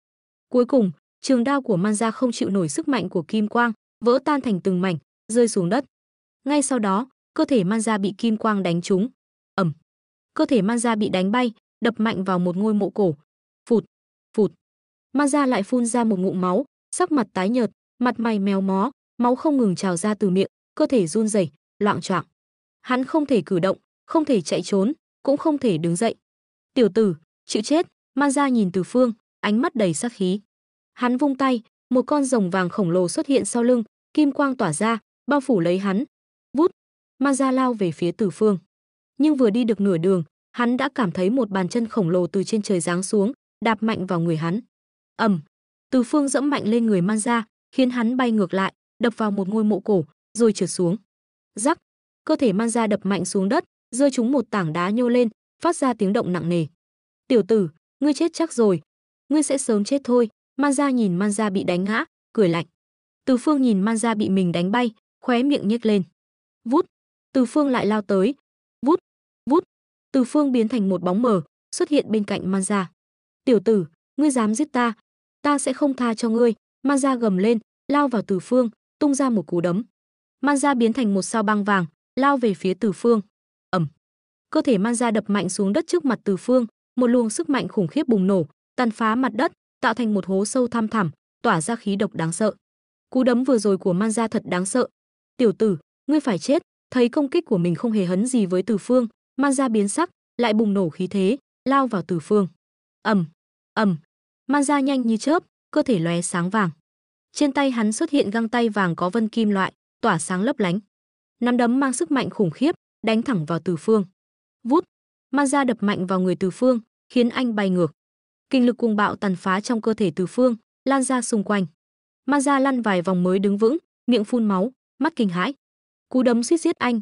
Cuối cùng, trường đao của Manza không chịu nổi sức mạnh của kim quang, vỡ tan thành từng mảnh, rơi xuống đất. Ngay sau đó, cơ thể Manza bị kim quang đánh trúng. Ầm. Cơ thể Manza bị đánh bay, đập mạnh vào một ngôi mộ cổ. Phụt, phụt. Manza lại phun ra một ngụm máu, sắc mặt tái nhợt, mặt mày méo mó, máu không ngừng trào ra từ miệng, cơ thể run rẩy, loạng choạng. Hắn không thể cử động, không thể chạy trốn, cũng không thể đứng dậy. Tiểu tử, chịu chết. Manza nhìn Tử Phương, ánh mắt đầy sát khí. Hắn vung tay, một con rồng vàng khổng lồ xuất hiện sau lưng, kim quang tỏa ra, bao phủ lấy hắn. Vút, Manza lao về phía Tử Phương. Nhưng vừa đi được nửa đường, hắn đã cảm thấy một bàn chân khổng lồ từ trên trời giáng xuống, đạp mạnh vào người hắn. Ầm, Tử Phương dẫm mạnh lên người Manza, khiến hắn bay ngược lại, đập vào một ngôi mộ cổ, rồi trượt xuống. Rắc, cơ thể Manza đập mạnh xuống đất, rơi trúng một tảng đá nhô lên, phát ra tiếng động nặng nề. Tiểu tử, ngươi chết chắc rồi, ngươi sẽ sớm chết thôi. Manza nhìn Manza bị đánh ngã, cười lạnh. Tử Phương nhìn Manza bị mình đánh bay, khóe miệng nhếch lên. Vút, Tử Phương lại lao tới. Vút, vút, Tử Phương biến thành một bóng mờ, xuất hiện bên cạnh Manza. Tiểu tử, ngươi dám giết ta, ta sẽ không tha cho ngươi. Manza gầm lên, lao vào Tử Phương, tung ra một cú đấm. Manza biến thành một sao băng vàng, lao về phía Tử Phương. Ầm. Cơ thể Manza đập mạnh xuống đất trước mặt Tử Phương, một luồng sức mạnh khủng khiếp bùng nổ, tàn phá mặt đất, tạo thành một hố sâu thăm thẳm, tỏa ra khí độc đáng sợ. Cú đấm vừa rồi của Manza thật đáng sợ. Tiểu tử, ngươi phải chết. Thấy công kích của mình không hề hấn gì với Tử Phương, Manza biến sắc, lại bùng nổ khí thế, lao vào Tử Phương. Ầm, ầm. Manza nhanh như chớp, cơ thể lóe sáng vàng. Trên tay hắn xuất hiện găng tay vàng có vân kim loại, tỏa sáng lấp lánh. Nắm đấm mang sức mạnh khủng khiếp, đánh thẳng vào Tử Phương. Vút, Manza đập mạnh vào người Tử Phương, khiến anh bay ngược. Kinh lực cuồng bạo tàn phá trong cơ thể Tử Phương, lan ra xung quanh. Manza lăn vài vòng mới đứng vững, miệng phun máu, mắt kinh hãi. Cú đấm suýt giết anh,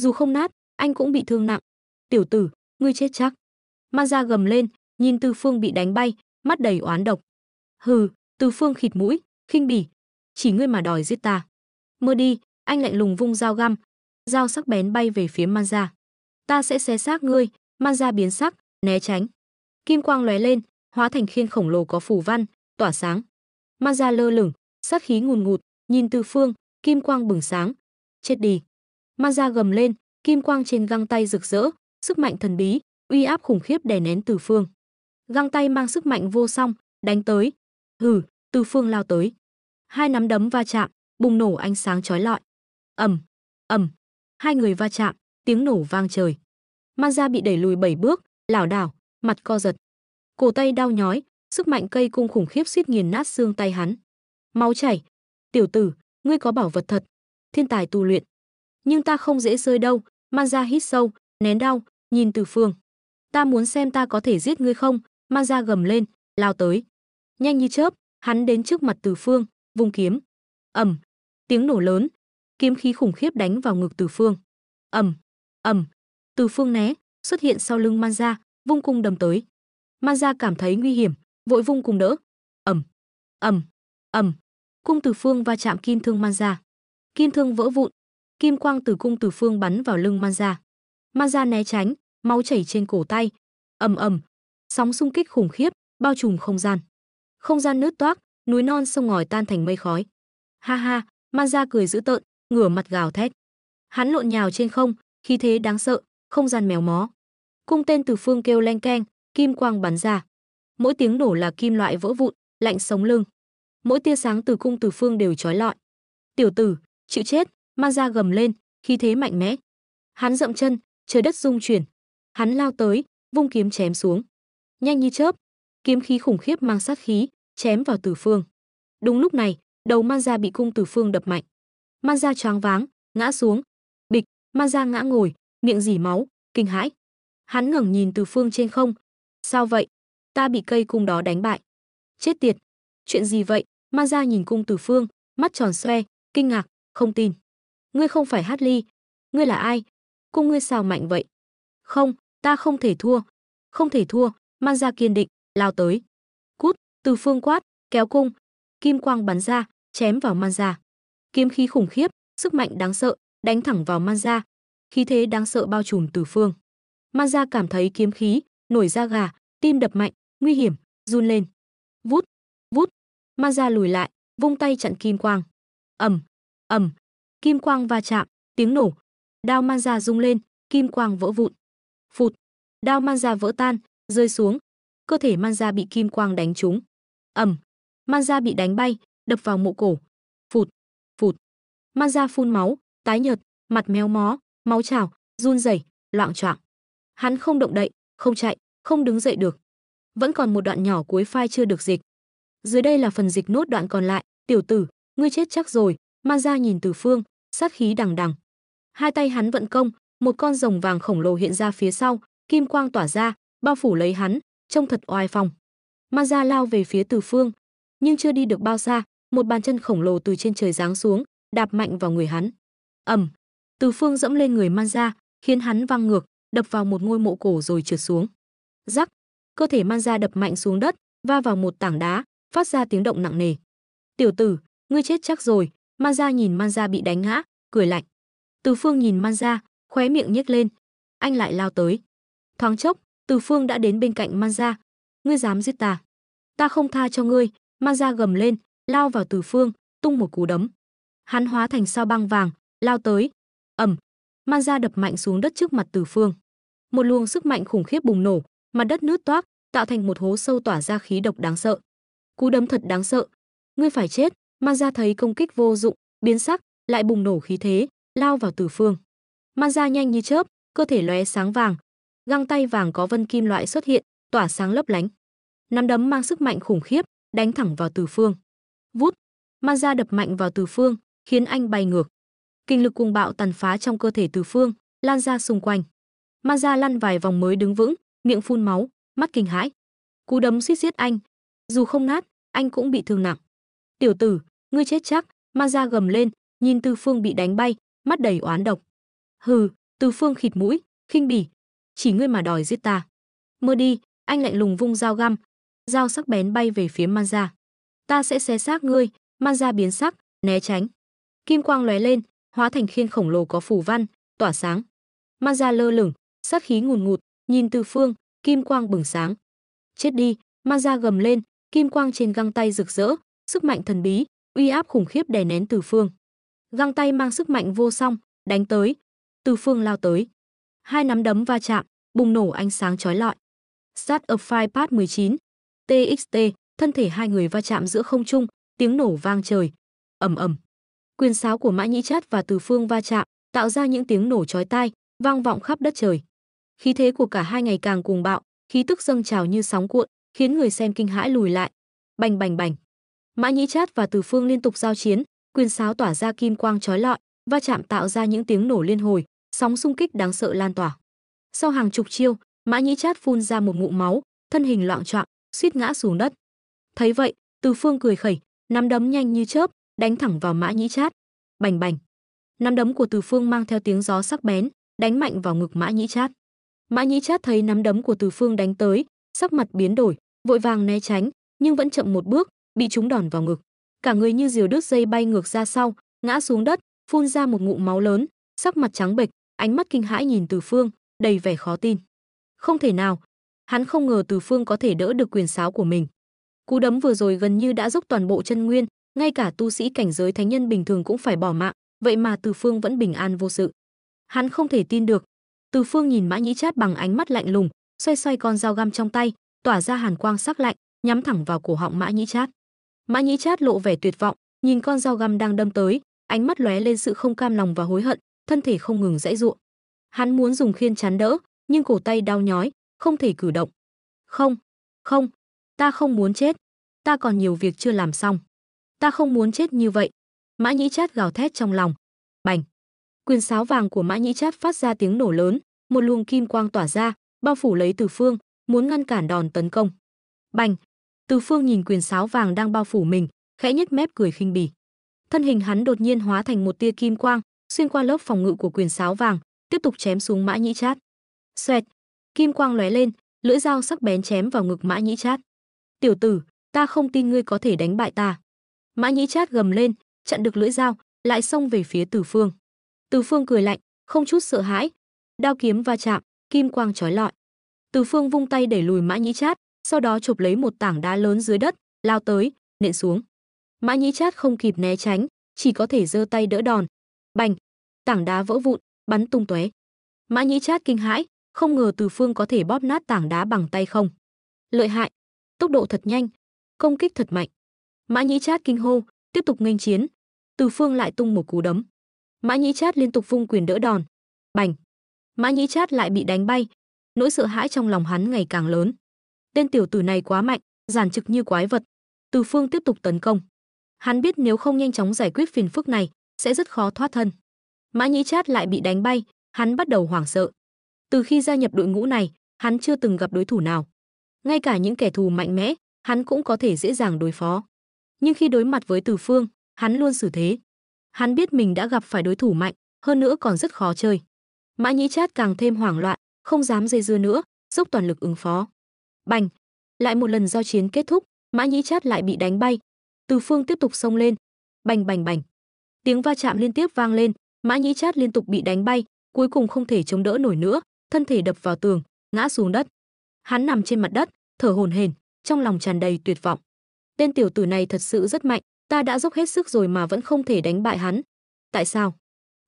dù không nát, anh cũng bị thương nặng. Tiểu tử, ngươi chết chắc. Manza gầm lên, nhìn Tử Phương bị đánh bay, mắt đầy oán độc. Hừ, Tử Phương khịt mũi, khinh bỉ. Chỉ ngươi mà đòi giết ta. Mơ đi, anh lạnh lùng vung dao găm, dao sắc bén bay về phía Manza. Ta sẽ xé xác ngươi. Manza biến sắc, né tránh. Kim quang lóe lên, hóa thành khiên khổng lồ có phù văn, tỏa sáng. Manza lơ lửng, sát khí ngùn ngụt, nhìn Tử Phương, kim quang bừng sáng. Chết đi. Manza gầm lên, kim quang trên găng tay rực rỡ, sức mạnh thần bí, uy áp khủng khiếp đè nén Tử Phương. Găng tay mang sức mạnh vô song, đánh tới. Hừ, Tử Phương lao tới. Hai nắm đấm va chạm, bùng nổ ánh sáng chói lọi. Ầm, ầm. Hai người va chạm, tiếng nổ vang trời. Manza bị đẩy lùi 7 bước, lảo đảo, mặt co giật. Cổ tay đau nhói, sức mạnh cây cung khủng khiếp suýt nghiền nát xương tay hắn. Máu chảy. Tiểu tử, ngươi có bảo vật thật, thiên tài tu luyện. Nhưng ta không dễ rơi đâu. Man Gia hít sâu, nén đau, nhìn Từ Phương. Ta muốn xem ta có thể giết ngươi không? Man Gia gầm lên, lao tới. Nhanh như chớp, hắn đến trước mặt Từ Phương, vung kiếm. Ầm, tiếng nổ lớn, kiếm khí khủng khiếp đánh vào ngực Từ Phương. Ầm, ầm, Từ Phương né, xuất hiện sau lưng Man Gia, vung cung đâm tới. Man Gia cảm thấy nguy hiểm, vội vung cung đỡ. Ầm, ầm, ầm, cung Từ Phương va chạm kim thương Man Gia. Kim thương vỡ vụn, kim quang từ cung Từ Phương bắn vào lưng Man Gia. Man Gia né tránh, máu chảy trên cổ tay. Ầm ầm, sóng xung kích khủng khiếp bao trùm không gian. Không gian nứt toác, núi non sông ngòi tan thành mây khói. Ha ha, Man Gia cười dữ tợn, ngửa mặt gào thét. Hắn lộn nhào trên không, khí thế đáng sợ, không gian méo mó. Cung tên Từ Phương kêu leng keng, kim quang bắn ra. Mỗi tiếng nổ là kim loại vỡ vụn, lạnh sống lưng. Mỗi tia sáng từ cung Từ Phương đều chói lọi. Tiểu tử, chịu chết! Man Gia gầm lên, khí thế mạnh mẽ. Hắn dậm chân, trời đất rung chuyển. Hắn lao tới, vung kiếm chém xuống. Nhanh như chớp, kiếm khí khủng khiếp mang sát khí, chém vào Từ Phương. Đúng lúc này, đầu Man Gia bị cung Từ Phương đập mạnh. Man Gia choáng váng, ngã xuống. Bịch, Man Gia ngã ngồi, miệng rỉ máu, kinh hãi. Hắn ngẩng nhìn Từ Phương trên không. Sao vậy? Ta bị cây cung đó đánh bại. Chết tiệt! Chuyện gì vậy? Man Gia nhìn cung Từ Phương, mắt tròn xoe, kinh ngạc, không tin. Ngươi không phải Hát Ly, ngươi là ai? Cung ngươi sao mạnh vậy? Không, ta không thể thua. Không thể thua, Man Gia kiên định, lao tới. Cút, Từ Phương quát, kéo cung. Kim quang bắn ra, chém vào Man Gia. Kiếm khí khủng khiếp, sức mạnh đáng sợ, đánh thẳng vào Man Gia. Khí thế đáng sợ bao trùm Từ Phương. Man Gia cảm thấy kiếm khí, nổi da gà, tim đập mạnh, nguy hiểm, run lên. Vút, vút, Man Gia lùi lại, vung tay chặn kim quang. Ầm, ầm, kim quang va chạm, tiếng nổ. Đao Man Gia rung lên, kim quang vỡ vụn. Phụt, đao Man Gia vỡ tan, rơi xuống. Cơ thể Man Gia bị kim quang đánh trúng. Ầm, Man Gia bị đánh bay, đập vào mộ cổ. Phụt, phụt. Man Gia phun máu, tái nhợt, mặt méo mó, máu trào, run rẩy, loạng choạng. Hắn không động đậy, không chạy, không đứng dậy được. Vẫn còn một đoạn nhỏ cuối file chưa được dịch. Dưới đây là phần dịch nốt đoạn còn lại. Tiểu tử, ngươi chết chắc rồi. Man Gia nhìn Từ Phương, sát khí đằng đằng. Hai tay hắn vận công, một con rồng vàng khổng lồ hiện ra phía sau, kim quang tỏa ra, bao phủ lấy hắn, trông thật oai phong. Man Gia lao về phía Từ Phương, nhưng chưa đi được bao xa, một bàn chân khổng lồ từ trên trời giáng xuống, đạp mạnh vào người hắn. Ầm, Từ Phương dẫm lên người Man Gia, khiến hắn văng ngược, đập vào một ngôi mộ cổ rồi trượt xuống. Rắc, cơ thể Man Gia đập mạnh xuống đất, va vào một tảng đá, phát ra tiếng động nặng nề. Tiểu tử, ngươi chết chắc rồi. Man Gia nhìn Man Gia bị đánh ngã, cười lạnh. Từ Phương nhìn Man Gia, khóe miệng nhếch lên. Anh lại lao tới. Thoáng chốc, Từ Phương đã đến bên cạnh Man Gia. Ngươi dám giết ta? Ta không tha cho ngươi. Man Gia gầm lên, lao vào Từ Phương, tung một cú đấm. Hắn hóa thành sao băng vàng, lao tới. Ầm, Man Gia đập mạnh xuống đất trước mặt Từ Phương. Một luồng sức mạnh khủng khiếp bùng nổ, mặt đất nứt toác, tạo thành một hố sâu tỏa ra khí độc đáng sợ. Cú đấm thật đáng sợ. Ngươi phải chết. Man Gia thấy công kích vô dụng, biến sắc, lại bùng nổ khí thế, lao vào Từ Phương. Man Gia nhanh như chớp, cơ thể lóe sáng vàng, găng tay vàng có vân kim loại xuất hiện, tỏa sáng lấp lánh. Nắm đấm mang sức mạnh khủng khiếp, đánh thẳng vào Từ Phương. Vút, Man Gia đập mạnh vào Từ Phương, khiến anh bay ngược. Kinh lực cuồng bạo tàn phá trong cơ thể Từ Phương, lan ra xung quanh. Man Gia lăn vài vòng mới đứng vững, miệng phun máu, mắt kinh hãi. Cú đấm suýt giết anh, dù không nát, anh cũng bị thương nặng. Tiểu tử, ngươi chết chắc. Man Gia gầm lên, nhìn Từ Phương bị đánh bay, mắt đầy oán độc. Hừ, Từ Phương khịt mũi, khinh bỉ. Chỉ ngươi mà đòi giết ta. Mơ đi. Anh lạnh lùng vung dao găm, dao sắc bén bay về phía Man Gia. Ta sẽ xé xác ngươi. Man Gia biến sắc, né tránh. Kim quang lóe lên, hóa thành khiên khổng lồ có phù văn, tỏa sáng. Man Gia lơ lửng, sát khí ngùn ngụt, nhìn Từ Phương, kim quang bừng sáng. Chết đi. Man Gia gầm lên, kim quang trên găng tay rực rỡ, sức mạnh thần bí, uy áp khủng khiếp đè nén Từ Phương. Găng tay mang sức mạnh vô song, đánh tới. Từ Phương lao tới. Hai nắm đấm va chạm, bùng nổ ánh sáng chói lọi. Start of Fire Part 19. TXT, thân thể hai người va chạm giữa không trung, tiếng nổ vang trời. Ầm ầm. Quyền sáo của Mã Nhĩ Trát và Từ Phương va chạm, tạo ra những tiếng nổ chói tai, vang vọng khắp đất trời. Khí thế của cả hai ngày càng cuồng bạo, khí tức dâng trào như sóng cuộn, khiến người xem kinh hãi lùi lại. Bành bành bành. Mã Nhĩ Trát và Từ Phương liên tục giao chiến, Quyền sáo tỏa ra kim quang chói lọi, va chạm tạo ra những tiếng nổ liên hồi, sóng xung kích đáng sợ lan tỏa. Sau hàng chục chiêu, Mã Nhĩ Trát phun ra một ngụm máu, thân hình loạng choạng, suýt ngã xuống đất. Thấy vậy, Từ Phương cười khẩy, nắm đấm nhanh như chớp, đánh thẳng vào Mã Nhĩ Trát. Bành bành. Nắm đấm của Từ Phương mang theo tiếng gió sắc bén, đánh mạnh vào ngực Mã Nhĩ Trát. Mã Nhĩ Trát thấy nắm đấm của Từ Phương đánh tới, sắc mặt biến đổi, vội vàng né tránh, nhưng vẫn chậm một bước, bị trúng đòn vào ngực. Cả người như diều đứt dây bay ngược ra sau, ngã xuống đất, phun ra một ngụm máu lớn, sắc mặt trắng bệch, ánh mắt kinh hãi nhìn Từ Phương, đầy vẻ khó tin. Không thể nào, hắn không ngờ Từ Phương có thể đỡ được quyền sáo của mình. Cú đấm vừa rồi gần như đã dốc toàn bộ chân nguyên, ngay cả tu sĩ cảnh giới thánh nhân bình thường cũng phải bỏ mạng, vậy mà Từ Phương vẫn bình an vô sự. Hắn không thể tin được. Từ Phương nhìn Mã Nhĩ Trát bằng ánh mắt lạnh lùng, xoay xoay con dao găm trong tay, tỏa ra hàn quang sắc lạnh, nhắm thẳng vào cổ họng Mã Nhĩ Trát. Mã Nhĩ Trát lộ vẻ tuyệt vọng, nhìn con dao găm đang đâm tới, ánh mắt lóe lên sự không cam lòng và hối hận, thân thể không ngừng giãy giụa. Hắn muốn dùng khiên chắn đỡ, nhưng cổ tay đau nhói, không thể cử động. Không, không, ta không muốn chết, ta còn nhiều việc chưa làm xong. Ta không muốn chết như vậy. Mã Nhĩ Trát gào thét trong lòng. Bành. Quyền sáo vàng của Mã Nhĩ Trát phát ra tiếng nổ lớn, một luồng kim quang tỏa ra, bao phủ lấy Từ Phương, muốn ngăn cản đòn tấn công. Bành. Từ Phương nhìn quyền sáo vàng đang bao phủ mình, khẽ nhếch mép cười khinh bỉ. Thân hình hắn đột nhiên hóa thành một tia kim quang, xuyên qua lớp phòng ngự của quyền sáo vàng, tiếp tục chém xuống Mã Nhĩ Trát. Xoẹt, kim quang lóe lên, lưỡi dao sắc bén chém vào ngực Mã Nhĩ Trát. Tiểu tử, ta không tin ngươi có thể đánh bại ta. Mã Nhĩ Trát gầm lên, chặn được lưỡi dao, lại xông về phía Từ Phương. Từ Phương cười lạnh, không chút sợ hãi. Đao kiếm va chạm, kim quang chói lọi. Từ Phương vung tay đẩy lùi Mã Nhĩ Trát, sau đó chộp lấy một tảng đá lớn dưới đất, lao tới, nện xuống. Mã Nhĩ Trát không kịp né tránh, chỉ có thể giơ tay đỡ đòn. Bành, tảng đá vỡ vụn, bắn tung tóe. Mã Nhĩ Trát kinh hãi, không ngờ Từ Phương có thể bóp nát tảng đá bằng tay không. Lợi hại, tốc độ thật nhanh, công kích thật mạnh. Mã Nhĩ Trát kinh hô, tiếp tục nghênh chiến. Từ Phương lại tung một cú đấm. Mã Nhĩ Trát liên tục vung quyền đỡ đòn. Bành, Mã Nhĩ Trát lại bị đánh bay. Nỗi sợ hãi trong lòng hắn ngày càng lớn. Tên tiểu tử này quá mạnh, giản trực như quái vật. Từ Phương tiếp tục tấn công. Hắn biết nếu không nhanh chóng giải quyết phiền phức này, sẽ rất khó thoát thân. Mã Nhĩ Trát lại bị đánh bay, hắn bắt đầu hoảng sợ. Từ khi gia nhập đội ngũ này, hắn chưa từng gặp đối thủ nào. Ngay cả những kẻ thù mạnh mẽ, hắn cũng có thể dễ dàng đối phó. Nhưng khi đối mặt với Từ Phương, hắn luôn xử thế. Hắn biết mình đã gặp phải đối thủ mạnh, hơn nữa còn rất khó chơi. Mã Nhĩ Trát càng thêm hoảng loạn, không dám dây dưa nữa, dốc toàn lực ứng phó. Bành, lại một lần giao chiến kết thúc, Mã Nhĩ Trát lại bị đánh bay. Từ Phương tiếp tục xông lên. Bành bành bành. Tiếng va chạm liên tiếp vang lên, Mã Nhĩ Trát liên tục bị đánh bay, cuối cùng không thể chống đỡ nổi nữa, thân thể đập vào tường, ngã xuống đất. Hắn nằm trên mặt đất, thở hổn hển, trong lòng tràn đầy tuyệt vọng. Tên tiểu tử này thật sự rất mạnh, ta đã dốc hết sức rồi mà vẫn không thể đánh bại hắn. Tại sao?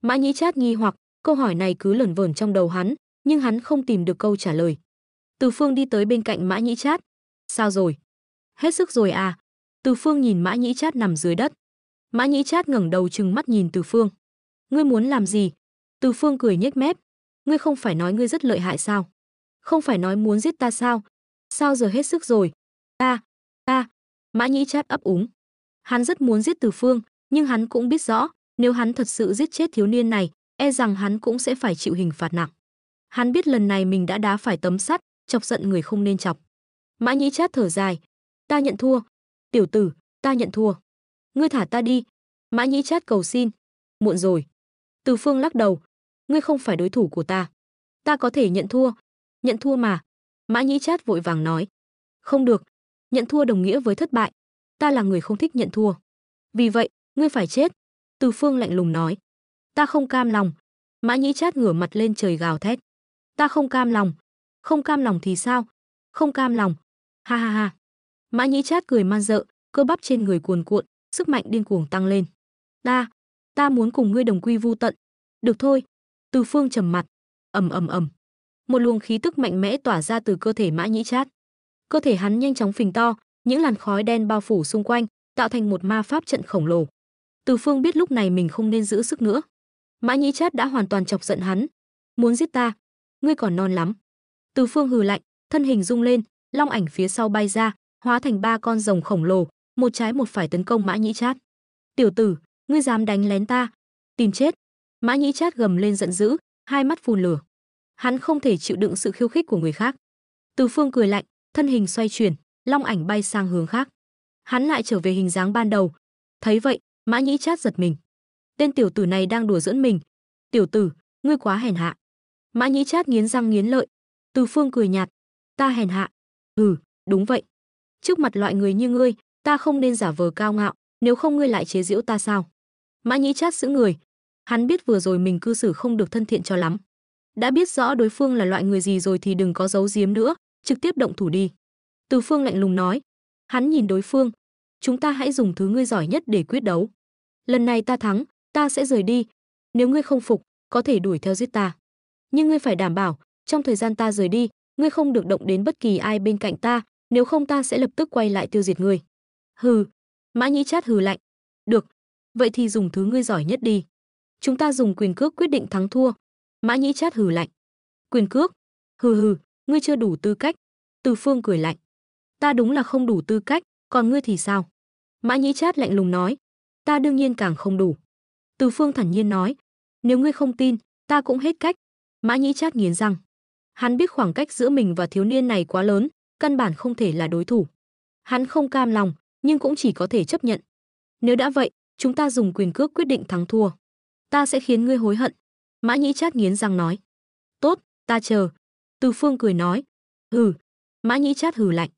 Mã Nhĩ Trát nghi hoặc, câu hỏi này cứ lởn vởn trong đầu hắn, nhưng hắn không tìm được câu trả lời. Từ Phương đi tới bên cạnh Mã Nhĩ Trát. Sao rồi? Hết sức rồi à? Từ Phương nhìn Mã Nhĩ Trát nằm dưới đất. Mã Nhĩ Trát ngẩng đầu trừng mắt nhìn Từ Phương. Ngươi muốn làm gì? Từ Phương cười nhếch mép. Ngươi không phải nói ngươi rất lợi hại sao? Không phải nói muốn giết ta sao? Sao giờ hết sức rồi? Ta. Mã Nhĩ Trát ấp úng. Hắn rất muốn giết Từ Phương, nhưng hắn cũng biết rõ, nếu hắn thật sự giết chết thiếu niên này, e rằng hắn cũng sẽ phải chịu hình phạt nặng. Hắn biết lần này mình đã đá phải tấm sắt, chọc giận người không nên chọc. Mã Nhĩ Trát thở dài. Ta nhận thua. Tiểu tử, ta nhận thua. Ngươi thả ta đi. Mã Nhĩ Trát cầu xin. Muộn rồi. Từ Phương lắc đầu. Ngươi không phải đối thủ của ta. Ta có thể nhận thua. Nhận thua mà. Mã Nhĩ Trát vội vàng nói. Không được. Nhận thua đồng nghĩa với thất bại. Ta là người không thích nhận thua. Vì vậy, ngươi phải chết. Từ Phương lạnh lùng nói. Ta không cam lòng. Mã Nhĩ Trát ngửa mặt lên trời gào thét. Ta không cam lòng. Không cam lòng thì sao? Không cam lòng. Ha ha ha. Mã Nhĩ Trát cười man rợ, cơ bắp trên người cuồn cuộn, sức mạnh điên cuồng tăng lên. Ta muốn cùng ngươi đồng quy vu tận. Được thôi. Từ Phương trầm mặt. Ầm ầm ầm. Một luồng khí tức mạnh mẽ tỏa ra từ cơ thể Mã Nhĩ Trát. Cơ thể hắn nhanh chóng phình to, những làn khói đen bao phủ xung quanh, tạo thành một ma pháp trận khổng lồ. Từ Phương biết lúc này mình không nên giữ sức nữa. Mã Nhĩ Trát đã hoàn toàn chọc giận hắn. Muốn giết ta? Ngươi còn non lắm. Từ Phương hừ lạnh, thân hình rung lên, long ảnh phía sau bay ra, hóa thành 3 con rồng khổng lồ, một trái một phải tấn công Mã Nhĩ Trát. Tiểu tử, Ngươi dám đánh lén ta, tìm chết. Mã Nhĩ Trát gầm lên giận dữ, hai mắt phun lửa. Hắn không thể chịu đựng sự khiêu khích của người khác. Từ Phương cười lạnh, thân hình xoay chuyển, long ảnh bay sang hướng khác. Hắn lại trở về hình dáng ban đầu. Thấy vậy, Mã Nhĩ Trát giật mình. Tên tiểu tử này đang đùa giỡn mình. Tiểu tử, ngươi quá hèn hạ. Mã Nhĩ Trát nghiến răng nghiến lợi. Từ Phương cười nhạt, ta hèn hạ? Đúng vậy. Trước mặt loại người như ngươi, ta không nên giả vờ cao ngạo, nếu không ngươi lại chế giễu ta sao? Mã Nhĩ Trát sững người. Hắn biết vừa rồi mình cư xử không được thân thiện cho lắm. Đã biết rõ đối phương là loại người gì rồi thì đừng có giấu giếm nữa, trực tiếp động thủ đi. Từ Phương lạnh lùng nói. Hắn nhìn đối phương, chúng ta hãy dùng thứ ngươi giỏi nhất để quyết đấu. Lần này ta thắng, ta sẽ rời đi. Nếu ngươi không phục, có thể đuổi theo giết ta. Nhưng ngươi phải đảm bảo, trong thời gian ta rời đi, ngươi không được động đến bất kỳ ai bên cạnh ta, nếu không ta sẽ lập tức quay lại tiêu diệt ngươi. Hừ. Mã Nhĩ Trát hừ lạnh. Được, vậy thì dùng thứ ngươi giỏi nhất đi. Chúng ta dùng quyền cước quyết định thắng thua. Mã Nhĩ Trát hừ lạnh. Quyền cước? Hừ, ngươi chưa đủ tư cách. Từ Phương cười lạnh. Ta đúng là không đủ tư cách, còn ngươi thì sao? Mã Nhĩ Trát lạnh lùng nói. Ta đương nhiên càng không đủ. Từ Phương thản nhiên nói. Nếu ngươi không tin, ta cũng hết cách. Mã Nhĩ Trát nghiến răng. Hắn biết khoảng cách giữa mình và thiếu niên này quá lớn, căn bản không thể là đối thủ. Hắn không cam lòng, nhưng cũng chỉ có thể chấp nhận. Nếu đã vậy, chúng ta dùng quyền cước quyết định thắng thua. Ta sẽ khiến ngươi hối hận. Mã Nhĩ Trát nghiến răng nói. Tốt, ta chờ. Từ Phương cười nói. Hừ. Mã Nhĩ Trát hừ lạnh.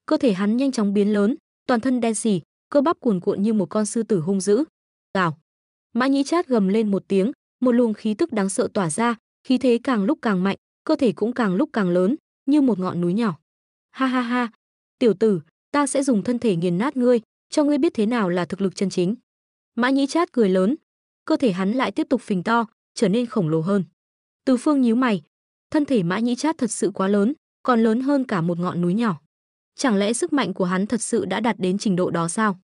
Cơ thể hắn nhanh chóng biến lớn, toàn thân đen sì, cơ bắp cuồn cuộn như một con sư tử hung dữ. Gào. Mã Nhĩ Trát gầm lên một tiếng, một luồng khí tức đáng sợ tỏa ra, khí thế càng lúc càng mạnh, cơ thể cũng càng lúc càng lớn, như một ngọn núi nhỏ. Ha ha ha, tiểu tử, ta sẽ dùng thân thể nghiền nát ngươi, cho ngươi biết thế nào là thực lực chân chính. Mã Nhĩ Trát cười lớn, cơ thể hắn lại tiếp tục phình to, trở nên khổng lồ hơn. Từ Phương nhíu mày, thân thể Mã Nhĩ Trát thật sự quá lớn, còn lớn hơn cả một ngọn núi nhỏ. Chẳng lẽ sức mạnh của hắn thật sự đã đạt đến trình độ đó sao?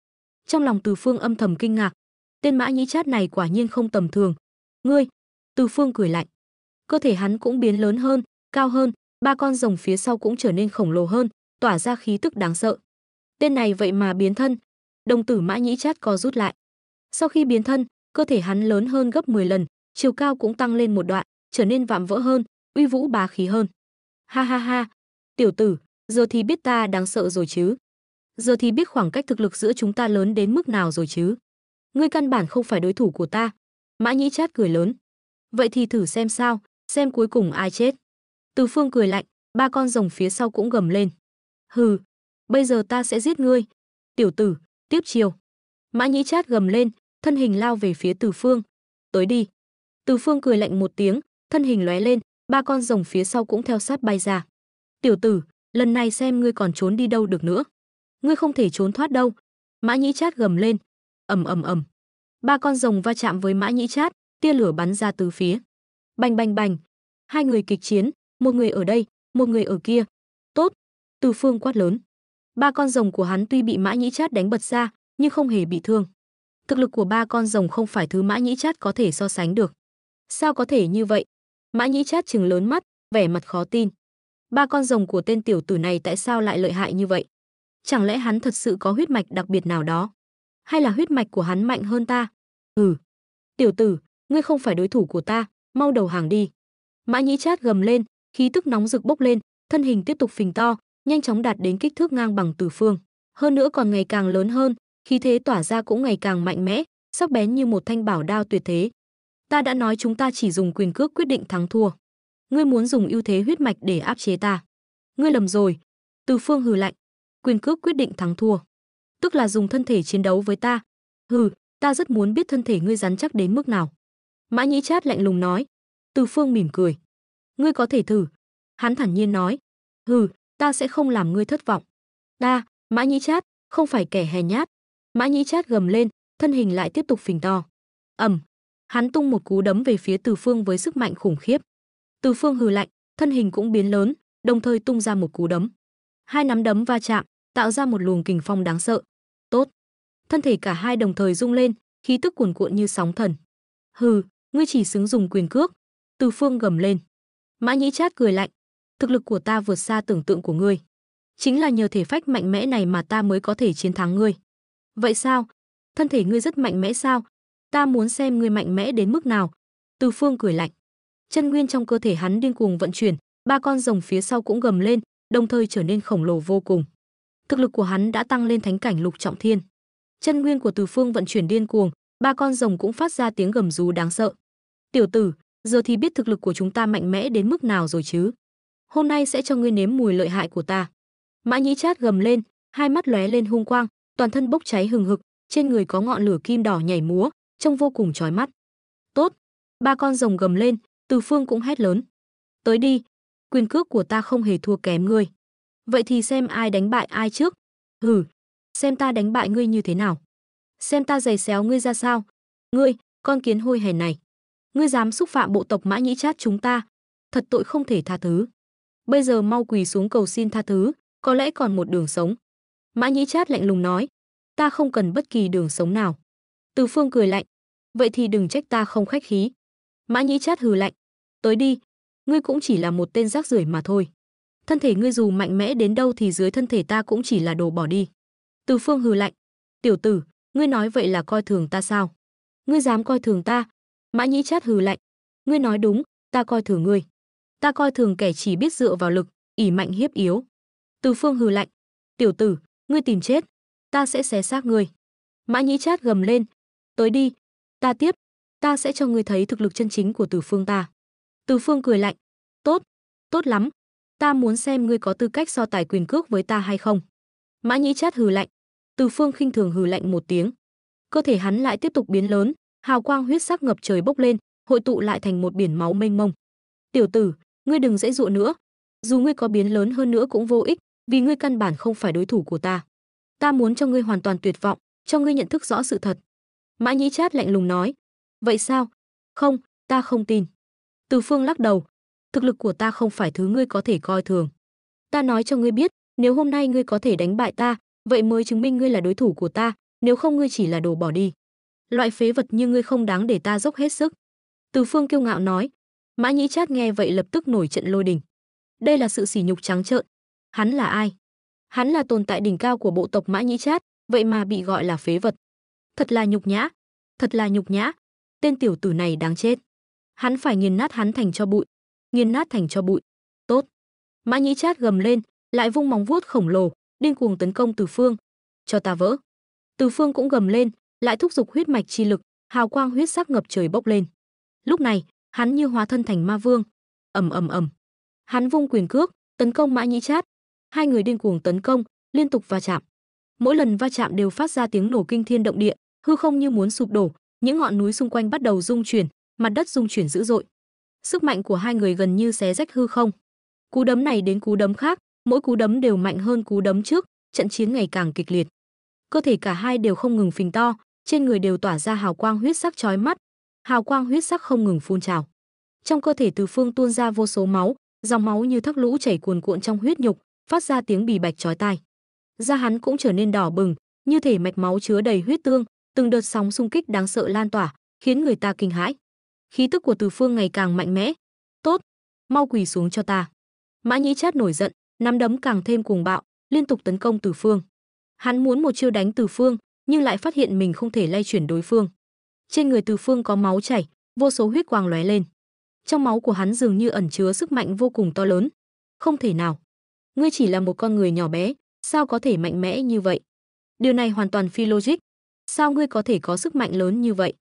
Trong lòng Từ Phương âm thầm kinh ngạc, tên Mã Nhĩ Trát này quả nhiên không tầm thường. Ngươi? Từ Phương cười lạnh. Cơ thể hắn cũng biến lớn hơn, cao hơn, ba con rồng phía sau cũng trở nên khổng lồ hơn, tỏa ra khí tức đáng sợ. Tên này vậy mà biến thân. Đồng tử Mã Nhĩ Trát co rút lại. Sau khi biến thân, cơ thể hắn lớn hơn gấp 10 lần, chiều cao cũng tăng lên một đoạn, trở nên vạm vỡ hơn, uy vũ bá khí hơn. Ha ha ha, tiểu tử, giờ thì biết ta đáng sợ rồi chứ? Giờ thì biết khoảng cách thực lực giữa chúng ta lớn đến mức nào rồi chứ? Ngươi căn bản không phải đối thủ của ta. Mã Nhĩ Trát cười lớn. Vậy thì thử xem sao, xem cuối cùng ai chết. Từ Phương cười lạnh, ba con rồng phía sau cũng gầm lên. Hừ, bây giờ ta sẽ giết ngươi. Tiểu tử, tiếp chiều. Mã Nhĩ Trát gầm lên, thân hình lao về phía Từ Phương. Tới đi. Từ Phương cười lạnh một tiếng, thân hình lóe lên, ba con rồng phía sau cũng theo sát bay ra. Tiểu tử, lần này xem ngươi còn trốn đi đâu được nữa. Ngươi không thể trốn thoát đâu. Mã Nhĩ Trát gầm lên. Ầm ầm ầm. Ba con rồng va chạm với Mã Nhĩ Trát, tia lửa bắn ra từ phía. Bành bành bành. Hai người kịch chiến, một người ở đây, một người ở kia. Tốt. Từ Phương quát lớn. Ba con rồng của hắn tuy bị Mã Nhĩ Trát đánh bật ra, nhưng không hề bị thương. Thực lực của ba con rồng không phải thứ Mã Nhĩ Trát có thể so sánh được. Sao có thể như vậy? Mã Nhĩ Trát trừng lớn mắt, vẻ mặt khó tin. Ba con rồng của tên tiểu tử này tại sao lại lợi hại như vậy? Chẳng lẽ hắn thật sự có huyết mạch đặc biệt nào đó? Hay là huyết mạch của hắn mạnh hơn ta? Tiểu tử, ngươi không phải đối thủ của ta, mau đầu hàng đi. Mã Nhĩ Trát gầm lên, khí tức nóng rực bốc lên, thân hình tiếp tục phình to, nhanh chóng đạt đến kích thước ngang bằng Từ Phương, hơn nữa còn ngày càng lớn hơn, khí thế tỏa ra cũng ngày càng mạnh mẽ, sắc bén như một thanh bảo đao tuyệt thế. Ta đã nói chúng ta chỉ dùng quyền cước quyết định thắng thua. Ngươi muốn dùng ưu thế huyết mạch để áp chế ta. Ngươi lầm rồi. Từ Phương hừ lạnh. Quyền cước quyết định thắng thua, tức là dùng thân thể chiến đấu với ta. Ta rất muốn biết thân thể ngươi rắn chắc đến mức nào. Mã Nhĩ Trát lạnh lùng nói. Từ Phương mỉm cười. Ngươi có thể thử. Hắn thản nhiên nói. Ta sẽ không làm ngươi thất vọng. Ta, Mã Nhĩ Trát, không phải kẻ hèn nhát. Mã Nhĩ Trát gầm lên, thân hình lại tiếp tục phình to. Hắn tung một cú đấm về phía Từ Phương với sức mạnh khủng khiếp. Từ Phương hừ lạnh, thân hình cũng biến lớn, đồng thời tung ra một cú đấm. Hai nắm đấm va chạm, tạo ra một luồng kình phong đáng sợ. Tốt. Thân thể cả hai đồng thời rung lên, khí tức cuồn cuộn như sóng thần. Ngươi chỉ xứng dùng quyền cước. Từ Phương gầm lên. Mã Nhĩ Trát cười lạnh. Thực lực của ta vượt xa tưởng tượng của ngươi. Chính là nhờ thể phách mạnh mẽ này mà ta mới có thể chiến thắng ngươi. Vậy sao? Thân thể ngươi rất mạnh mẽ sao? Ta muốn xem ngươi mạnh mẽ đến mức nào. Từ Phương cười lạnh. Chân nguyên trong cơ thể hắn điên cuồng vận chuyển, ba con rồng phía sau cũng gầm lên, đồng thời trở nên khổng lồ vô cùng. Thực lực của hắn đã tăng lên thánh cảnh lục trọng thiên. Chân nguyên của Từ Phương vận chuyển điên cuồng, ba con rồng cũng phát ra tiếng gầm rú đáng sợ. Tiểu tử, giờ thì biết thực lực của chúng ta mạnh mẽ đến mức nào rồi chứ? Hôm nay sẽ cho ngươi nếm mùi lợi hại của ta. Mã Nhĩ Trát gầm lên, hai mắt lóe lên hung quang, toàn thân bốc cháy hừng hực, trên người có ngọn lửa kim đỏ nhảy múa, trông vô cùng chói mắt. Tốt, ba con rồng gầm lên, Từ Phương cũng hét lớn. Tới đi, quyền cước của ta không hề thua kém ngươi. Vậy thì xem ai đánh bại ai trước. Hừ, xem ta đánh bại ngươi như thế nào. Xem ta giày xéo ngươi ra sao. Ngươi, con kiến hôi hèn này. Ngươi dám xúc phạm bộ tộc Mã Nhĩ Trát chúng ta, thật tội không thể tha thứ. Bây giờ mau quỳ xuống cầu xin tha thứ, có lẽ còn một đường sống. Mã Nhĩ Trát lạnh lùng nói, ta không cần bất kỳ đường sống nào. Từ Phương cười lạnh, vậy thì đừng trách ta không khách khí. Mã Nhĩ Trát hừ lạnh, tới đi, ngươi cũng chỉ là một tên rác rưởi mà thôi. Thân thể ngươi dù mạnh mẽ đến đâu thì dưới thân thể ta cũng chỉ là đồ bỏ đi. Từ Phương hừ lạnh, tiểu tử, ngươi nói vậy là coi thường ta sao? Ngươi dám coi thường ta? Mã Nhĩ Trát hừ lạnh, ngươi nói đúng, ta coi thường ngươi. Ta coi thường kẻ chỉ biết dựa vào lực, ỷ mạnh hiếp yếu. Từ Phương hừ lạnh, tiểu tử, ngươi tìm chết, ta sẽ xé xác ngươi. Mã Nhĩ Trát gầm lên, tới đi, ta tiếp, ta sẽ cho ngươi thấy thực lực chân chính của Từ Phương ta. Từ Phương cười lạnh, tốt, tốt lắm, ta muốn xem ngươi có tư cách so tài quyền cước với ta hay không. Mã Nhĩ Trát hừ lạnh, Từ Phương khinh thường hừ lạnh một tiếng. Cơ thể hắn lại tiếp tục biến lớn, hào quang huyết sắc ngập trời bốc lên, hội tụ lại thành một biển máu mênh mông. Tiểu tử, ngươi đừng dễ dụa nữa, dù ngươi có biến lớn hơn nữa cũng vô ích, vì ngươi căn bản không phải đối thủ của ta. Ta muốn cho ngươi hoàn toàn tuyệt vọng, cho ngươi nhận thức rõ sự thật. Mã Nhĩ Trát lạnh lùng nói. Vậy sao? Không, ta không tin. Từ Phương lắc đầu. Thực lực của ta không phải thứ ngươi có thể coi thường. Ta nói cho ngươi biết, nếu hôm nay ngươi có thể đánh bại ta, vậy mới chứng minh ngươi là đối thủ của ta, nếu không ngươi chỉ là đồ bỏ đi. Loại phế vật như ngươi không đáng để ta dốc hết sức. Từ Phương kiêu ngạo nói. Mã Nhĩ Trát nghe vậy lập tức nổi trận lôi đình. Đây là sự sỉ nhục trắng trợn. Hắn là ai? Hắn là tồn tại đỉnh cao của bộ tộc Mã Nhĩ Trát, vậy mà bị gọi là phế vật. Thật là nhục nhã, thật là nhục nhã. Tên tiểu tử này đáng chết. Hắn phải nghiền nát hắn thành cho bụi, nghiền nát thành cho bụi. Tốt. Mã Nhĩ Trát gầm lên, lại vung móng vuốt khổng lồ, điên cuồng tấn công Từ Phương. Cho ta vỡ. Từ Phương cũng gầm lên, lại thúc giục huyết mạch chi lực, hào quang huyết sắc ngập trời bốc lên. Lúc này, hắn như hóa thân thành ma vương. Ầm ầm ầm. Hắn vung quyền cước, tấn công Mã Nhĩ Trát. Hai người điên cuồng tấn công, liên tục va chạm. Mỗi lần va chạm đều phát ra tiếng nổ kinh thiên động địa, hư không như muốn sụp đổ, những ngọn núi xung quanh bắt đầu rung chuyển, mặt đất rung chuyển dữ dội. Sức mạnh của hai người gần như xé rách hư không. Cú đấm này đến cú đấm khác, mỗi cú đấm đều mạnh hơn cú đấm trước, trận chiến ngày càng kịch liệt. Cơ thể cả hai đều không ngừng phình to, trên người đều tỏa ra hào quang huyết sắc chói mắt, hào quang huyết sắc không ngừng phun trào. Trong cơ thể Từ Phương tuôn ra vô số máu, dòng máu như thác lũ chảy cuồn cuộn trong huyết nhục, phát ra tiếng bì bạch chói tai. Da hắn cũng trở nên đỏ bừng, như thể mạch máu chứa đầy huyết tương, từng đợt sóng xung kích đáng sợ lan tỏa, khiến người ta kinh hãi. Khí tức của Từ Phương ngày càng mạnh mẽ. Tốt, mau quỳ xuống cho ta. Mã Nhĩ Trát nổi giận, nắm đấm càng thêm cuồng bạo, liên tục tấn công Từ Phương. Hắn muốn một chiêu đánh Từ Phương, nhưng lại phát hiện mình không thể lay chuyển đối phương. Trên người Từ Phương có máu chảy, vô số huyết quang lóe lên. Trong máu của hắn dường như ẩn chứa sức mạnh vô cùng to lớn. Không thể nào. Ngươi chỉ là một con người nhỏ bé, sao có thể mạnh mẽ như vậy? Điều này hoàn toàn phi logic. Sao ngươi có thể có sức mạnh lớn như vậy?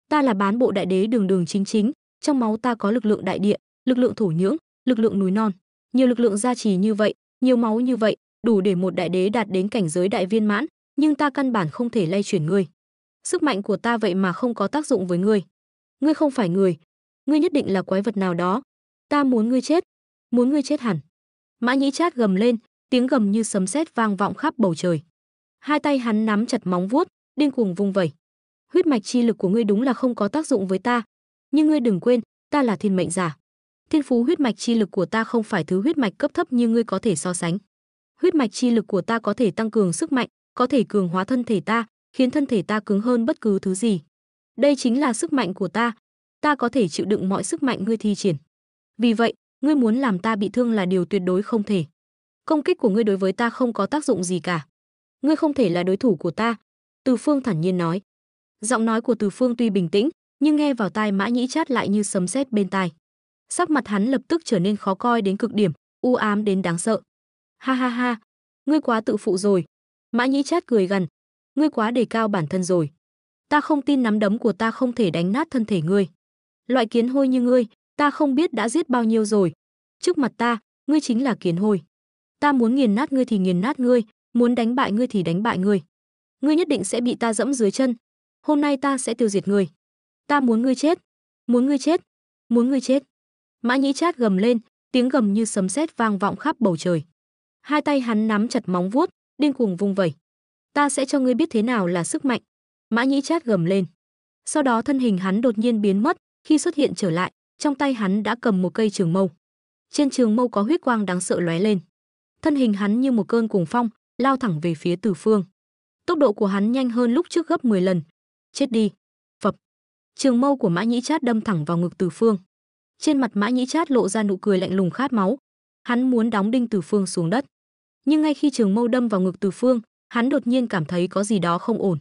Ta là bán bộ đại đế đường đường chính chính, trong máu ta có lực lượng đại địa, lực lượng thổ nhưỡng, lực lượng núi non, nhiều lực lượng gia trì như vậy, nhiều máu như vậy, đủ để một đại đế đạt đến cảnh giới đại viên mãn, nhưng ta căn bản không thể lay chuyển ngươi. Sức mạnh của ta vậy mà không có tác dụng với ngươi. Ngươi không phải người, ngươi nhất định là quái vật nào đó. Ta muốn ngươi chết, muốn ngươi chết hẳn. Mã Nhĩ Trát gầm lên, tiếng gầm như sấm sét vang vọng khắp bầu trời. Hai tay hắn nắm chặt móng vuốt, điên cuồng vung vẩy. Huyết mạch chi lực của ngươi đúng là không có tác dụng với ta, nhưng ngươi đừng quên, ta là thiên mệnh giả. Thiên phú huyết mạch chi lực của ta không phải thứ huyết mạch cấp thấp như ngươi có thể so sánh. Huyết mạch chi lực của ta có thể tăng cường sức mạnh, có thể cường hóa thân thể ta, khiến thân thể ta cứng hơn bất cứ thứ gì. Đây chính là sức mạnh của ta có thể chịu đựng mọi sức mạnh ngươi thi triển. Vì vậy, ngươi muốn làm ta bị thương là điều tuyệt đối không thể. Công kích của ngươi đối với ta không có tác dụng gì cả. Ngươi không thể là đối thủ của ta, Từ Phương thản nhiên nói. Giọng nói của Từ Phương tuy bình tĩnh, nhưng nghe vào tai Mã Nhĩ Trát lại như sấm sét bên tai. Sắc mặt hắn lập tức trở nên khó coi đến cực điểm, u ám đến đáng sợ. Ha ha ha, ngươi quá tự phụ rồi. Mã Nhĩ Trát cười gằn, ngươi quá đề cao bản thân rồi. Ta không tin nắm đấm của ta không thể đánh nát thân thể ngươi. Loại kiến hôi như ngươi, ta không biết đã giết bao nhiêu rồi. Trước mặt ta, ngươi chính là kiến hôi. Ta muốn nghiền nát ngươi thì nghiền nát ngươi, muốn đánh bại ngươi thì đánh bại ngươi. Ngươi nhất định sẽ bị ta dẫm dưới chân. Hôm nay ta sẽ tiêu diệt ngươi. Ta muốn ngươi chết, muốn ngươi chết, muốn ngươi chết. Mã Nhĩ Trát gầm lên, tiếng gầm như sấm sét vang vọng khắp bầu trời. Hai tay hắn nắm chặt móng vuốt, điên cuồng vung vẩy. Ta sẽ cho ngươi biết thế nào là sức mạnh. Mã Nhĩ Trát gầm lên. Sau đó thân hình hắn đột nhiên biến mất, khi xuất hiện trở lại, trong tay hắn đã cầm một cây trường mâu. Trên trường mâu có huyết quang đáng sợ lóe lên. Thân hình hắn như một cơn cuồng phong, lao thẳng về phía Từ Phương. Tốc độ của hắn nhanh hơn lúc trước gấp 10 lần. Chết đi. Phập. Trường mâu của Mã Nhĩ Trát đâm thẳng vào ngực Từ Phương. Trên mặt Mã Nhĩ Trát lộ ra nụ cười lạnh lùng khát máu. Hắn muốn đóng đinh Từ Phương xuống đất. Nhưng ngay khi trường mâu đâm vào ngực Từ Phương, hắn đột nhiên cảm thấy có gì đó không ổn.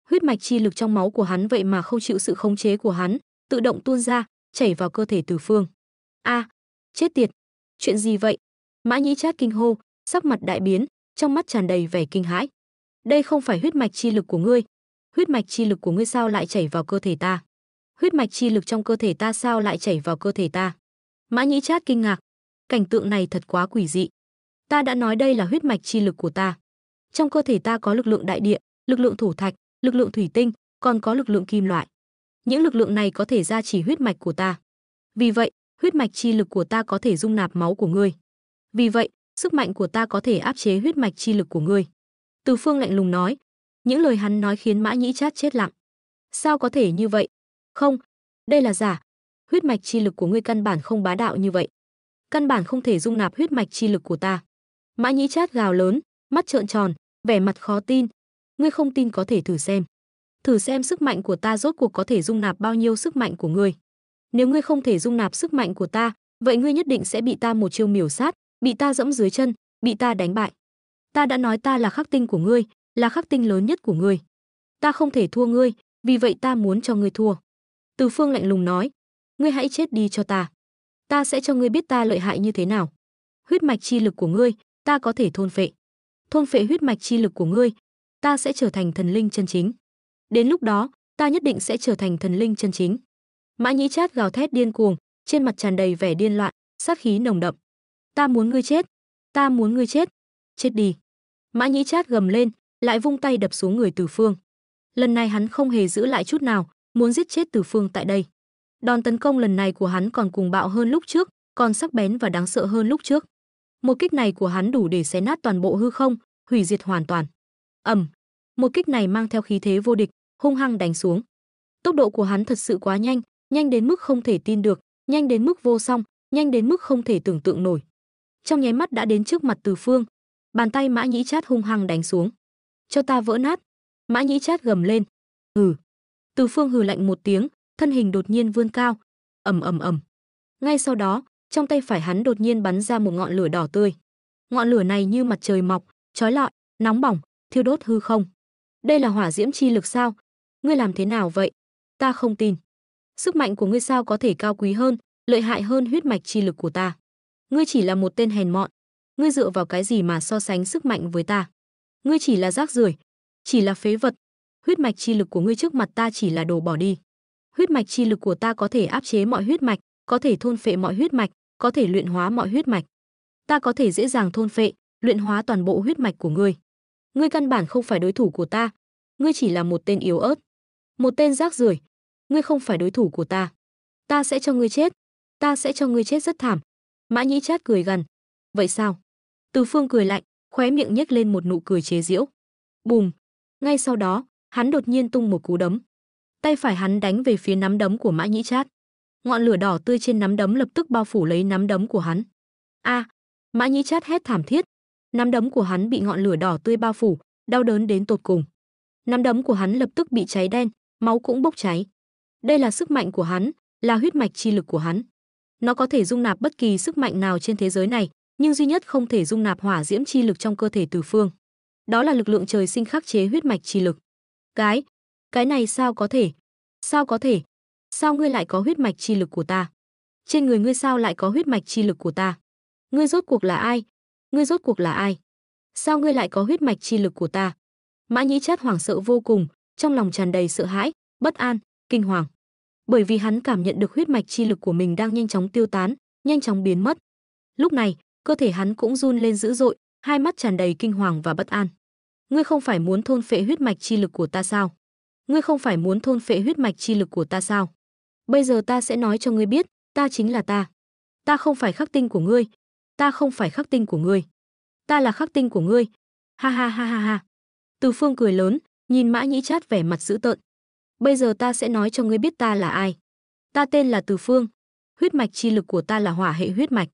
Huyết mạch chi lực trong máu của hắn vậy mà không chịu sự khống chế của hắn, tự động tuôn ra, chảy vào cơ thể Từ Phương. A, chết tiệt, chuyện gì vậy? Mã Nhĩ Trát kinh hô, sắc mặt đại biến, trong mắt tràn đầy vẻ kinh hãi. Đây không phải huyết mạch chi lực của ngươi. Huyết mạch chi lực của ngươi sao lại chảy vào cơ thể ta? Huyết mạch chi lực trong cơ thể ta sao lại chảy vào cơ thể ta? Mã Nhĩ Trát kinh ngạc, cảnh tượng này thật quá quỷ dị. Ta đã nói đây là huyết mạch chi lực của ta. Trong cơ thể ta có lực lượng đại địa, lực lượng thổ thạch, lực lượng thủy tinh, còn có lực lượng kim loại. Những lực lượng này có thể gia trì huyết mạch của ta. Vì vậy, huyết mạch chi lực của ta có thể dung nạp máu của ngươi. Vì vậy, sức mạnh của ta có thể áp chế huyết mạch chi lực của ngươi. Từ Phương lạnh lùng nói. Những lời hắn nói khiến Mã Nhĩ Trát chết lặng. Sao có thể như vậy? Không, đây là giả. Huyết mạch chi lực của ngươi căn bản không bá đạo như vậy. Căn bản không thể dung nạp huyết mạch chi lực của ta. Mã Nhĩ Trát gào lớn, mắt trợn tròn, vẻ mặt khó tin. Ngươi không tin có thể thử xem. Thử xem sức mạnh của ta rốt cuộc có thể dung nạp bao nhiêu sức mạnh của ngươi. Nếu ngươi không thể dung nạp sức mạnh của ta, vậy ngươi nhất định sẽ bị ta một chiêu miểu sát, bị ta dẫm dưới chân, bị ta đánh bại. Ta đã nói ta là khắc tinh của ngươi, là khắc tinh lớn nhất của ngươi. Ta không thể thua ngươi, vì vậy ta muốn cho ngươi thua. Từ Phương lạnh lùng nói, ngươi hãy chết đi cho ta. Ta sẽ cho ngươi biết ta lợi hại như thế nào. Huyết mạch chi lực của ngươi, ta có thể thôn phệ. Thôn phệ huyết mạch chi lực của ngươi, ta sẽ trở thành thần linh chân chính. Đến lúc đó, ta nhất định sẽ trở thành thần linh chân chính. Mã Nhĩ Trát gào thét điên cuồng, trên mặt tràn đầy vẻ điên loạn, sát khí nồng đậm. Ta muốn ngươi chết, ta muốn ngươi chết, chết đi. Mã Nhĩ Trát gầm lên, lại vung tay đập xuống người Từ Phương. Lần này hắn không hề giữ lại chút nào, muốn giết chết Từ Phương tại đây. Đòn tấn công lần này của hắn còn cuồng bạo hơn lúc trước, còn sắc bén và đáng sợ hơn lúc trước. Một kích này của hắn đủ để xé nát toàn bộ hư không, hủy diệt hoàn toàn. Ầm, một kích này mang theo khí thế vô địch, hung hăng đánh xuống. Tốc độ của hắn thật sự quá nhanh, nhanh đến mức không thể tin được, nhanh đến mức vô song, nhanh đến mức không thể tưởng tượng nổi. Trong nháy mắt đã đến trước mặt Từ Phương, bàn tay Mã Nhĩ Trát hung hăng đánh xuống. Cho ta vỡ nát. Mã Nhĩ Trát gầm lên. Hừ. Từ Phương hừ lạnh một tiếng, thân hình đột nhiên vươn cao. Ầm ầm ầm. Ngay sau đó, trong tay phải hắn đột nhiên bắn ra một ngọn lửa đỏ tươi. Ngọn lửa này như mặt trời mọc, chói lọi, nóng bỏng, thiêu đốt hư không. Đây là hỏa diễm chi lực sao? Ngươi làm thế nào vậy? Ta không tin. Sức mạnh của ngươi sao có thể cao quý hơn, lợi hại hơn huyết mạch chi lực của ta? Ngươi chỉ là một tên hèn mọn. Ngươi dựa vào cái gì mà so sánh sức mạnh với ta? Ngươi chỉ là rác rưởi, chỉ là phế vật. Huyết mạch chi lực của ngươi trước mặt ta chỉ là đồ bỏ đi. Huyết mạch chi lực của ta có thể áp chế mọi huyết mạch, có thể thôn phệ mọi huyết mạch, có thể luyện hóa mọi huyết mạch. Ta có thể dễ dàng thôn phệ, luyện hóa toàn bộ huyết mạch của ngươi. Ngươi căn bản không phải đối thủ của ta. Ngươi chỉ là một tên yếu ớt, một tên rác rưởi. Ngươi không phải đối thủ của ta. Ta sẽ cho ngươi chết. Ta sẽ cho ngươi chết rất thảm. Mã Nhĩ Trát cười gằn. Vậy sao? Từ Phương cười lạnh, khóe miệng nhếch lên một nụ cười chế giễu. Bùm! Ngay sau đó, hắn đột nhiên tung một cú đấm. Tay phải hắn đánh về phía nắm đấm của Mã Nhĩ Trát. Ngọn lửa đỏ tươi trên nắm đấm lập tức bao phủ lấy nắm đấm của hắn. A! Mã Nhĩ Trát hét thảm thiết. Nắm đấm của hắn bị ngọn lửa đỏ tươi bao phủ, đau đớn đến tột cùng. Nắm đấm của hắn lập tức bị cháy đen, máu cũng bốc cháy. Đây là sức mạnh của hắn, là huyết mạch chi lực của hắn. Nó có thể dung nạp bất kỳ sức mạnh nào trên thế giới này, nhưng duy nhất không thể dung nạp hỏa diễm chi lực trong cơ thể Từ Phương. Đó là lực lượng trời sinh khắc chế huyết mạch chi lực. Cái Cái này sao có thể? Sao có thể? Sao ngươi lại có huyết mạch chi lực của ta? Trên người ngươi sao lại có huyết mạch chi lực của ta? Ngươi rốt cuộc là ai? Ngươi rốt cuộc là ai? Sao ngươi lại có huyết mạch chi lực của ta? Mã Nhĩ Trát hoảng sợ vô cùng, trong lòng tràn đầy sợ hãi, bất an, kinh hoàng. Bởi vì hắn cảm nhận được huyết mạch chi lực của mình đang nhanh chóng tiêu tán, nhanh chóng biến mất. Lúc này, cơ thể hắn cũng run lên dữ dội, hai mắt tràn đầy kinh hoàng và bất an. Ngươi không phải muốn thôn phệ huyết mạch chi lực của ta sao? Ngươi không phải muốn thôn phệ huyết mạch chi lực của ta sao? Bây giờ ta sẽ nói cho ngươi biết, ta chính là ta. Ta không phải khắc tinh của ngươi. Ta không phải khắc tinh của ngươi. Ta là khắc tinh của ngươi. Ha ha ha ha ha. Từ Phương cười lớn, nhìn Mã Nhĩ Trát vẻ mặt dữ tợn. Bây giờ ta sẽ nói cho ngươi biết ta là ai. Ta tên là Từ Phương. Huyết mạch chi lực của ta là hỏa hệ huyết mạch.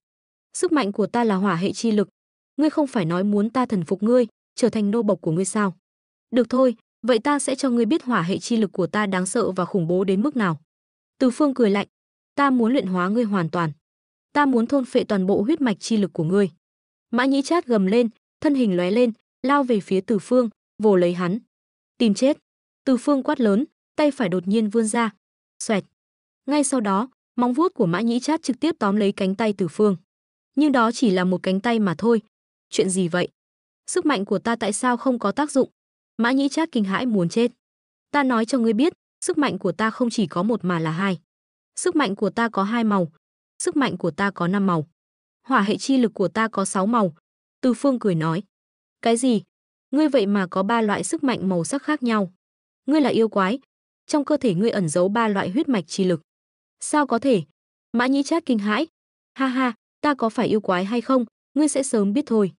Sức mạnh của ta là hỏa hệ chi lực. Ngươi không phải nói muốn ta thần phục ngươi, trở thành nô bộc của ngươi sao? Được thôi, vậy ta sẽ cho ngươi biết hỏa hệ chi lực của ta đáng sợ và khủng bố đến mức nào. Từ Phương cười lạnh, ta muốn luyện hóa ngươi hoàn toàn. Ta muốn thôn phệ toàn bộ huyết mạch chi lực của ngươi. Mã Nhĩ Trát gầm lên, thân hình lóe lên, lao về phía Từ Phương, vồ lấy hắn. Tìm chết. Từ Phương quát lớn, tay phải đột nhiên vươn ra. Xoẹt. Ngay sau đó, móng vuốt của Mã Nhĩ Trát trực tiếp tóm lấy cánh tay Từ Phương. Nhưng đó chỉ là một cánh tay mà thôi. Chuyện gì vậy? Sức mạnh của ta tại sao không có tác dụng? Mã Nhĩ Trát kinh hãi muốn chết. Ta nói cho ngươi biết, sức mạnh của ta không chỉ có một mà là hai. Sức mạnh của ta có 2 màu. Sức mạnh của ta có 5 màu. Hỏa hệ chi lực của ta có 6 màu. Từ Phương cười nói. Cái gì? Ngươi vậy mà có 3 loại sức mạnh màu sắc khác nhau. Ngươi là yêu quái. Trong cơ thể ngươi ẩn giấu 3 loại huyết mạch chi lực. Sao có thể? Mã Nhĩ Trát kinh hãi. Ha ha, ta có phải yêu quái hay không, ngươi sẽ sớm biết thôi.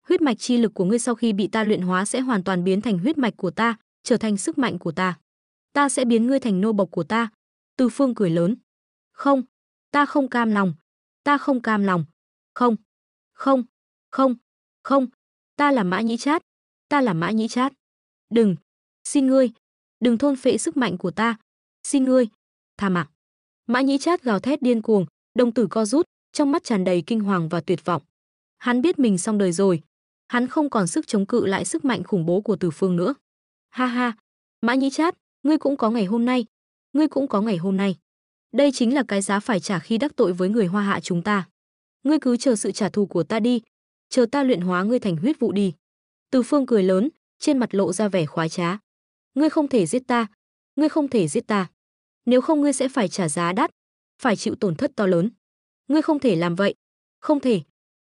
Huyết mạch chi lực của ngươi sau khi bị ta luyện hóa sẽ hoàn toàn biến thành huyết mạch của ta, trở thành sức mạnh của ta. Ta sẽ biến ngươi thành nô bộc của ta. Từ Phương cười lớn. Không, ta không cam lòng. Ta không cam lòng. Không, không, không, không. Ta là Mã Nhĩ Trát. Ta là Mã Nhĩ Trát. Đừng, xin ngươi, đừng thôn phệ sức mạnh của ta. Xin ngươi, tha mạng. Mã Nhĩ Trát gào thét điên cuồng, đồng tử co rút, trong mắt tràn đầy kinh hoàng và tuyệt vọng. Hắn biết mình xong đời rồi. Hắn không còn sức chống cự lại sức mạnh khủng bố của Từ Phương nữa. Ha ha, Mã Nhĩ Trát, ngươi cũng có ngày hôm nay. Ngươi cũng có ngày hôm nay. Đây chính là cái giá phải trả khi đắc tội với người Hoa Hạ chúng ta. Ngươi cứ chờ sự trả thù của ta đi. Chờ ta luyện hóa ngươi thành huyết vụ đi. Từ Phương cười lớn, trên mặt lộ ra vẻ khoái trá. Ngươi không thể giết ta. Ngươi không thể giết ta. Nếu không ngươi sẽ phải trả giá đắt. Phải chịu tổn thất to lớn. Ngươi không thể làm vậy. Không thể.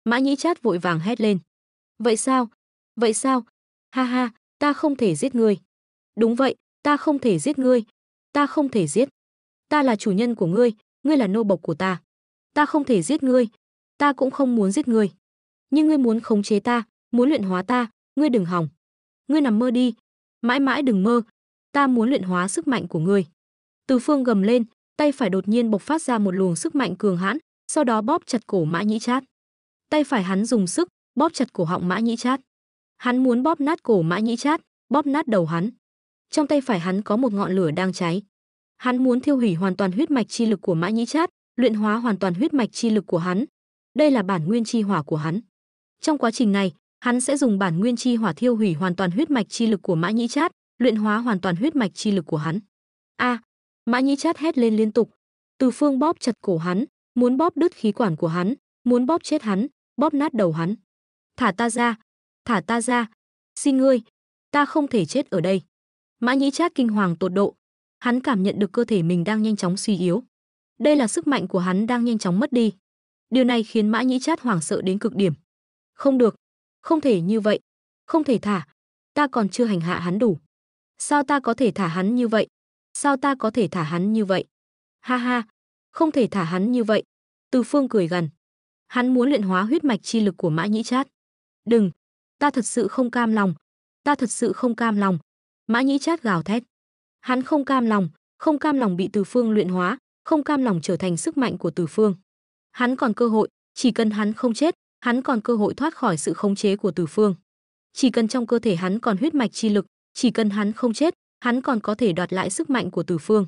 Mã Nhĩ Trát vội vàng hét lên. Vậy sao? Vậy sao? Ha ha, ta không thể giết ngươi. Đúng vậy, ta không thể giết ngươi. Ta không thể giết. Ta là chủ nhân của ngươi, ngươi là nô bộc của ta. Ta không thể giết ngươi. Ta cũng không muốn giết ngươi. Nhưng ngươi muốn khống chế ta, muốn luyện hóa ta, ngươi đừng hòng. Ngươi nằm mơ đi. Mãi mãi đừng mơ. Ta muốn luyện hóa sức mạnh của ngươi. Từ Phương gầm lên, tay phải đột nhiên bộc phát ra một luồng sức mạnh cường hãn, sau đó bóp chặt cổ Mã Nhĩ Trát. Tay phải hắn dùng sức bóp chặt cổ họng Mã Nhĩ Trát. Hắn muốn bóp nát cổ Mã Nhĩ Trát, bóp nát đầu hắn. Trong tay phải hắn có một ngọn lửa đang cháy. Hắn muốn thiêu hủy hoàn toàn huyết mạch chi lực của Mã Nhĩ Trát, luyện hóa hoàn toàn huyết mạch chi lực của hắn. Đây là bản nguyên chi hỏa của hắn. Trong quá trình này, hắn sẽ dùng bản nguyên chi hỏa thiêu hủy hoàn toàn huyết mạch chi lực của Mã Nhĩ Trát, luyện hóa hoàn toàn huyết mạch chi lực của hắn. A! Mã Nhĩ Trát hét lên liên tục. Từ Phương bóp chặt cổ hắn, muốn bóp đứt khí quản của hắn, muốn bóp chết hắn, bóp nát đầu hắn. Thả ta ra, thả ta ra, xin ngươi, ta không thể chết ở đây. Mã Nhĩ Trát kinh hoàng tột độ, hắn cảm nhận được cơ thể mình đang nhanh chóng suy yếu. Đây là sức mạnh của hắn đang nhanh chóng mất đi. Điều này khiến Mã Nhĩ Trát hoảng sợ đến cực điểm. Không được, không thể như vậy, không thể thả, ta còn chưa hành hạ hắn đủ. Sao ta có thể thả hắn như vậy? Sao ta có thể thả hắn như vậy? Ha ha, không thể thả hắn như vậy. Từ Phương cười gằn. Hắn muốn luyện hóa huyết mạch chi lực của Mã Nhĩ Trát. Đừng, ta thật sự không cam lòng. Ta thật sự không cam lòng. Mã Nhĩ Trát gào thét. Hắn không cam lòng bị Từ Phương luyện hóa, không cam lòng trở thành sức mạnh của Từ Phương. Hắn còn cơ hội, chỉ cần hắn không chết, hắn còn cơ hội thoát khỏi sự khống chế của Từ Phương. Chỉ cần trong cơ thể hắn còn huyết mạch chi lực, chỉ cần hắn không chết, hắn còn có thể đoạt lại sức mạnh của Từ Phương.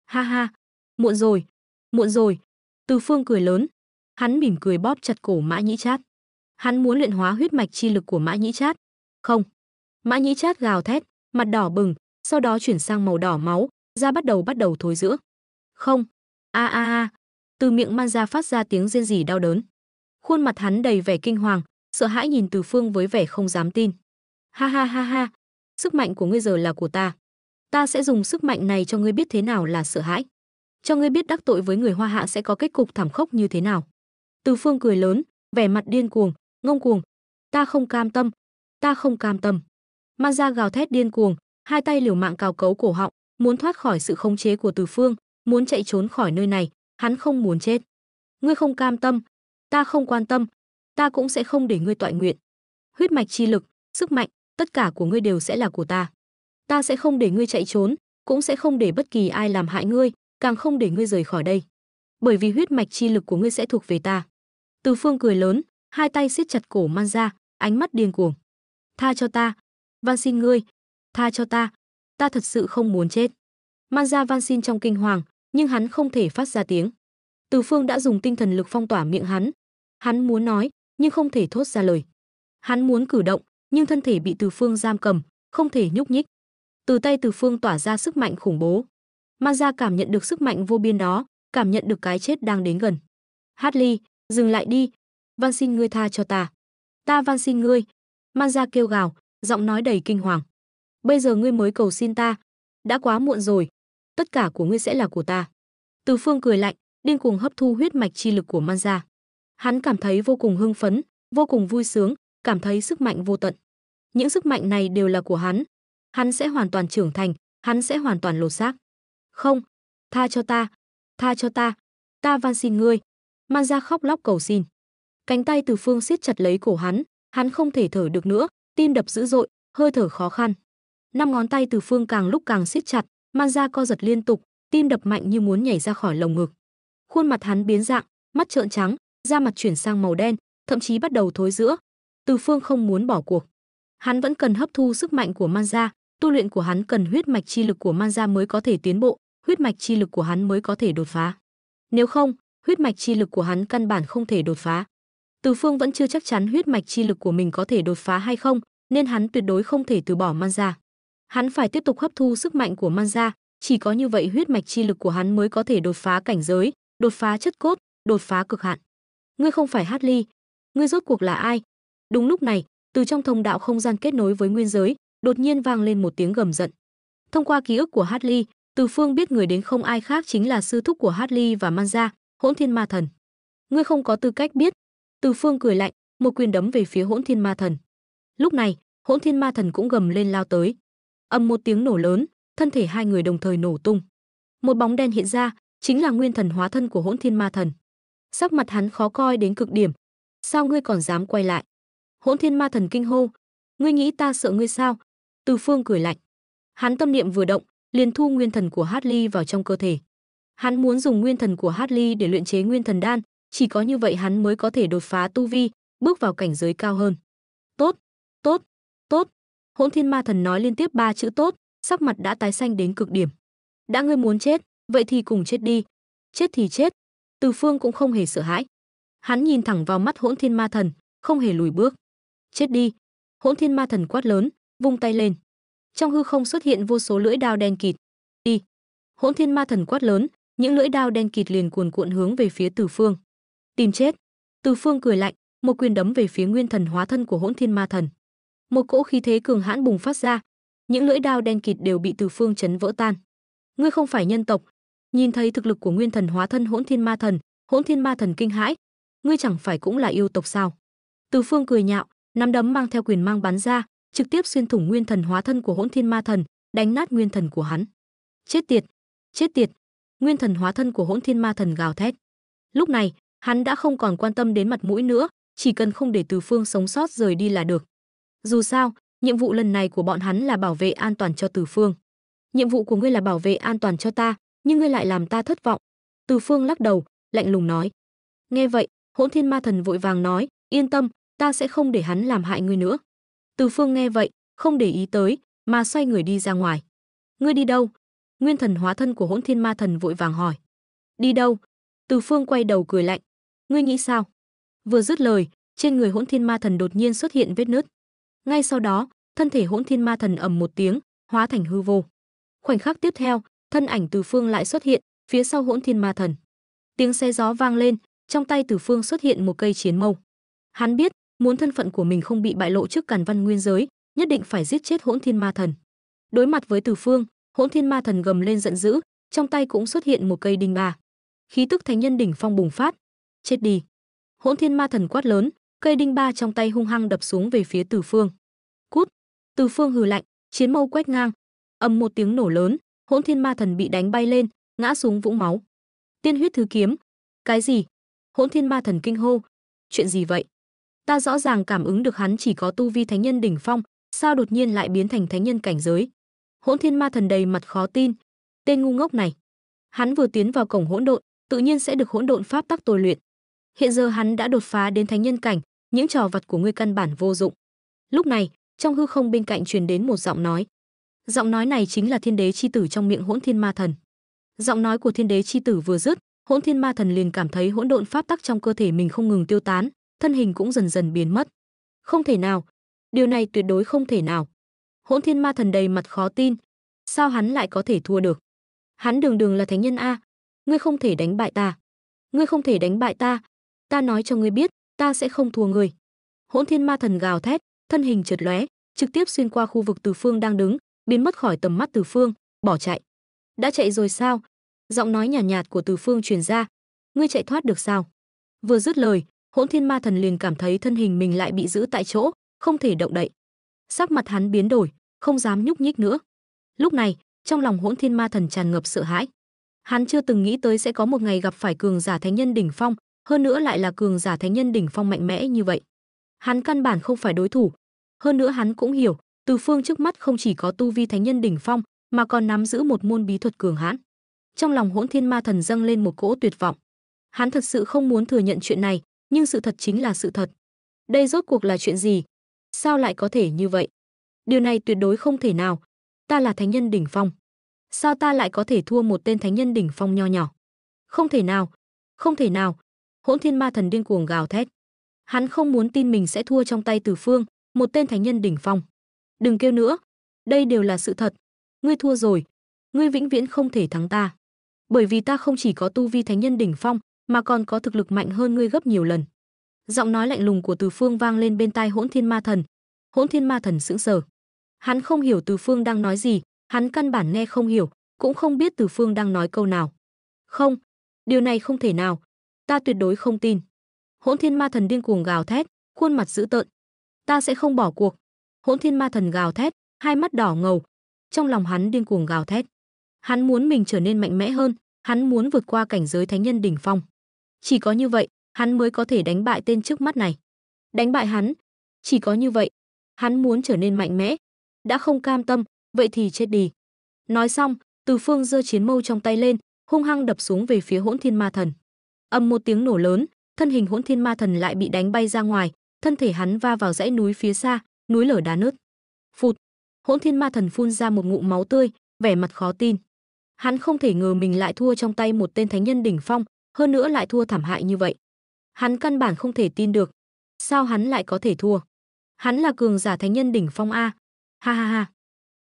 Ha ha, muộn rồi, muộn rồi. Từ Phương cười lớn, hắn mỉm cười bóp chặt cổ Mã Nhĩ Trát. Hắn muốn luyện hóa huyết mạch chi lực của Mã Nhĩ Trát. Không. Mã Nhĩ Trát gào thét, mặt đỏ bừng, sau đó chuyển sang màu đỏ máu, da bắt đầu thối rữa. Không, a a a, từ miệng man ra phát ra tiếng rên rỉ đau đớn. Khuôn mặt hắn đầy vẻ kinh hoàng, sợ hãi nhìn Từ Phương với vẻ không dám tin. Ha ha ha ha, sức mạnh của ngươi giờ là của ta. Ta sẽ dùng sức mạnh này cho ngươi biết thế nào là sợ hãi. Cho ngươi biết đắc tội với người Hoa Hạ sẽ có kết cục thảm khốc như thế nào. Từ Phương cười lớn, vẻ mặt điên cuồng, ngông cuồng. Ta không cam tâm, ta không cam tâm. Man ra gào thét điên cuồng, hai tay liều mạng cào cấu cổ họng, muốn thoát khỏi sự khống chế của Từ Phương, muốn chạy trốn khỏi nơi này, hắn không muốn chết. Ngươi không cam tâm, ta không quan tâm, ta cũng sẽ không để ngươi toại nguyện. Huyết mạch chi lực, sức mạnh, tất cả của ngươi đều sẽ là của ta. Ta sẽ không để ngươi chạy trốn, cũng sẽ không để bất kỳ ai làm hại ngươi, càng không để ngươi rời khỏi đây. Bởi vì huyết mạch chi lực của ngươi sẽ thuộc về ta. Từ Phương cười lớn, hai tay siết chặt cổ Man ra, ánh mắt điên cuồng. Tha cho ta, van xin ngươi, tha cho ta thật sự không muốn chết. Man ra van xin trong kinh hoàng, nhưng hắn không thể phát ra tiếng. Từ Phương đã dùng tinh thần lực phong tỏa miệng hắn. Hắn muốn nói, nhưng không thể thốt ra lời. Hắn muốn cử động, nhưng thân thể bị Từ Phương giam cầm, không thể nhúc nhích. Từ tay Từ Phương tỏa ra sức mạnh khủng bố. Man ra cảm nhận được sức mạnh vô biên đó, cảm nhận được cái chết đang đến gần. Hartley, dừng lại đi, van xin ngươi tha cho ta. Ta van xin ngươi. Man ra kêu gào, giọng nói đầy kinh hoàng. Bây giờ ngươi mới cầu xin ta, đã quá muộn rồi, tất cả của ngươi sẽ là của ta. Từ Phương cười lạnh, điên cuồng hấp thu huyết mạch chi lực của Man ra. Hắn cảm thấy vô cùng hưng phấn, vô cùng vui sướng, cảm thấy sức mạnh vô tận. Những sức mạnh này đều là của hắn. Hắn sẽ hoàn toàn trưởng thành, hắn sẽ hoàn toàn lột xác. Không, tha cho ta, ta van xin ngươi. Man ra khóc lóc cầu xin. Cánh tay Từ Phương siết chặt lấy cổ hắn không thể thở được nữa, tim đập dữ dội, hơi thở khó khăn. Năm ngón tay Từ Phương càng lúc càng siết chặt, Man ra co giật liên tục, tim đập mạnh như muốn nhảy ra khỏi lồng ngực. Khuôn mặt hắn biến dạng, mắt trợn trắng, da mặt chuyển sang màu đen, thậm chí bắt đầu thối rữa. Từ Phương không muốn bỏ cuộc. Hắn vẫn cần hấp thu sức mạnh của Man ra, tu luyện của hắn cần huyết mạch chi lực của Man ra mới có thể tiến bộ, huyết mạch chi lực của hắn mới có thể đột phá. Nếu không, huyết mạch chi lực của hắn căn bản không thể đột phá. Từ Phương vẫn chưa chắc chắn huyết mạch chi lực của mình có thể đột phá hay không, nên hắn tuyệt đối không thể từ bỏ Man ra. Hắn phải tiếp tục hấp thu sức mạnh của Man ra, chỉ có như vậy huyết mạch chi lực của hắn mới có thể đột phá cảnh giới, đột phá chất cốt, đột phá cực hạn. Ngươi không phải Hartley, ngươi rốt cuộc là ai? Đúng lúc này, từ trong thông đạo không gian kết nối với nguyên giới, đột nhiên vang lên một tiếng gầm giận. Thông qua ký ức của Hartley, Từ Phương biết người đến không ai khác chính là sư thúc của Hartley và Man ra, Hỗn Thiên Ma Thần. Ngươi không có tư cách biết. Từ Phương cười lạnh, một quyền đấm về phía Hỗn Thiên Ma Thần. Lúc này, Hỗn Thiên Ma Thần cũng gầm lên lao tới. Ầm một tiếng nổ lớn, thân thể hai người đồng thời nổ tung. Một bóng đen hiện ra, chính là nguyên thần hóa thân của Hỗn Thiên Ma Thần. Sắc mặt hắn khó coi đến cực điểm. Sao ngươi còn dám quay lại? Hỗn Thiên Ma Thần kinh hô. Ngươi nghĩ ta sợ ngươi sao? Từ Phương cười lạnh. Hắn tâm niệm vừa động, liền thu nguyên thần của Hartley vào trong cơ thể. Hắn muốn dùng nguyên thần của Hartley để luyện chế nguyên thần đan, chỉ có như vậy hắn mới có thể đột phá tu vi, bước vào cảnh giới cao hơn. Tốt, tốt, tốt. Hỗn Thiên Ma Thần nói liên tiếp 3 chữ tốt, sắc mặt đã tái xanh đến cực điểm. Đã ngươi muốn chết, vậy thì cùng chết đi. Chết thì chết. Từ Phương cũng không hề sợ hãi. Hắn nhìn thẳng vào mắt Hỗn Thiên Ma Thần, không hề lùi bước. Chết đi. Hỗn Thiên Ma Thần quát lớn, vung tay lên. Trong hư không xuất hiện vô số lưỡi đao đen kịt. Đi. Hỗn Thiên Ma Thần quát lớn, những lưỡi đao đen kịt liền cuồn cuộn hướng về phía Từ Phương. Tìm chết. Từ Phương cười lạnh, một quyền đấm về phía nguyên thần hóa thân của Hỗn Thiên Ma Thần. Một cỗ khí thế cường hãn bùng phát ra, những lưỡi đao đen kịt đều bị Từ Phương chấn vỡ tan. Ngươi không phải nhân tộc. Nhìn thấy thực lực của nguyên thần hóa thân Hỗn Thiên Ma Thần kinh hãi. Ngươi chẳng phải cũng là yêu tộc sao? Từ Phương cười nhạo, nắm đấm mang theo quyền mang bắn ra, trực tiếp xuyên thủng nguyên thần hóa thân của Hỗn Thiên Ma Thần, đánh nát nguyên thần của hắn. Chết tiệt, chết tiệt! Nguyên thần hóa thân của Hỗn Thiên Ma Thần gào thét. Lúc này, hắn đã không còn quan tâm đến mặt mũi nữa, chỉ cần không để Từ Phương sống sót rời đi là được. Dù sao, nhiệm vụ lần này của bọn hắn là bảo vệ an toàn cho Từ Phương. Nhiệm vụ của ngươi là bảo vệ an toàn cho ta, nhưng ngươi lại làm ta thất vọng. Từ Phương lắc đầu, lạnh lùng nói. Nghe vậy, Hỗn Thiên Ma Thần vội vàng nói, yên tâm, ta sẽ không để hắn làm hại ngươi nữa. Từ Phương nghe vậy, không để ý tới, mà xoay người đi ra ngoài. Ngươi đi đâu? Nguyên thần hóa thân của Hỗn Thiên Ma Thần vội vàng hỏi. Đi đâu? Từ Phương quay đầu cười lạnh. Ngươi nghĩ sao? Vừa dứt lời, trên người Hỗn Thiên Ma Thần đột nhiên xuất hiện vết nứt. Ngay sau đó, thân thể Hỗn Thiên Ma Thần ầm một tiếng, hóa thành hư vô. Khoảnh khắc tiếp theo, thân ảnh Từ Phương lại xuất hiện, phía sau Hỗn Thiên Ma Thần. Tiếng xé gió vang lên, trong tay Từ Phương xuất hiện một cây chiến mâu. Hắn biết, muốn thân phận của mình không bị bại lộ trước Càn Văn nguyên giới, nhất định phải giết chết Hỗn Thiên Ma Thần. Đối mặt với Từ Phương, Hỗn Thiên Ma Thần gầm lên giận dữ, trong tay cũng xuất hiện một cây đinh ba. Khí tức thánh nhân đỉnh phong bùng phát. Chết đi! Hỗn Thiên Ma Thần quát lớn, cây đinh ba trong tay hung hăng đập xuống về phía Từ Phương. Cút! Từ Phương hừ lạnh, chiến mâu quét ngang. Ầm một tiếng nổ lớn, Hỗn Thiên Ma Thần bị đánh bay lên, ngã xuống vũng máu. Tiên huyết thứ kiếm. Cái gì? Hỗn Thiên Ma Thần kinh hô. Chuyện gì vậy? Ta rõ ràng cảm ứng được hắn chỉ có tu vi thánh nhân đỉnh phong, sao đột nhiên lại biến thành thánh nhân cảnh giới? Hỗn Thiên Ma Thần đầy mặt khó tin. Tên ngu ngốc này. Hắn vừa tiến vào cổng hỗn độn, tự nhiên sẽ được hỗn độn pháp tắc tôi luyện. Hiện giờ hắn đã đột phá đến thánh nhân cảnh, những trò vặt của ngươi căn bản vô dụng. Lúc này, trong hư không bên cạnh truyền đến một giọng nói. Giọng nói này chính là Thiên Đế chi tử trong miệng Hỗn Thiên Ma Thần. Giọng nói của Thiên Đế chi tử vừa dứt, Hỗn Thiên Ma Thần liền cảm thấy hỗn độn pháp tắc trong cơ thể mình không ngừng tiêu tán, thân hình cũng dần dần biến mất. Không thể nào, điều này tuyệt đối không thể nào. Hỗn Thiên Ma Thần đầy mặt khó tin, sao hắn lại có thể thua được? Hắn đường đường là thánh nhân a, ngươi không thể đánh bại ta. Ngươi không thể đánh bại ta, ta nói cho ngươi biết, ta sẽ không thua ngươi. Hỗn Thiên Ma Thần gào thét, thân hình chợt lóe, trực tiếp xuyên qua khu vực Từ Phương đang đứng, biến mất khỏi tầm mắt Từ Phương, bỏ chạy. Đã chạy rồi sao? Giọng nói nhàn nhạt của Từ Phương truyền ra. Ngươi chạy thoát được sao? Vừa dứt lời, Hỗn Thiên Ma Thần liền cảm thấy thân hình mình lại bị giữ tại chỗ, không thể động đậy. Sắc mặt hắn biến đổi, không dám nhúc nhích nữa. Lúc này, trong lòng Hỗn Thiên Ma Thần tràn ngập sợ hãi. Hắn chưa từng nghĩ tới sẽ có một ngày gặp phải cường giả thánh nhân đỉnh phong, hơn nữa lại là cường giả thánh nhân đỉnh phong mạnh mẽ như vậy. Hắn căn bản không phải đối thủ. Hơn nữa hắn cũng hiểu, Từ Phương trước mắt không chỉ có tu vi thánh nhân đỉnh phong, mà còn nắm giữ một môn bí thuật cường hãn. Trong lòng Hỗn Thiên Ma Thần dâng lên một cỗ tuyệt vọng. Hắn thật sự không muốn thừa nhận chuyện này, nhưng sự thật chính là sự thật. Đây rốt cuộc là chuyện gì? Sao lại có thể như vậy? Điều này tuyệt đối không thể nào. Ta là thánh nhân đỉnh phong. Sao ta lại có thể thua một tên thánh nhân đỉnh phong nho nhỏ? Không thể nào, không thể nào. Hỗn Thiên Ma Thần điên cuồng gào thét. Hắn không muốn tin mình sẽ thua trong tay Từ Phương, một tên thánh nhân đỉnh phong. Đừng kêu nữa, đây đều là sự thật. Ngươi thua rồi, ngươi vĩnh viễn không thể thắng ta. Bởi vì ta không chỉ có tu vi thánh nhân đỉnh phong, mà còn có thực lực mạnh hơn ngươi gấp nhiều lần. Giọng nói lạnh lùng của Từ Phương vang lên bên tai Hỗn Thiên Ma Thần. Hỗn Thiên Ma Thần sững sờ. Hắn không hiểu Từ Phương đang nói gì, hắn căn bản nghe không hiểu, cũng không biết Từ Phương đang nói câu nào. Không, điều này không thể nào, ta tuyệt đối không tin. Hỗn Thiên Ma Thần điên cuồng gào thét, khuôn mặt dữ tợn. Ta sẽ không bỏ cuộc. Hỗn Thiên Ma Thần gào thét, hai mắt đỏ ngầu. Trong lòng hắn điên cuồng gào thét. Hắn muốn mình trở nên mạnh mẽ hơn, hắn muốn vượt qua cảnh giới thánh nhân đỉnh phong. Chỉ có như vậy, hắn mới có thể đánh bại tên trước mắt này. Đánh bại hắn, chỉ có như vậy, hắn muốn trở nên mạnh mẽ. Đã không cam tâm, vậy thì chết đi. Nói xong, Từ Phương giơ chiến mâu trong tay lên, hung hăng đập xuống về phía Hỗn Thiên Ma Thần. Ầm một tiếng nổ lớn, thân hình Hỗn Thiên Ma Thần lại bị đánh bay ra ngoài, thân thể hắn va vào dãy núi phía xa, núi lở đá nứt. Phụt, Hỗn Thiên Ma Thần phun ra một ngụm máu tươi, vẻ mặt khó tin. Hắn không thể ngờ mình lại thua trong tay một tên thánh nhân đỉnh phong, hơn nữa lại thua thảm hại như vậy. Hắn căn bản không thể tin được. Sao hắn lại có thể thua? Hắn là cường giả thánh nhân đỉnh phong a. Ha ha ha.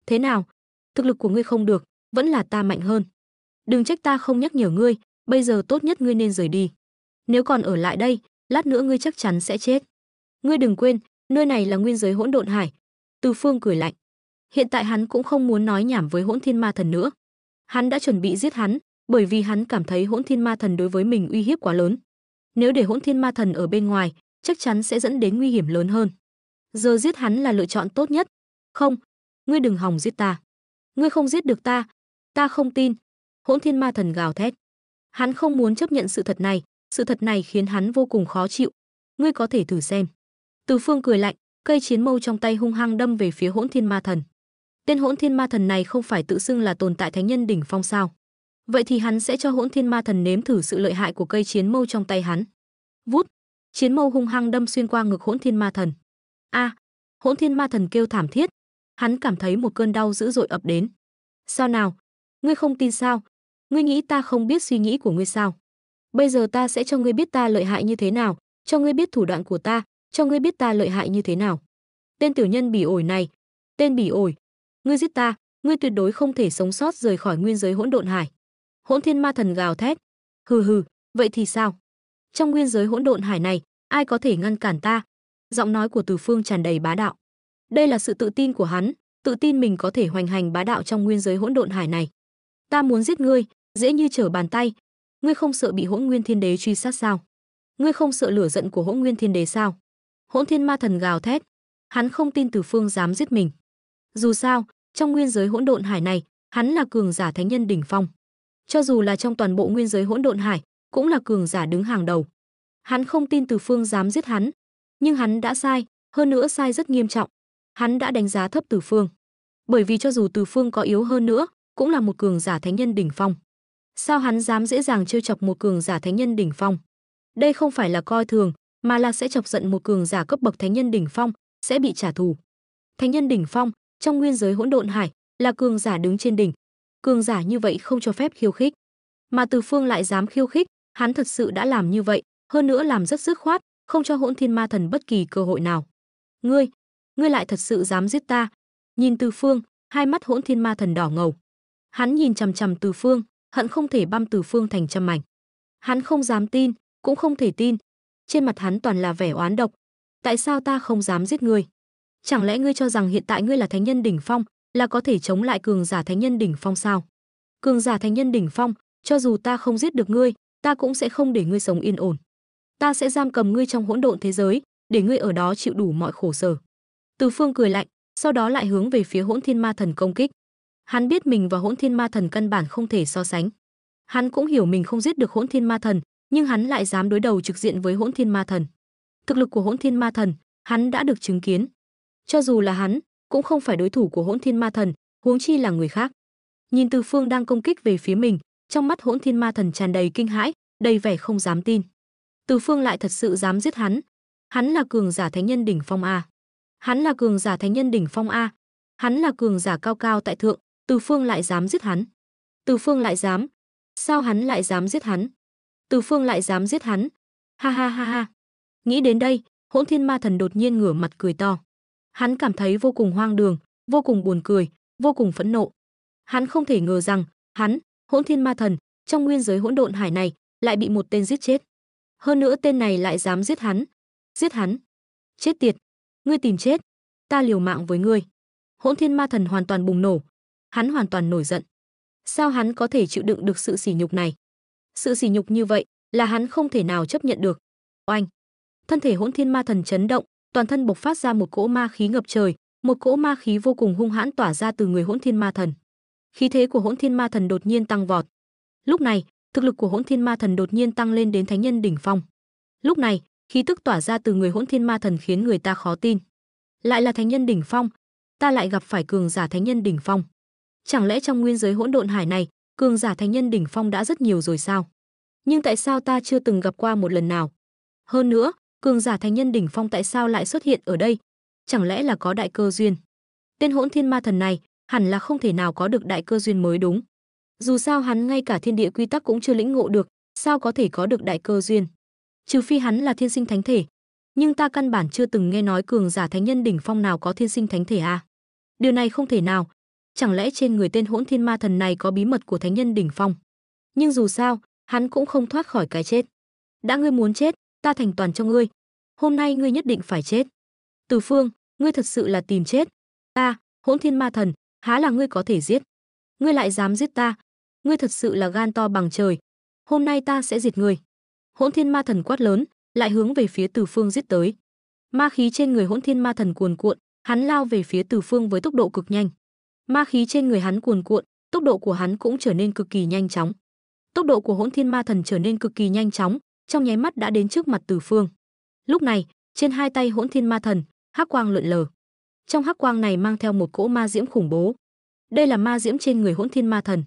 Thế nào? Thực lực của ngươi không được, vẫn là ta mạnh hơn. Đừng trách ta không nhắc nhở ngươi, bây giờ tốt nhất ngươi nên rời đi. Nếu còn ở lại đây, lát nữa ngươi chắc chắn sẽ chết. Ngươi đừng quên, nơi này là nguyên giới hỗn độn hải. Từ Phương cười lạnh. Hiện tại hắn cũng không muốn nói nhảm với Hỗn Thiên Ma Thần nữa. Hắn đã chuẩn bị giết hắn, bởi vì hắn cảm thấy Hỗn Thiên Ma Thần đối với mình uy hiếp quá lớn. Nếu để Hỗn Thiên Ma Thần ở bên ngoài, chắc chắn sẽ dẫn đến nguy hiểm lớn hơn. Giờ giết hắn là lựa chọn tốt nhất. Không, ngươi đừng hòng giết ta. Ngươi không giết được ta, ta không tin. Hỗn Thiên Ma Thần gào thét. Hắn không muốn chấp nhận sự thật này khiến hắn vô cùng khó chịu. Ngươi có thể thử xem. Từ Phương cười lạnh, cây chiến mâu trong tay hung hăng đâm về phía Hỗn Thiên Ma Thần. Tên Hỗn Thiên Ma Thần này không phải tự xưng là tồn tại thánh nhân đỉnh phong sao? Vậy thì hắn sẽ cho Hỗn Thiên Ma Thần nếm thử sự lợi hại của cây chiến mâu trong tay hắn. Vút, chiến mâu hung hăng đâm xuyên qua ngực Hỗn Thiên Ma Thần. A! Hỗn Thiên Ma Thần kêu thảm thiết, hắn cảm thấy một cơn đau dữ dội ập đến. Sao nào? Ngươi không tin sao? Ngươi nghĩ ta không biết suy nghĩ của ngươi sao? Bây giờ ta sẽ cho ngươi biết ta lợi hại như thế nào, cho ngươi biết thủ đoạn của ta, cho ngươi biết ta lợi hại như thế nào. Tên tiểu nhân bỉ ổi này, tên bỉ ổi, ngươi giết ta, ngươi tuyệt đối không thể sống sót rời khỏi nguyên giới hỗn độn hải. Hỗn Thiên Ma Thần gào thét. Hừ hừ, vậy thì sao? Trong nguyên giới hỗn độn hải này, ai có thể ngăn cản ta? Giọng nói của Từ Phương tràn đầy bá đạo. Đây là sự tự tin của hắn, tự tin mình có thể hoành hành bá đạo trong nguyên giới hỗn độn hải này. Ta muốn giết ngươi, dễ như trở bàn tay. Ngươi không sợ bị Hỗn Nguyên Thiên Đế truy sát sao? Ngươi không sợ lửa giận của Hỗn Nguyên Thiên Đế sao? Hỗn Thiên Ma Thần gào thét. Hắn không tin Từ Phương dám giết mình. Dù sao, trong nguyên giới hỗn độn hải này, hắn là cường giả thánh nhân đỉnh phong. Cho dù là trong toàn bộ nguyên giới hỗn độn hải, cũng là cường giả đứng hàng đầu. Hắn không tin Từ Phương dám giết hắn, nhưng hắn đã sai, hơn nữa sai rất nghiêm trọng. Hắn đã đánh giá thấp Từ Phương, bởi vì cho dù Từ Phương có yếu hơn nữa, cũng là một cường giả thánh nhân đỉnh phong. Sao hắn dám dễ dàng trêu chọc một cường giả thánh nhân đỉnh phong? Đây không phải là coi thường, mà là sẽ chọc giận một cường giả cấp bậc thánh nhân đỉnh phong, sẽ bị trả thù. Thánh nhân đỉnh phong trong nguyên giới hỗn độn hải là cường giả đứng trên đỉnh, cường giả như vậy không cho phép khiêu khích, mà Từ Phương lại dám khiêu khích, hắn thật sự đã làm như vậy, hơn nữa làm rất dứt khoát, không cho Hỗn Thiên Ma Thần bất kỳ cơ hội nào. Ngươi lại thật sự dám giết ta? Nhìn Từ Phương, hai mắt Hỗn Thiên Ma Thần đỏ ngầu. Hắn nhìn chằm chằm Từ Phương, hận không thể băm Từ Phương thành trăm mảnh. Hắn không dám tin, cũng không thể tin. Trên mặt hắn toàn là vẻ oán độc. Tại sao ta không dám giết ngươi? Chẳng lẽ ngươi cho rằng hiện tại ngươi là thánh nhân đỉnh phong, là có thể chống lại cường giả thánh nhân đỉnh phong sao? Cường giả thánh nhân đỉnh phong, cho dù ta không giết được ngươi, ta cũng sẽ không để ngươi sống yên ổn. Ta sẽ giam cầm ngươi trong hỗn độn thế giới, để ngươi ở đó chịu đủ mọi khổ sở. Từ Phương cười lạnh, sau đó lại hướng về phía Hỗn Thiên Ma Thần công kích. Hắn biết mình và Hỗn Thiên Ma Thần căn bản không thể so sánh. Hắn cũng hiểu mình không giết được Hỗn Thiên Ma Thần, nhưng hắn lại dám đối đầu trực diện với Hỗn Thiên Ma Thần. Thực lực của Hỗn Thiên Ma Thần, hắn đã được chứng kiến. Cho dù là hắn, cũng không phải đối thủ của Hỗn Thiên Ma Thần, huống chi là người khác. Nhìn Từ Phương đang công kích về phía mình, trong mắt Hỗn Thiên Ma Thần tràn đầy kinh hãi, đầy vẻ không dám tin. Từ Phương lại thật sự dám giết hắn. Hắn là cường giả thánh nhân đỉnh phong a. Hắn là cường giả thánh nhân đỉnh phong a. Hắn là cường giả cao cao tại thượng, Từ Phương lại dám giết hắn. Từ Phương lại dám? Sao hắn lại dám giết hắn? Từ Phương lại dám giết hắn? Ha ha ha ha. Nghĩ đến đây, Hỗn Thiên Ma Thần đột nhiên ngửa mặt cười to. Hắn cảm thấy vô cùng hoang đường, vô cùng buồn cười, vô cùng phẫn nộ. Hắn không thể ngờ rằng, hắn, Hỗn Thiên Ma Thần, trong nguyên giới hỗn độn hải này, lại bị một tên giết chết. Hơn nữa tên này lại dám giết hắn. Giết hắn? Chết tiệt, ngươi tìm chết, ta liều mạng với ngươi. Hỗn Thiên Ma Thần hoàn toàn bùng nổ, hắn hoàn toàn nổi giận. Sao hắn có thể chịu đựng được sự sỉ nhục này? Sự sỉ nhục như vậy là hắn không thể nào chấp nhận được. Oanh! Thân thể Hỗn Thiên Ma Thần chấn động, toàn thân bộc phát ra một cỗ ma khí ngập trời, một cỗ ma khí vô cùng hung hãn tỏa ra từ người Hỗn Thiên Ma Thần. Khí thế của Hỗn Thiên Ma Thần đột nhiên tăng vọt. Lúc này, thực lực của Hỗn Thiên Ma Thần đột nhiên tăng lên đến thánh nhân đỉnh phong. Lúc này, khí tức tỏa ra từ người Hỗn Thiên Ma Thần khiến người ta khó tin. Lại là thánh nhân đỉnh phong, ta lại gặp phải cường giả thánh nhân đỉnh phong. Chẳng lẽ trong nguyên giới hỗn độn hải này, cường giả thánh nhân đỉnh phong đã rất nhiều rồi sao? Nhưng tại sao ta chưa từng gặp qua một lần nào? Hơn nữa, cường giả thánh nhân đỉnh phong tại sao lại xuất hiện ở đây? Chẳng lẽ là có đại cơ duyên? Tên Hỗn Thiên Ma Thần này hẳn là không thể nào có được đại cơ duyên mới đúng. Dù sao hắn ngay cả thiên địa quy tắc cũng chưa lĩnh ngộ được, sao có thể có được đại cơ duyên? Trừ phi hắn là thiên sinh thánh thể, nhưng ta căn bản chưa từng nghe nói cường giả thánh nhân đỉnh phong nào có thiên sinh thánh thể à? Điều này không thể nào. Chẳng lẽ trên người tên Hỗn Thiên Ma Thần này có bí mật của thánh nhân đỉnh phong? Nhưng dù sao, hắn cũng không thoát khỏi cái chết. Đã ngươi muốn chết, ta thành toàn cho ngươi. Hôm nay ngươi nhất định phải chết. Từ Phương, ngươi thật sự là tìm chết. Ta, Hỗn Thiên Ma Thần, há là ngươi có thể giết. Ngươi lại dám giết ta, ngươi thật sự là gan to bằng trời. Hôm nay ta sẽ diệt ngươi. Hỗn Thiên Ma Thần quát lớn, lại hướng về phía Từ Phương giết tới. Ma khí trên người Hỗn Thiên Ma Thần cuồn cuộn, hắn lao về phía Từ Phương với tốc độ cực nhanh. Ma khí trên người hắn cuồn cuộn, tốc độ của hắn cũng trở nên cực kỳ nhanh chóng. Tốc độ của Hỗn Thiên Ma Thần trở nên cực kỳ nhanh chóng, trong nháy mắt đã đến trước mặt Từ Phương. Lúc này, trên hai tay Hỗn Thiên Ma Thần, hắc quang lượn lờ. Trong hắc quang này mang theo một cỗ ma diễm khủng bố. Đây là ma diễm trên người Hỗn Thiên Ma Thần.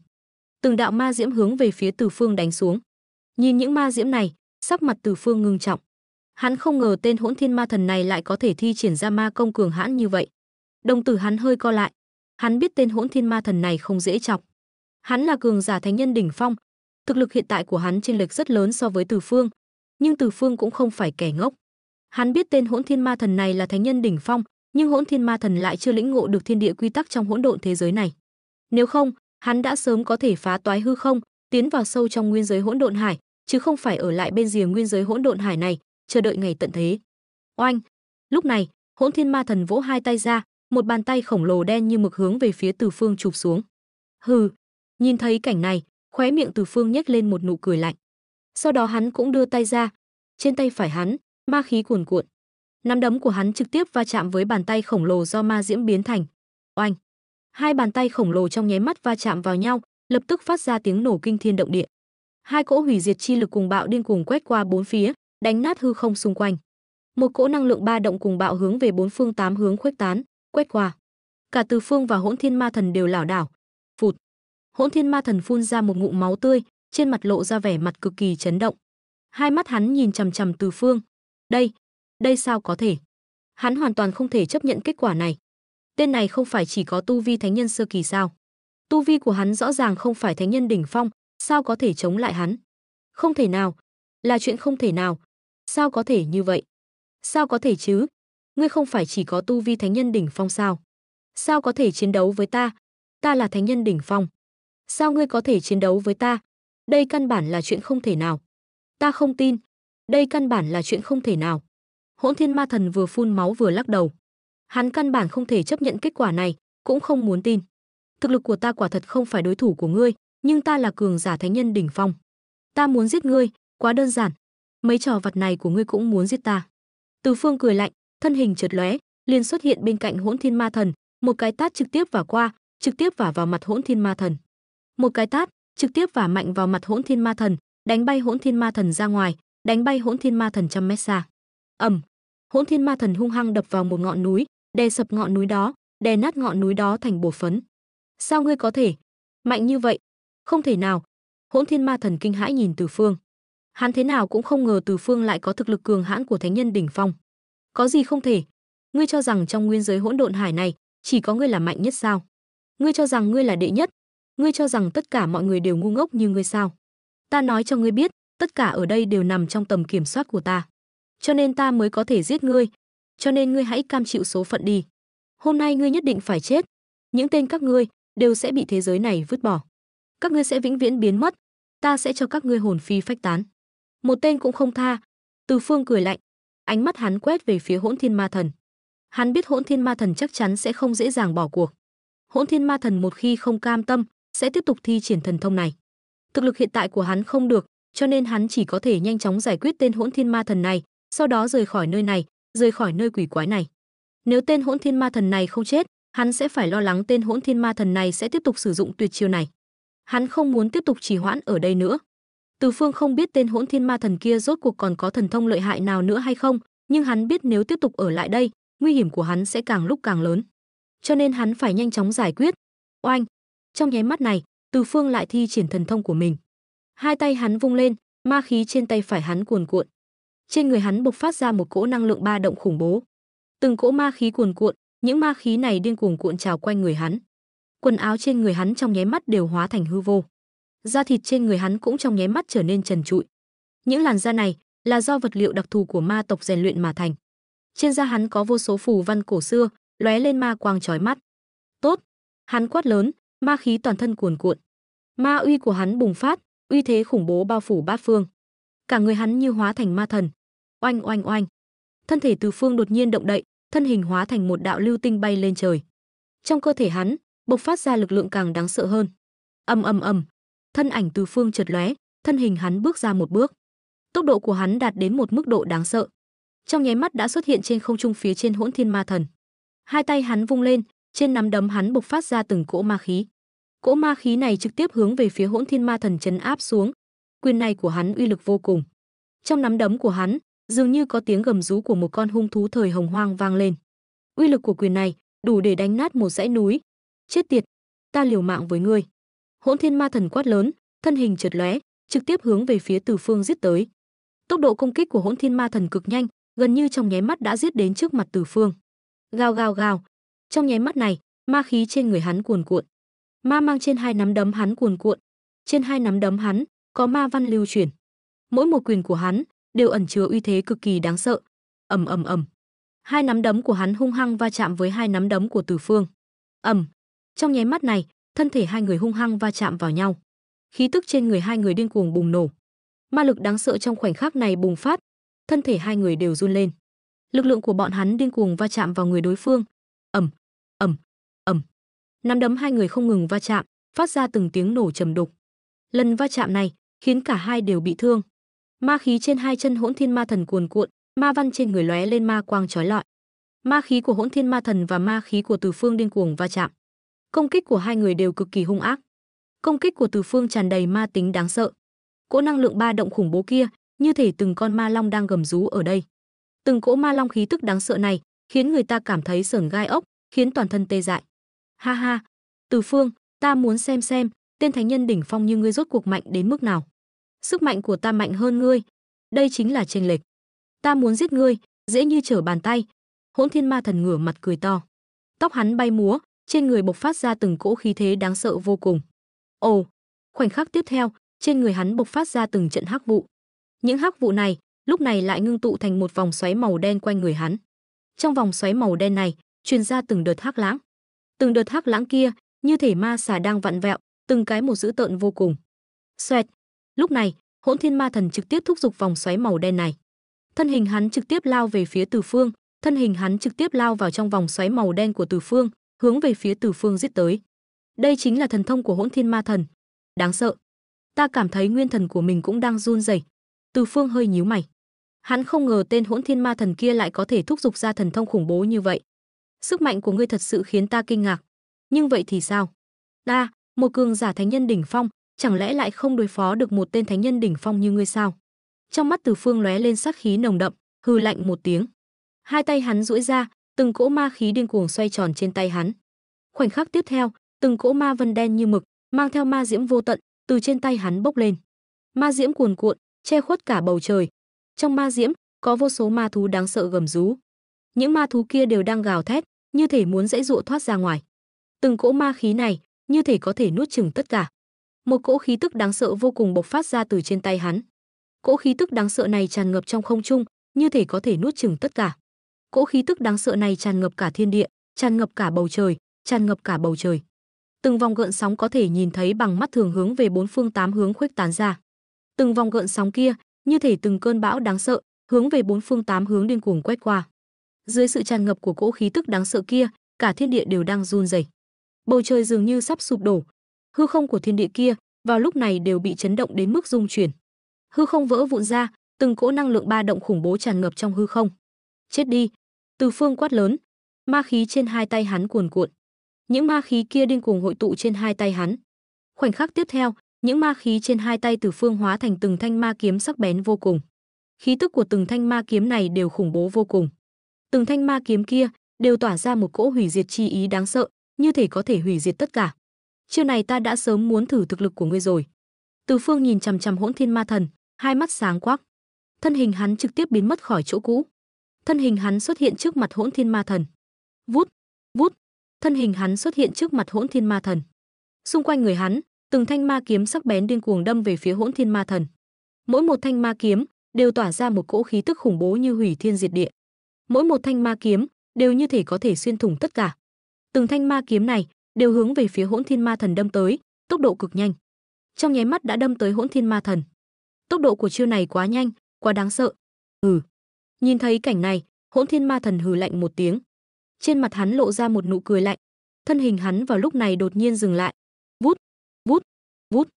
Từng đạo ma diễm hướng về phía Từ Phương đánh xuống. Nhìn những ma diễm này, sắc mặt Từ Phương ngưng trọng. Hắn không ngờ tên Hỗn Thiên Ma Thần này lại có thể thi triển ra ma công cường hãn như vậy. Đồng tử hắn hơi co lại. Hắn biết tên Hỗn Thiên Ma Thần này không dễ chọc. Hắn là cường giả thánh nhân đỉnh phong, thực lực hiện tại của hắn chênh lệch rất lớn so với Từ Phương, nhưng Từ Phương cũng không phải kẻ ngốc. Hắn biết tên Hỗn Thiên Ma Thần này là thánh nhân đỉnh phong, nhưng Hỗn Thiên Ma Thần lại chưa lĩnh ngộ được thiên địa quy tắc trong hỗn độn thế giới này. Nếu không, hắn đã sớm có thể phá toái hư không, tiến vào sâu trong nguyên giới hỗn độn hải, chứ không phải ở lại bên rìa nguyên giới hỗn độn hải này, chờ đợi ngày tận thế. Oanh! Lúc này, Hỗn Thiên Ma Thần vỗ hai tay ra, một bàn tay khổng lồ đen như mực hướng về phía Từ Phương chụp xuống. Hừ! Nhìn thấy cảnh này, khóe miệng Từ Phương nhếch lên một nụ cười lạnh. Sau đó hắn cũng đưa tay ra, trên tay phải hắn, ma khí cuồn cuộn. Nắm đấm của hắn trực tiếp va chạm với bàn tay khổng lồ do ma diễm biến thành. Oanh! Hai bàn tay khổng lồ trong nháy mắt va chạm vào nhau, lập tức phát ra tiếng nổ kinh thiên động địa. Hai cỗ hủy diệt chi lực cùng bạo điên cuồng quét qua bốn phía, đánh nát hư không xung quanh. Một cỗ năng lượng ba động cùng bạo hướng về bốn phương tám hướng khuếch tán, quét qua. Cả Từ Phương và Hỗn Thiên Ma Thần đều lảo đảo. Phụt. Hỗn Thiên Ma Thần phun ra một ngụm máu tươi, trên mặt lộ ra vẻ mặt cực kỳ chấn động. Hai mắt hắn nhìn chằm chằm Từ Phương. Đây sao có thể? Hắn hoàn toàn không thể chấp nhận kết quả này. Tên này không phải chỉ có tu vi thánh nhân sơ kỳ sao? Tu vi của hắn rõ ràng không phải thánh nhân đỉnh phong, sao có thể chống lại hắn? Không thể nào, là chuyện không thể nào. Sao có thể như vậy? Sao có thể chứ? Ngươi không phải chỉ có tu vi thánh nhân đỉnh phong sao? Sao có thể chiến đấu với ta? Ta là thánh nhân đỉnh phong. Sao ngươi có thể chiến đấu với ta? Đây căn bản là chuyện không thể nào. Ta không tin. Đây căn bản là chuyện không thể nào. Hỗn Thiên Ma Thần vừa phun máu vừa lắc đầu. Hắn căn bản không thể chấp nhận kết quả này, cũng không muốn tin. Thực lực của ta quả thật không phải đối thủ của ngươi, nhưng ta là cường giả thánh nhân đỉnh phong. Ta muốn giết ngươi, quá đơn giản. Mấy trò vặt này của ngươi cũng muốn giết ta. Từ Phương cười lạnh, thân hình chợt lóe, liền xuất hiện bên cạnh Hỗn Thiên Ma Thần, một cái tát trực tiếp vả qua, trực tiếp vả vào mặt Hỗn Thiên Ma Thần. Một cái tát trực tiếp vả mạnh vào mặt Hỗn Thiên Ma Thần, đánh bay Hỗn Thiên Ma Thần ra ngoài, đánh bay Hỗn Thiên Ma Thần trăm mét xa. Ầm! Hỗn Thiên Ma Thần hung hăng đập vào một ngọn núi, đè sập ngọn núi đó, đè nát ngọn núi đó thành bột phấn. Sao ngươi có thể mạnh như vậy? Không thể nào. Hỗn Thiên Ma Thần kinh hãi nhìn Từ Phương. Hắn thế nào cũng không ngờ Từ Phương lại có thực lực cường hãn của thánh nhân đỉnh phong. Có gì không thể? Ngươi cho rằng trong nguyên giới hỗn độn hải này chỉ có ngươi là mạnh nhất sao? Ngươi cho rằng ngươi là đệ nhất? Ngươi cho rằng tất cả mọi người đều ngu ngốc như ngươi sao? Ta nói cho ngươi biết, tất cả ở đây đều nằm trong tầm kiểm soát của ta. Cho nên ta mới có thể giết ngươi. Cho nên ngươi hãy cam chịu số phận đi. Hôm nay ngươi nhất định phải chết. Những tên các ngươi đều sẽ bị thế giới này vứt bỏ. Các ngươi sẽ vĩnh viễn biến mất. Ta sẽ cho các ngươi hồn phi phách tán. Một tên cũng không tha. Từ Phương cười lạnh, ánh mắt hắn quét về phía Hỗn Thiên Ma Thần. Hắn biết Hỗn Thiên Ma Thần chắc chắn sẽ không dễ dàng bỏ cuộc. Hỗn Thiên Ma Thần một khi không cam tâm, sẽ tiếp tục thi triển thần thông này. Thực lực hiện tại của hắn không được, cho nên hắn chỉ có thể nhanh chóng giải quyết tên Hỗn Thiên Ma Thần này, sau đó rời khỏi nơi này, rời khỏi nơi quỷ quái này. Nếu tên Hỗn Thiên Ma Thần này không chết, hắn sẽ phải lo lắng tên Hỗn Thiên Ma Thần này sẽ tiếp tục sử dụng tuyệt chiêu này. Hắn không muốn tiếp tục trì hoãn ở đây nữa. Từ Phương không biết tên Hỗn Thiên Ma Thần kia rốt cuộc còn có thần thông lợi hại nào nữa hay không, nhưng hắn biết nếu tiếp tục ở lại đây, nguy hiểm của hắn sẽ càng lúc càng lớn. Cho nên hắn phải nhanh chóng giải quyết. Oanh! Trong nháy mắt này, Từ Phương lại thi triển thần thông của mình. Hai tay hắn vung lên, ma khí trên tay phải hắn cuồn cuộn. Trên người hắn bộc phát ra một cỗ năng lượng ba động khủng bố. Từng cỗ ma khí cuồn cuộn, những ma khí này điên cuồng cuộn trào quanh người hắn. Quần áo trên người hắn trong nháy mắt đều hóa thành hư vô. Da thịt trên người hắn cũng trong nháy mắt trở nên trần trụi. Những làn da này là do vật liệu đặc thù của ma tộc rèn luyện mà thành. Trên da hắn có vô số phù văn cổ xưa, lóe lên ma quang chói mắt. Tốt, hắn quát lớn, ma khí toàn thân cuồn cuộn. Ma uy của hắn bùng phát, uy thế khủng bố bao phủ bát phương. Cả người hắn như hóa thành ma thần. Oanh oanh oanh. Thân thể Từ Phương đột nhiên động đậy, thân hình hóa thành một đạo lưu tinh bay lên trời. Trong cơ thể hắn bộc phát ra lực lượng càng đáng sợ hơn. Ầm ầm ầm. Thân ảnh Từ Phương chợt lóe, thân hình hắn bước ra một bước. Tốc độ của hắn đạt đến một mức độ đáng sợ. Trong nháy mắt đã xuất hiện trên không trung phía trên Hỗn Thiên Ma Thần. Hai tay hắn vung lên, trên nắm đấm hắn bộc phát ra từng cỗ ma khí. Cỗ ma khí này trực tiếp hướng về phía Hỗn Thiên Ma Thần trấn áp xuống. Quyền này của hắn uy lực vô cùng. Trong nắm đấm của hắn, dường như có tiếng gầm rú của một con hung thú thời hồng hoang vang lên. Uy lực của quyền này đủ để đánh nát một dãy núi. Chết tiệt, ta liều mạng với ngươi. Hỗn Thiên Ma Thần quát lớn, thân hình chợt lóe, trực tiếp hướng về phía Từ Phương giết tới. Tốc độ công kích của Hỗn Thiên Ma Thần cực nhanh, gần như trong nháy mắt đã giết đến trước mặt Từ Phương. Gào gào gào. Trong nháy mắt này, ma khí trên người hắn cuồn cuộn. Ma mang trên hai nắm đấm hắn cuồn cuộn. Trên hai nắm đấm hắn có ma văn lưu chuyển. Mỗi một quyền của hắn đều ẩn chứa uy thế cực kỳ đáng sợ. Ầm ầm ầm. Hai nắm đấm của hắn hung hăng va chạm với hai nắm đấm của Từ Phương. Ầm. Trong nháy mắt này, thân thể hai người hung hăng va chạm vào nhau. Khí tức trên người hai người điên cuồng bùng nổ. Ma lực đáng sợ trong khoảnh khắc này bùng phát, thân thể hai người đều run lên. Lực lượng của bọn hắn điên cuồng va chạm vào người đối phương. Ầm, ầm, ầm. Nắm đấm hai người không ngừng va chạm, phát ra từng tiếng nổ trầm đục. Lần va chạm này khiến cả hai đều bị thương. Ma khí trên hai chân Hỗn Thiên Ma Thần cuồn cuộn, ma văn trên người lóe lên ma quang chói lọi. Ma khí của Hỗn Thiên Ma Thần và ma khí của Từ Phương điên cuồng va chạm. Công kích của hai người đều cực kỳ hung ác. Công kích của Từ Phương tràn đầy ma tính đáng sợ. Cỗ năng lượng ba động khủng bố kia, như thể từng con ma long đang gầm rú ở đây. Từng cỗ ma long khí tức đáng sợ này, khiến người ta cảm thấy sởn gai ốc, khiến toàn thân tê dại. Ha ha, Từ Phương, ta muốn xem, tên thánh nhân đỉnh phong như ngươi rốt cuộc mạnh đến mức nào. Sức mạnh của ta mạnh hơn ngươi, đây chính là chênh lệch. Ta muốn giết ngươi, dễ như trở bàn tay. Hỗn Thiên Ma Thần ngửa mặt cười to. Tóc hắn bay múa, trên người bộc phát ra từng cỗ khí thế đáng sợ vô cùng. Ồ, khoảnh khắc tiếp theo, trên người hắn bộc phát ra từng trận hắc vụ. Những hắc vụ này, lúc này lại ngưng tụ thành một vòng xoáy màu đen quanh người hắn. Trong vòng xoáy màu đen này, truyền ra từng đợt hắc lãng. Từng đợt hắc lãng kia, như thể ma xà đang vặn vẹo, từng cái một dữ tợn vô cùng. Xoẹt. Lúc này, Hỗn Thiên Ma Thần trực tiếp thúc giục vòng xoáy màu đen này. Thân hình hắn trực tiếp lao về phía Từ Phương, thân hình hắn trực tiếp lao vào trong vòng xoáy màu đen của Từ Phương, hướng về phía Từ Phương giết tới. Đây chính là thần thông của Hỗn Thiên Ma Thần. Đáng sợ. Ta cảm thấy nguyên thần của mình cũng đang run rẩy. Từ Phương hơi nhíu mày. Hắn không ngờ tên Hỗn Thiên Ma Thần kia lại có thể thúc giục ra thần thông khủng bố như vậy. Sức mạnh của ngươi thật sự khiến ta kinh ngạc. Nhưng vậy thì sao? Ta, một cường giả thánh nhân đỉnh phong, chẳng lẽ lại không đối phó được một tên thánh nhân đỉnh phong như ngươi sao? Trong mắt Từ Phương lóe lên sát khí nồng đậm, hừ lạnh một tiếng. Hai tay hắn duỗi ra, từng cỗ ma khí điên cuồng xoay tròn trên tay hắn. Khoảnh khắc tiếp theo, từng cỗ ma vân đen như mực, mang theo ma diễm vô tận, từ trên tay hắn bốc lên. Ma diễm cuồn cuộn, che khuất cả bầu trời. Trong ma diễm, có vô số ma thú đáng sợ gầm rú. Những ma thú kia đều đang gào thét, như thể muốn giãy giụa thoát ra ngoài. Từng cỗ ma khí này, như thể có thể nuốt chửng tất cả. Một cỗ khí tức đáng sợ vô cùng bộc phát ra từ trên tay hắn. Cỗ khí tức đáng sợ này tràn ngập trong không trung, như thể có thể nuốt chửng tất cả. Cỗ khí tức đáng sợ này tràn ngập cả thiên địa, tràn ngập cả bầu trời, tràn ngập cả bầu trời. Từng vòng gợn sóng có thể nhìn thấy bằng mắt thường hướng về bốn phương tám hướng khuếch tán ra. Từng vòng gợn sóng kia, như thể từng cơn bão đáng sợ, hướng về bốn phương tám hướng điên cuồng quét qua. Dưới sự tràn ngập của cỗ khí tức đáng sợ kia, cả thiên địa đều đang run rẩy. Bầu trời dường như sắp sụp đổ. Hư không của thiên địa kia, vào lúc này đều bị chấn động đến mức rung chuyển. Hư không vỡ vụn ra, từng cỗ năng lượng ba động khủng bố tràn ngập trong hư không. Chết đi! Từ Phương quát lớn. Ma khí trên hai tay hắn cuồn cuộn. Những ma khí kia điên cuồng hội tụ trên hai tay hắn. Khoảnh khắc tiếp theo, những ma khí trên hai tay Từ Phương hóa thành từng thanh ma kiếm sắc bén vô cùng. Khí tức của từng thanh ma kiếm này đều khủng bố vô cùng. Từng thanh ma kiếm kia đều tỏa ra một cỗ hủy diệt chi ý đáng sợ, như thể có thể hủy diệt tất cả. Chiêu này ta đã sớm muốn thử thực lực của ngươi rồi. Từ Phương nhìn chằm chằm Hỗn Thiên Ma Thần, hai mắt sáng quắc. Thân hình hắn trực tiếp biến mất khỏi chỗ cũ. Thân hình hắn xuất hiện trước mặt Hỗn Thiên Ma Thần. Vút, vút, thân hình hắn xuất hiện trước mặt Hỗn Thiên Ma Thần. Xung quanh người hắn, từng thanh ma kiếm sắc bén điên cuồng đâm về phía Hỗn Thiên Ma Thần. Mỗi một thanh ma kiếm đều tỏa ra một cỗ khí tức khủng bố như hủy thiên diệt địa. Mỗi một thanh ma kiếm đều như thể có thể xuyên thủng tất cả. Từng thanh ma kiếm này đều hướng về phía Hỗn Thiên Ma Thần đâm tới, tốc độ cực nhanh. Trong nháy mắt đã đâm tới Hỗn Thiên Ma Thần. Tốc độ của chiêu này quá nhanh, quá đáng sợ. Nhìn thấy cảnh này, Hỗn Thiên Ma Thần hừ lạnh một tiếng. Trên mặt hắn lộ ra một nụ cười lạnh. Thân hình hắn vào lúc này đột nhiên dừng lại. Vút, vút, vút.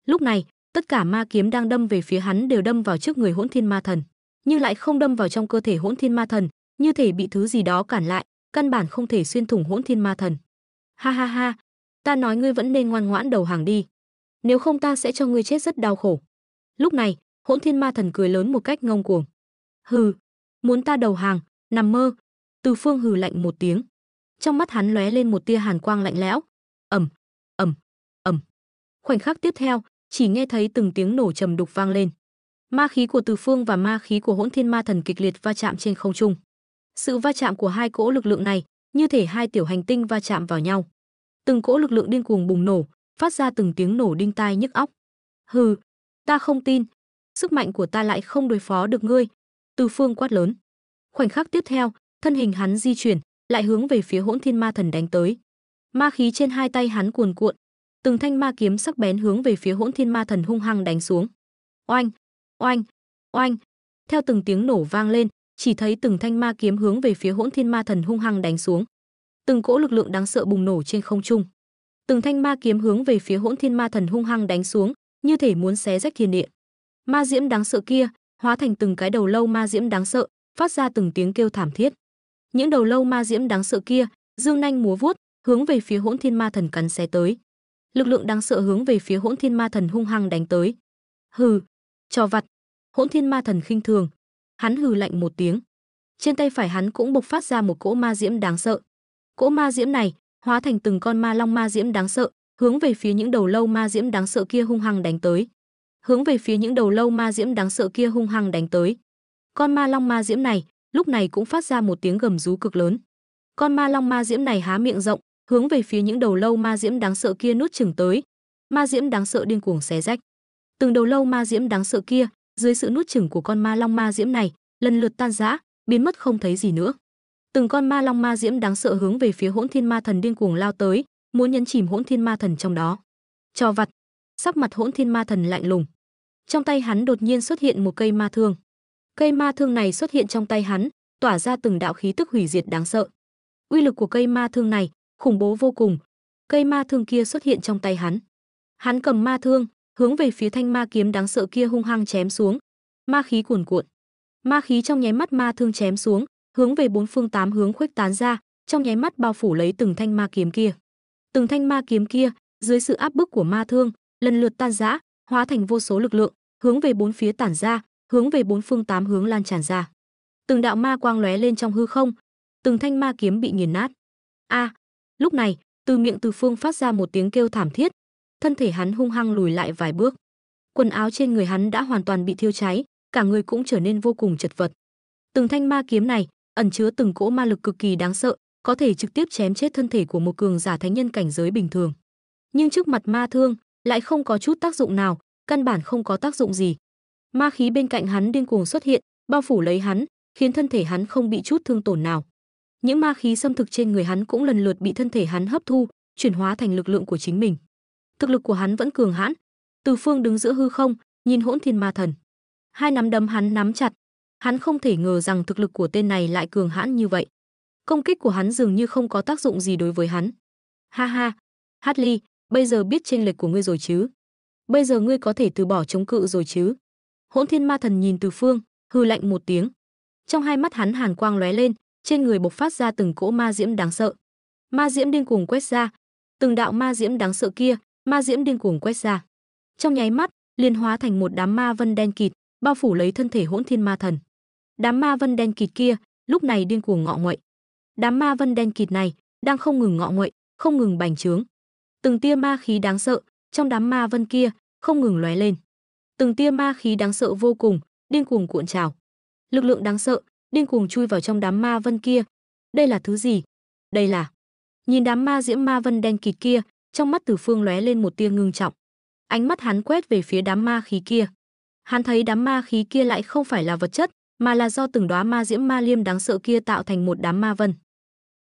Lúc này, tất cả ma kiếm đang đâm về phía hắn đều đâm vào trước người Hỗn Thiên Ma Thần, nhưng lại không đâm vào trong cơ thể Hỗn Thiên Ma Thần, như thể bị thứ gì đó cản lại, căn bản không thể xuyên thủng Hỗn Thiên Ma Thần. Ha ha ha, ta nói ngươi vẫn nên ngoan ngoãn đầu hàng đi, nếu không ta sẽ cho ngươi chết rất đau khổ. Lúc này, Hỗn Thiên Ma Thần cười lớn một cách ngông cuồng. Hừ, muốn ta đầu hàng, nằm mơ. Từ Phương hừ lạnh một tiếng. Trong mắt hắn lóe lên một tia hàn quang lạnh lẽo. Ầm, ầm, ầm. Khoảnh khắc tiếp theo, chỉ nghe thấy từng tiếng nổ trầm đục vang lên. Ma khí của Từ Phương và ma khí của Hỗn Thiên Ma Thần kịch liệt va chạm trên không trung. Sự va chạm của hai cỗ lực lượng này, như thể hai tiểu hành tinh va chạm vào nhau. Từng cỗ lực lượng điên cuồng bùng nổ, phát ra từng tiếng nổ đinh tai nhức óc. Hừ, ta không tin, sức mạnh của ta lại không đối phó được ngươi. Từ Phương quát lớn. Khoảnh khắc tiếp theo, thân hình hắn di chuyển, lại hướng về phía Hỗn Thiên Ma Thần đánh tới. Ma khí trên hai tay hắn cuồn cuộn, Từng thanh ma kiếm sắc bén hướng về phía Hỗn Thiên Ma Thần hung hăng đánh xuống. Oanh, oanh, oanh. Theo từng tiếng nổ vang lên, chỉ thấy từng thanh ma kiếm hướng về phía Hỗn Thiên Ma Thần hung hăng đánh xuống. Từng cỗ lực lượng đáng sợ bùng nổ trên không trung. Từng thanh ma kiếm hướng về phía Hỗn Thiên Ma Thần hung hăng đánh xuống, như thể muốn xé rách thiên địa. Ma diễm đáng sợ kia hóa thành từng cái đầu lâu ma diễm đáng sợ, phát ra từng tiếng kêu thảm thiết. Những đầu lâu ma diễm đáng sợ kia dương nanh múa vuốt, hướng về phía Hỗn Thiên Ma Thần cắn xé tới. Lực lượng đáng sợ hướng về phía Hỗn Thiên Ma Thần hung hăng đánh tới. Hừ, trò vặt. Hỗn Thiên Ma Thần khinh thường, hắn hừ lạnh một tiếng. Trên tay phải hắn cũng bộc phát ra một cỗ ma diễm đáng sợ. Cỗ ma diễm này hóa thành từng con ma long ma diễm đáng sợ, hướng về phía những đầu lâu ma diễm đáng sợ kia hung hăng đánh tới. Hướng về phía những đầu lâu ma diễm đáng sợ kia hung hăng đánh tới. Con ma long ma diễm này lúc này cũng phát ra một tiếng gầm rú cực lớn. Con ma long ma diễm này há miệng rộng, hướng về phía những đầu lâu ma diễm đáng sợ kia nuốt chửng tới. Ma diễm đáng sợ điên cuồng xé rách. Từng đầu lâu ma diễm đáng sợ kia, dưới sự nuốt chửng của con ma long ma diễm này, lần lượt tan rã, biến mất không thấy gì nữa. Từng con ma long ma diễm đáng sợ hướng về phía Hỗn Thiên Ma Thần điên cuồng lao tới, muốn nhấn chìm Hỗn Thiên Ma Thần trong đó. Trò vặt. Sắc mặt Hỗn Thiên Ma Thần lạnh lùng. Trong tay hắn đột nhiên xuất hiện một cây ma thương. Cây ma thương này xuất hiện trong tay hắn, tỏa ra từng đạo khí tức hủy diệt đáng sợ. Uy lực của cây ma thương này khủng bố vô cùng. Cây ma thương kia xuất hiện trong tay hắn. Hắn cầm ma thương, hướng về phía thanh ma kiếm đáng sợ kia hung hăng chém xuống. Ma khí cuồn cuộn. Ma khí trong nháy mắt ma thương chém xuống, hướng về bốn phương tám hướng khuếch tán ra, trong nháy mắt bao phủ lấy từng thanh ma kiếm kia. Từng thanh ma kiếm kia, dưới sự áp bức của ma thương, lần lượt tan rã, hóa thành vô số lực lượng, hướng về bốn phía tản ra, hướng về bốn phương tám hướng lan tràn ra. Từng đạo ma quang lóe lên trong hư không, từng thanh ma kiếm bị nghiền nát. A! Lúc này, từ miệng Từ Phương phát ra một tiếng kêu thảm thiết, thân thể hắn hung hăng lùi lại vài bước. Quần áo trên người hắn đã hoàn toàn bị thiêu cháy, cả người cũng trở nên vô cùng chật vật. Từng thanh ma kiếm này ẩn chứa từng cỗ ma lực cực kỳ đáng sợ, có thể trực tiếp chém chết thân thể của một cường giả thánh nhân cảnh giới bình thường. Nhưng trước mặt ma thương lại không có chút tác dụng nào, căn bản không có tác dụng gì. Ma khí bên cạnh hắn điên cuồng xuất hiện, bao phủ lấy hắn, khiến thân thể hắn không bị chút thương tổn nào. Những ma khí xâm thực trên người hắn cũng lần lượt bị thân thể hắn hấp thu, chuyển hóa thành lực lượng của chính mình. Thực lực của hắn vẫn cường hãn. Từ Phương đứng giữa hư không, nhìn Hỗn Thiên Ma Thần. Hai nắm đấm hắn nắm chặt, hắn không thể ngờ rằng thực lực của tên này lại cường hãn như vậy. Công kích của hắn dường như không có tác dụng gì đối với hắn. Ha ha, Hartley, bây giờ biết chênh lệch của ngươi rồi chứ? Bây giờ ngươi có thể từ bỏ chống cự rồi chứ? Hỗn Thiên Ma Thần nhìn Từ Phương, hừ lạnh một tiếng. Trong hai mắt hắn hàn quang lóe lên, trên người bộc phát ra từng cỗ ma diễm đáng sợ. Ma diễm điên cuồng quét ra, từng đạo ma diễm đáng sợ kia, ma diễm điên cuồng quét ra. Trong nháy mắt, liền hóa thành một đám ma vân đen kịt, bao phủ lấy thân thể Hỗn Thiên Ma Thần. Đám ma vân đen kịt kia, lúc này điên cuồng ngọ nguậy. Đám ma vân đen kịt này đang không ngừng ngọ nguậy, không ngừng bành trướng. Từng tia ma khí đáng sợ trong đám ma vân kia không ngừng lóe lên. Từng tia ma khí đáng sợ vô cùng, điên cuồng cuộn trào. Lực lượng đáng sợ điên cuồng chui vào trong đám ma vân kia. Đây là thứ gì? Đây là... Nhìn đám ma diễm ma vân đen kịt kia, trong mắt Từ Phương lóe lên một tia ngưng trọng. Ánh mắt hắn quét về phía đám ma khí kia. Hắn thấy đám ma khí kia lại không phải là vật chất, mà là do từng đóa ma diễm ma liêm đáng sợ kia tạo thành một đám ma vân.